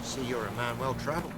See, you're a man well traveled.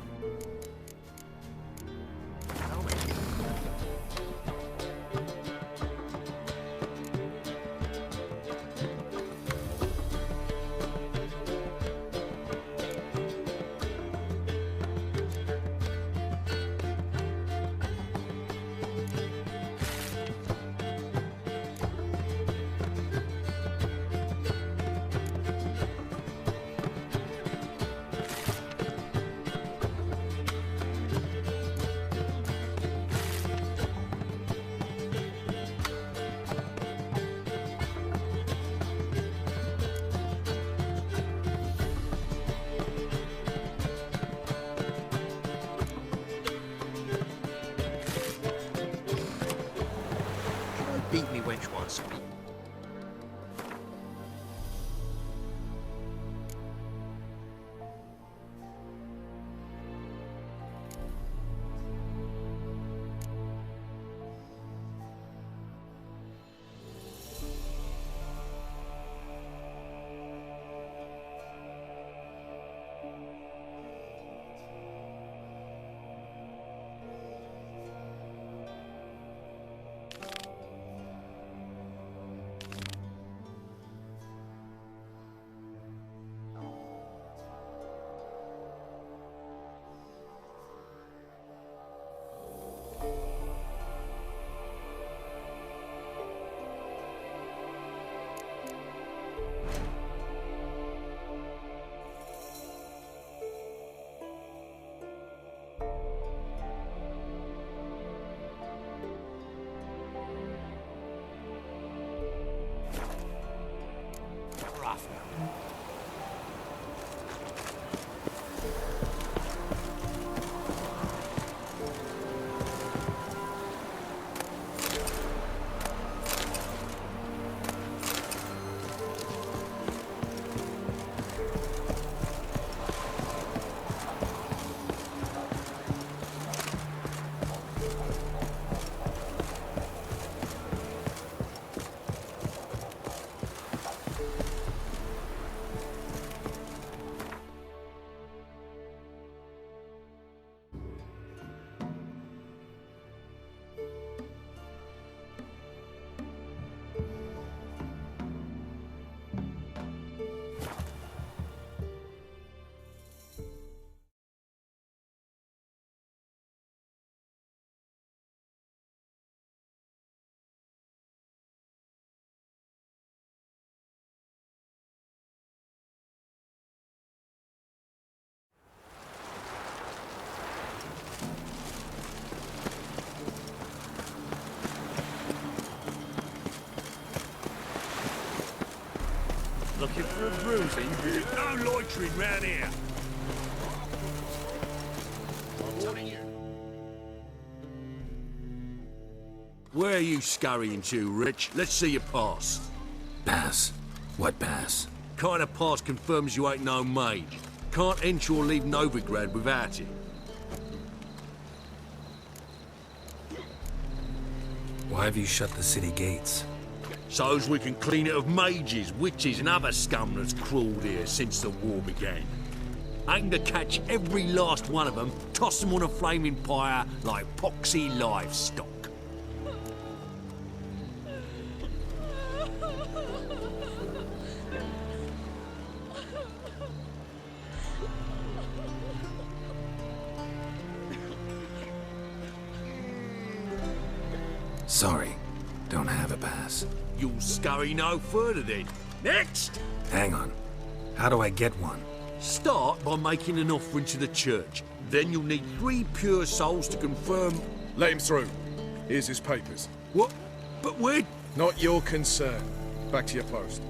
Looking for a bruising? No loitering round here. I'm warning you. Where are you scurrying to, Rich? Let's see your pass. Pass? What pass? Kind of pass confirms you ain't no mage. Can't enter or leave Novigrad without it. Why have you shut the city gates? So's we can clean it of mages, witches and other scum that's crawled here since the war began. Aim to catch every last one of them, toss them on a flaming pyre like poxy livestock. Sorry, don't have a pass. You'll scurry no further then. Next! Hang on. How do I get one? Start by making an offering to the church. Then you'll need 3 pure souls to confirm... Let him through. Here's his papers. What? But where... Not your concern. Back to your post.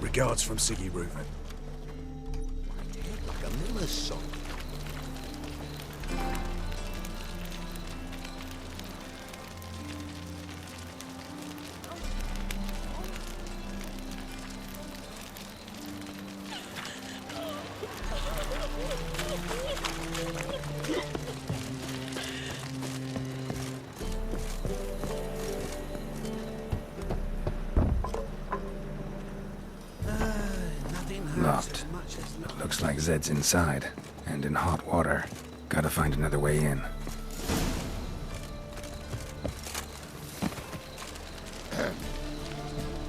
Regards from Siggy Reuven. Like a miller's son. Locked. Looks like Zed's inside, and in hot water. Gotta find another way in.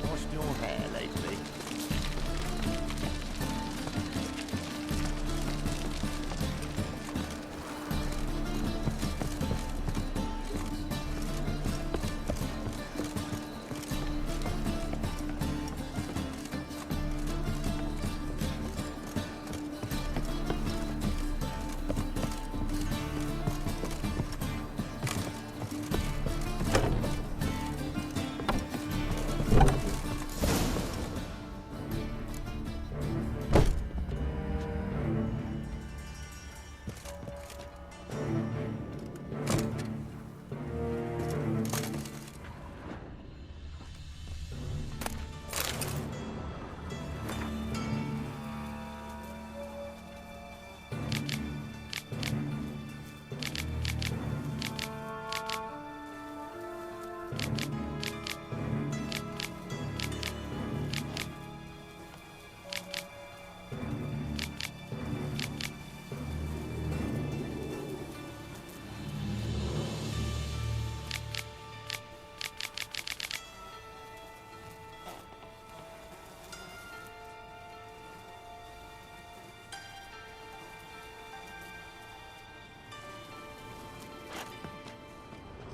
Washed your hair lately?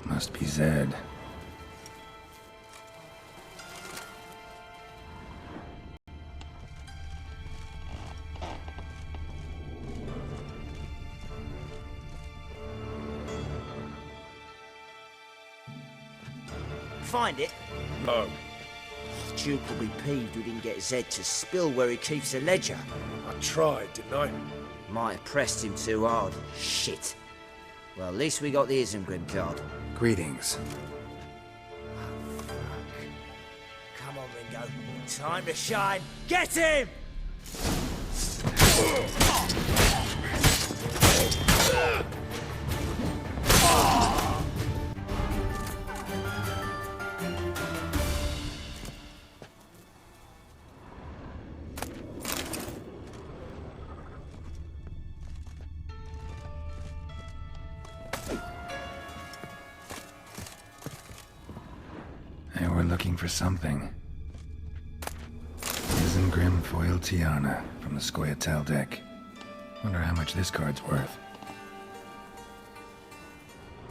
Must be Zed. Find it? No. Duke will be peeved we didn't get Zed to spill where he keeps the ledger. I tried, didn't I? Might have pressed him too hard. Shit. Well, at least we got the Isengrim card. Greetings. Come on, Ringo. Time to shine. Get him! They were looking for something. Isengrim Foil Tiana from the Scoia'tael deck. Wonder how much this card's worth.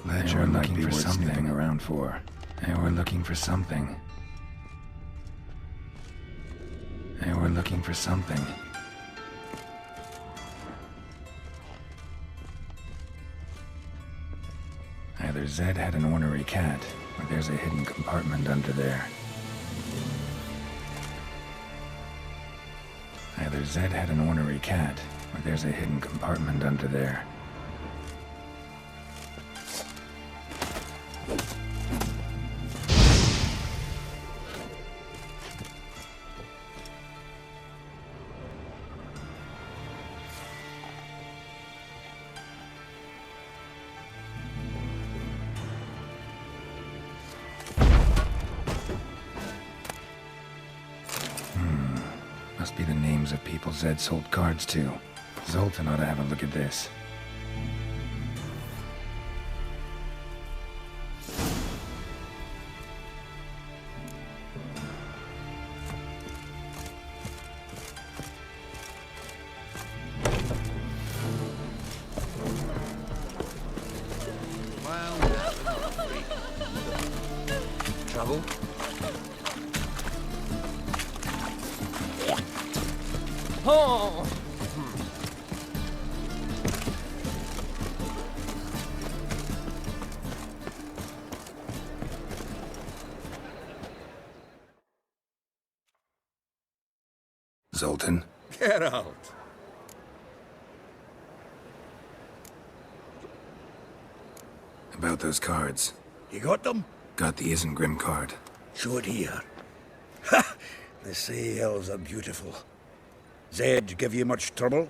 Ledger looking for something around for. They were looking for something. They were looking for something. Either Zed had an ornery cat, or there's a hidden compartment under there. swear Zed had an ornery cat, but there's a hidden compartment under there. Must be the names of people Zed sold cards to. Zoltan ought to have a look at this. Trouble? Oh! Zoltan? Get out. About those cards. You got them? Got the Isengrim card. Show it here. Ha! They say elves are beautiful. Zed give you much trouble?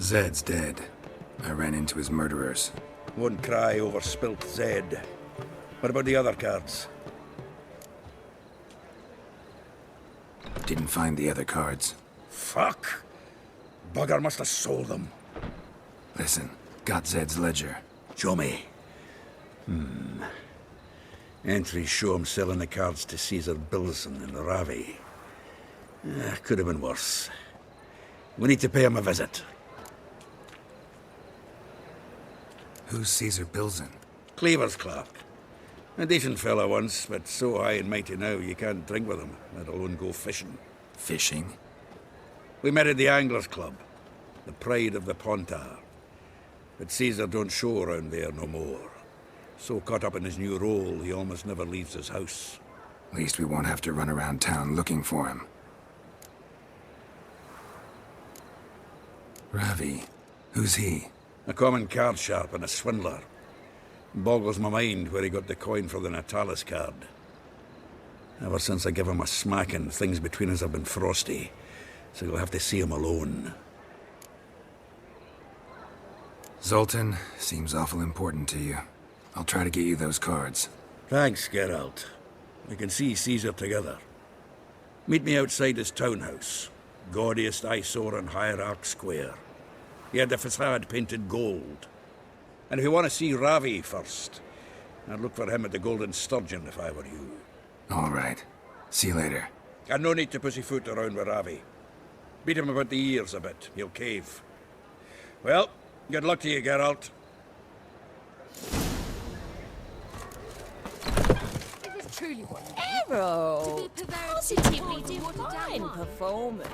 Zed's dead. I ran into his murderers. Won't cry over spilt Zed. What about the other cards? Didn't find the other cards. Fuck! Bugger must have sold them. Listen, got Zed's ledger. Show me. Entries show him selling the cards to Caesar Bilson in Ravi. Could have been worse. We need to pay him a visit. Who's Caesar Bilson? Cleaver's clerk. A decent fellow once, but so high and mighty now you can't drink with him, let alone go fishing. Fishing? We met at the Anglers Club, the pride of the Pontar. But Caesar don't show around there no more. So caught up in his new role, he almost never leaves his house. At least we won't have to run around town looking for him. Ravi, who's he? A common card sharp and a swindler. Boggles my mind where he got the coin for the Natalis card. Ever since I gave him a smacking, things between us have been frosty. So you'll have to see him alone. Zoltan, seems awful important to you. I'll try to get you those cards. Thanks, Geralt. We can see Caesar together. Meet me outside his townhouse. Gaudiest eyesore on Hierarch Square. He had the facade painted gold. And if you want to see Ravi first, I'd look for him at the Golden Sturgeon if I were you. All right. See you later. And no need to pussyfoot around with Ravi. Beat him about the ears a bit. He'll cave. Well, good luck to you, Geralt. It is truly one hero. To be positively divine performance.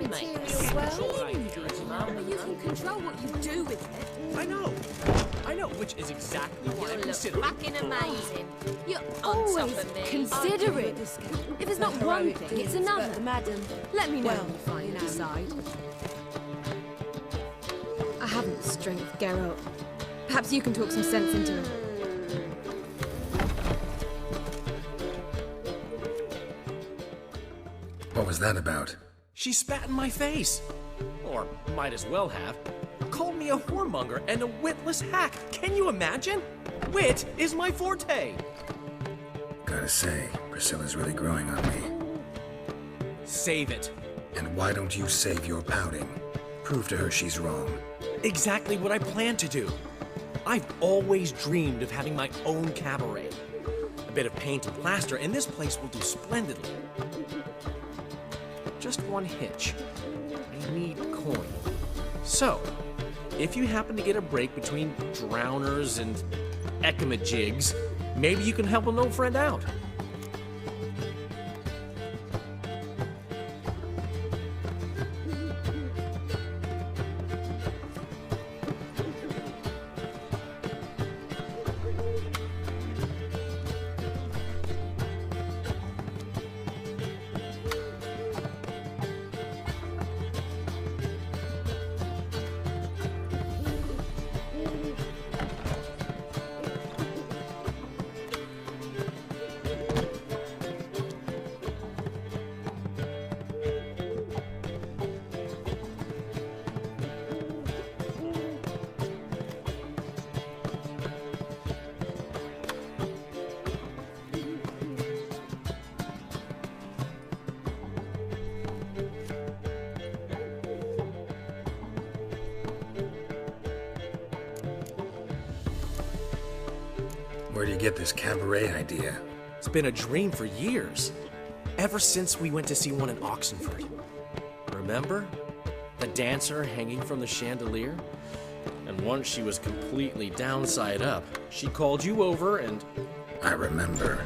material well. But you can control what you do with it. I know, which is exactly why I'm considering. Fucking amazing. You're On top always of me. considerate. If it's not one thing, it's another. Madam, Let me know well, when you finally you know. decide. I haven't the strength, Geralt. Perhaps you can talk some sense into him. What was that about? She spat in my face. Or might as well have. Called me a whoremonger and a witless hack. Can you imagine? Wit is my forte. Gotta say, Priscilla's really growing on me. Save it. And why don't you save your pouting? Prove to her she's wrong. Exactly what I plan to do. I've always dreamed of having my own cabaret. A bit of paint and plaster, and this place will do splendidly. Just one hitch. I need coin. So, if you happen to get a break between drowners and ekamajigs, maybe you can help an old friend out. Where do you get this cabaret idea? It's been a dream for years. Ever since we went to see one in Oxenford. Remember? The dancer hanging from the chandelier? And once she was completely downside up, she called you over and... I remember.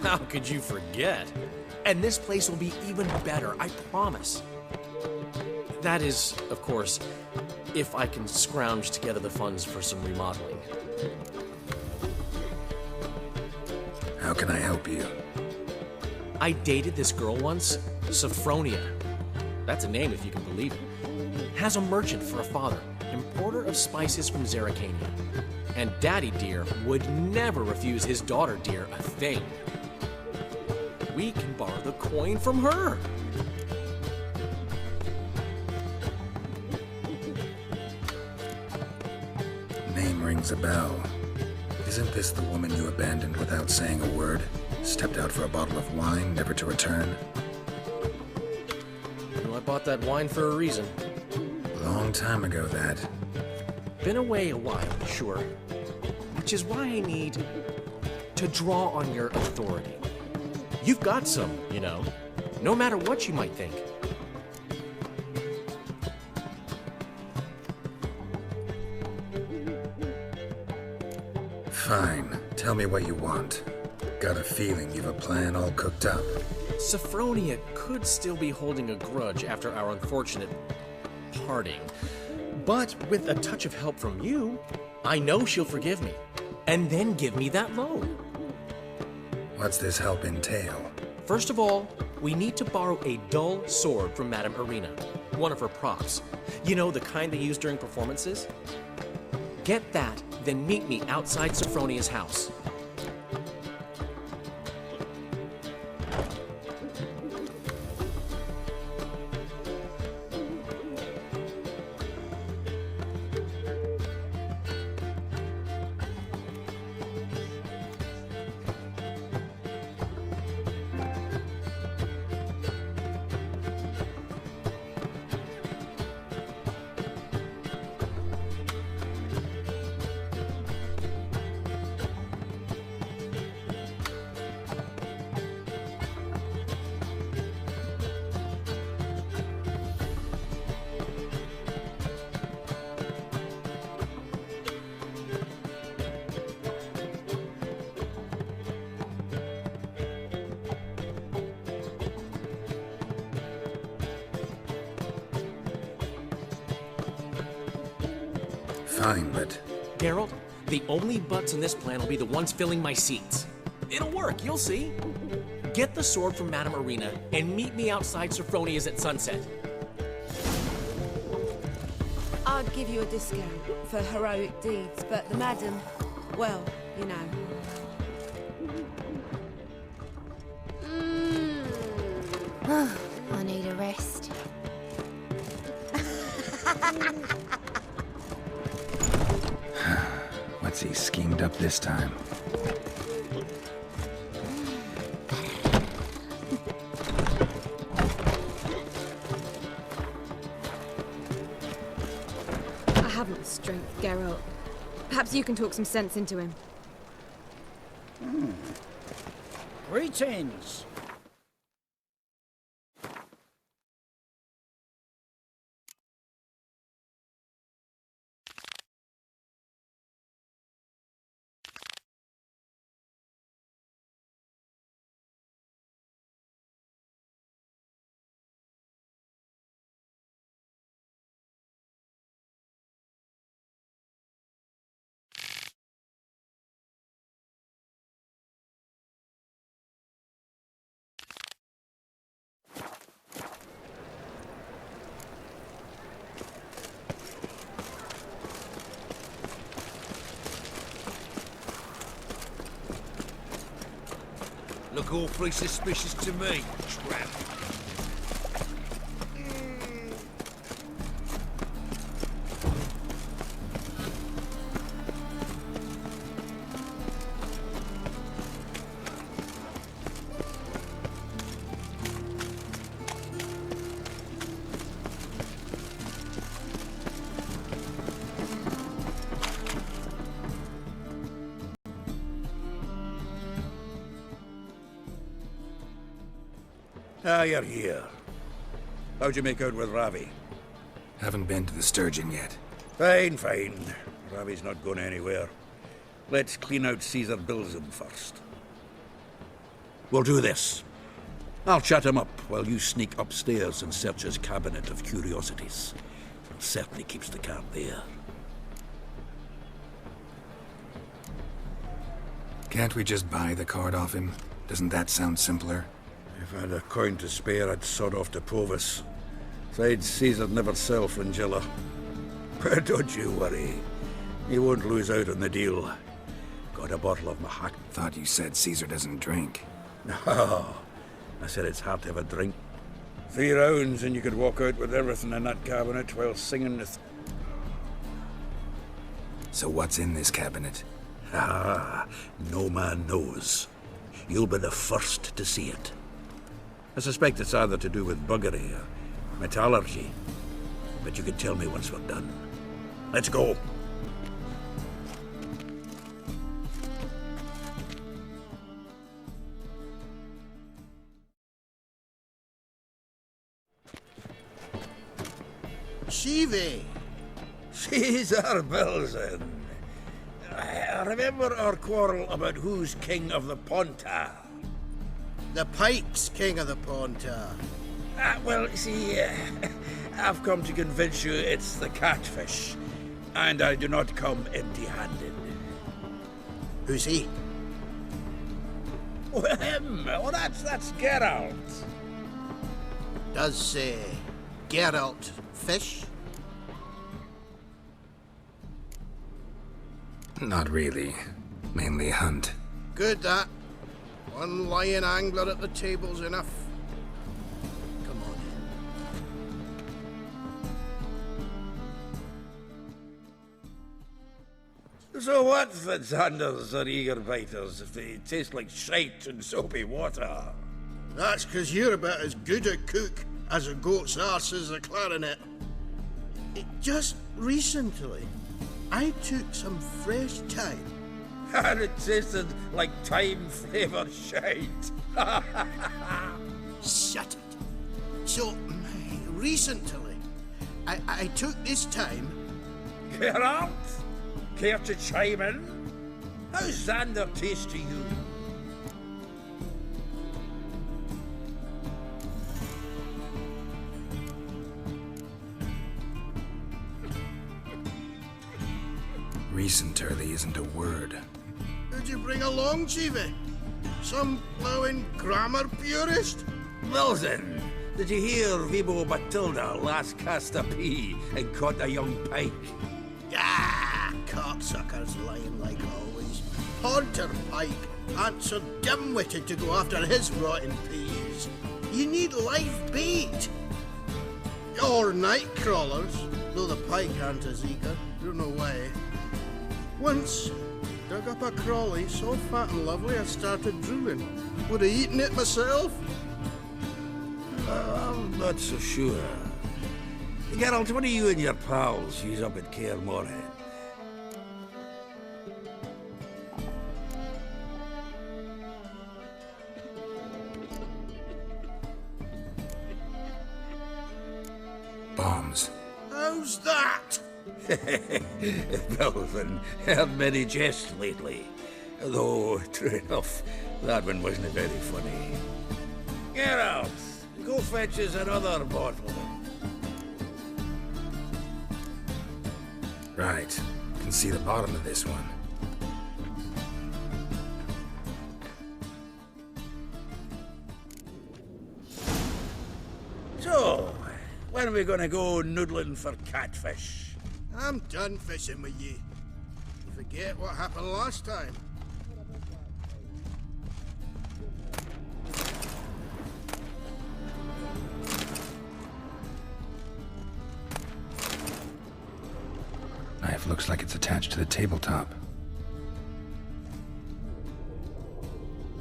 How could you forget? And this place will be even better, I promise. That is, of course, if I can scrounge together the funds for some remodeling. How can I help you? I dated this girl once, Sophronia. That's a name if you can believe it. Has a merchant for a father, importer of spices from Zerrikania. And Daddy Dear would never refuse his daughter Dear a thing. We can borrow the coin from her. Name rings a bell. Isn't this the woman you abandoned without saying a word? Stepped out for a bottle of wine, never to return? Well, I bought that wine for a reason. Long time ago, that. Been away a while, sure. Which is why I need to draw on your authority. You've got some, you know, no matter what you might think. Fine. Tell me what you want. Got a feeling you've a plan all cooked up. Sophronia could still be holding a grudge after our unfortunate parting. But with a touch of help from you, I know she'll forgive me. And then give me that loan. What's this help entail? First of all, we need to borrow a dull sword from Madame Irina. One of her props. You know, the kind they use during performances? Get that, then meet me outside Sophronia's house. fine, but... Geralt, the only butts in this plan will be the ones filling my seats. It'll work, you'll see. Get the sword from Madame Irina and meet me outside Sophronia's at sunset. I'd give you a discount for heroic deeds, but the madam, well, you know. I need a rest. What's he schemed up this time? I haven't the strength, Geralt. Perhaps you can talk some sense into him. Greetings. Look awfully suspicious to me, tramp. Ah, you're here. How'd you make out with Ravi? Haven't been to the Sturgeon yet. Fine, fine. Ravi's not going anywhere. Let's clean out Caesar Bilzum first. We'll do this. I'll chat him up while you sneak upstairs and search his cabinet of curiosities. It certainly keeps the cart there. Can't we just buy the card off him? Doesn't that sound simpler? If I had a coin to spare, I'd sod off to Provis. Besides, Caesar'd never sell Fringilla. But don't you worry. He won't lose out on the deal. Got a bottle of Mahak. Thought you said Caesar doesn't drink. No. I said it's hard to have a drink. 3 rounds and you could walk out with everything in that cabinet while singing the... So what's in this cabinet? Ah, no man knows. You'll be the first to see it. I suspect it's either to do with buggery or metallurgy. But you can tell me once we're done. Let's go. Shivi! Caesar Bilzum. I remember our quarrel about who's king of the Pontar. The Pike's king of the Pontar. Well, see, I've come to convince you it's the catfish. And I do not come empty-handed. Who's he? Well, him. Oh, that's Geralt. Does Geralt fish? Not really. Mainly hunt. Good, that. One lion angler at the table's enough. Come on in. So what, Fitzhanders or eager biters, if they taste like shite and soapy water? That's 'cause you're about as good a cook as a goat's arse is a clarinet. Just recently, I took some fresh thyme. And it tasted like thyme-flavoured shite. Shut it. So, recently, I took this thyme... Geralt? Care to chime in? How's Xander taste to you? recent early isn't a word. Who'd you bring along, Chiefy? Some blowing grammar purist? Wilson, did you hear Vibo Matilda last cast a pea and caught a young pike? Ah, cocksuckers lying like always. Porter Pike aren't so dim-witted to go after his rotten peas. You need live bait. Or night crawlers, though the pike aren't as eager. They're no way. Once, dug up a crawly so fat and lovely I started drooling. Would have eaten it myself. I'm not so sure. Geralt, what do you and your pals use up at Kaer Morhen? Bombs. How's that? Belvin, heard many jests lately. Though, true enough, that one wasn't very funny. Geralt, go fetch us another bottle. Right. Can see the bottom of this one. So, when are we gonna go noodling for catfish? I'm done fishing with ye. You forget what happened last time. Knife looks like it's attached to the tabletop.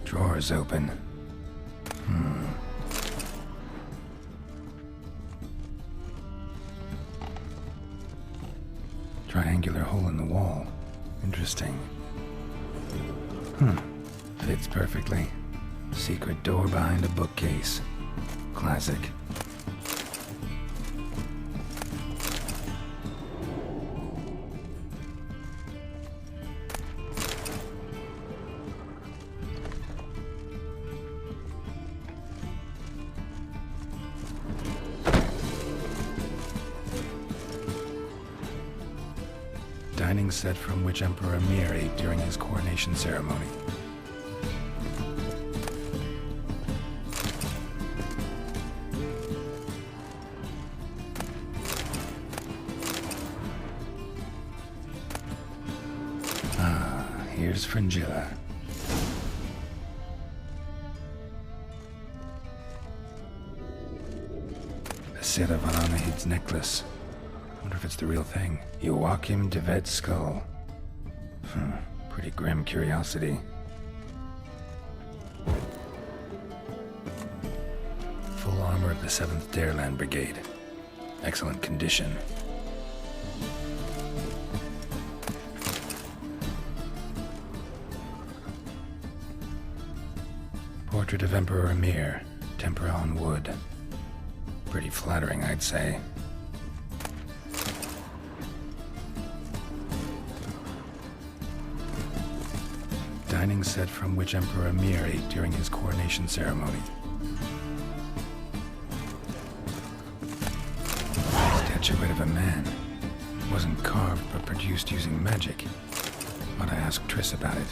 Drawer's open. Triangular hole in the wall. Interesting. Fits perfectly. Secret door behind a bookcase. Classic. Dining set from which Emperor Mir ate during his coronation ceremony. Here's Fringilla. The Sera Varanahid's necklace. Wonder if it's the real thing. Joachim de Ved's skull. Pretty grim curiosity. Full armor of the 7th Dareland Brigade. Excellent condition. Portrait of Emperor Mir, tempera on wood. Pretty flattering, I'd say. Dining set from which Emperor Mir ate during his coronation ceremony. Statuette of a man. Wasn't carved, but produced using magic. Ought to ask Triss about it.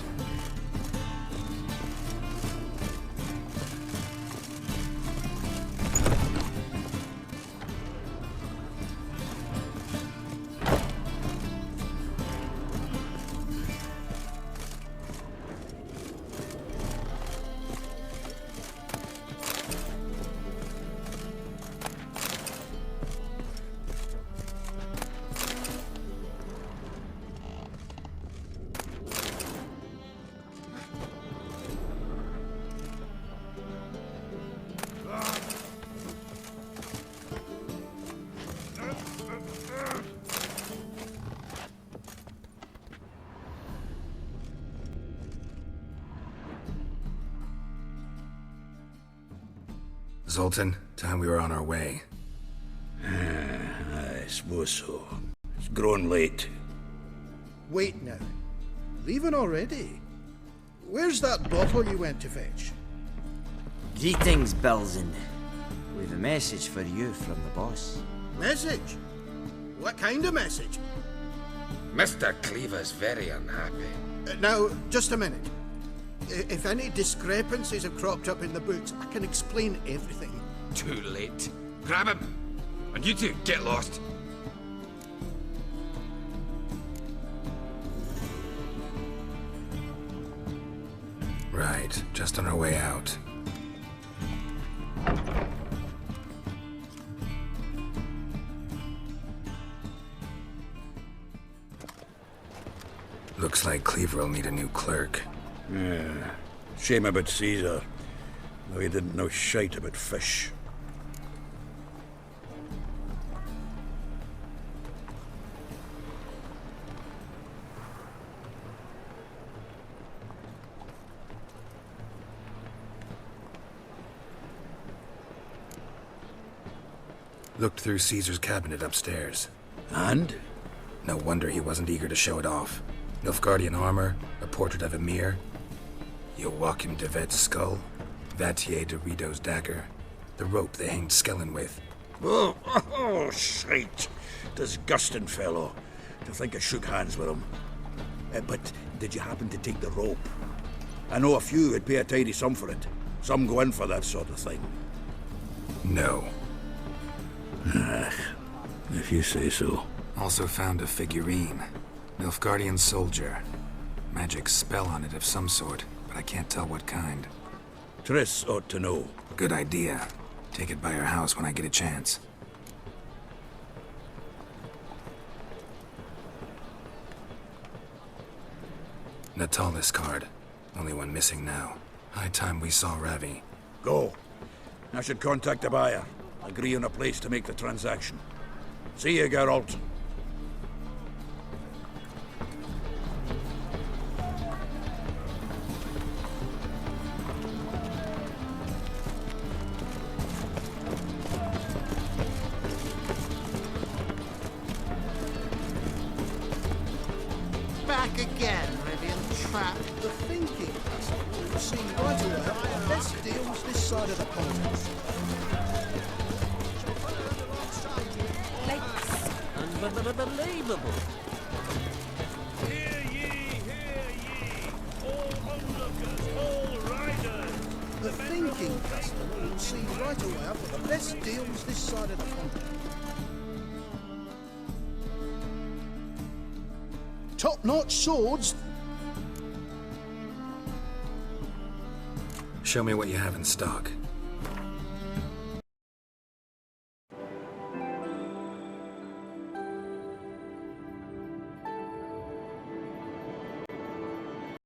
Zoltan, time we were on our way. I suppose so. It's grown late. Wait now. Leaving already? Where's that bottle you went to fetch? Greetings, Belzen. We've a message for you from the boss. Message? What kind of message? Mr. Cleaver's very unhappy. Now, just a minute. If any discrepancies have cropped up in the books, I can explain everything. Too late. Grab him! And you two, get lost. Right, just on our way out. Looks like Cleaver will need a new clerk. Yeah. Shame about Caesar. Though he didn't know shite about fish. Looked through Caesar's cabinet upstairs. And? No wonder he wasn't eager to show it off. Nilfgaardian armor, a portrait of Emir, Joachim de Vet's skull, Vatier de Rideau's dagger, the rope they hanged Skellen with. Oh, shite. Disgusting fellow. To think I shook hands with him. But did you happen to take the rope? I know a few would pay a tidy sum for it. Some go in for that sort of thing. No. If you say so. Also found a figurine. Nilfgaardian soldier. Magic spell on it of some sort, but I can't tell what kind. Triss ought to know. Good idea. Take it by her house when I get a chance. Natalis card. Only one missing now. High time we saw Ravi. Go. I should contact the buyer. Agree on a place to make the transaction. See you, Geralt. Back again, Rivian trap. The thinking customer will see right away our best deals this side of the pond. Unbelievable. Hear ye, all onlookers, all riders. The thinking customer will see right away for the best deals this side of the pond. Top-notch swords. Show me what you have in stock.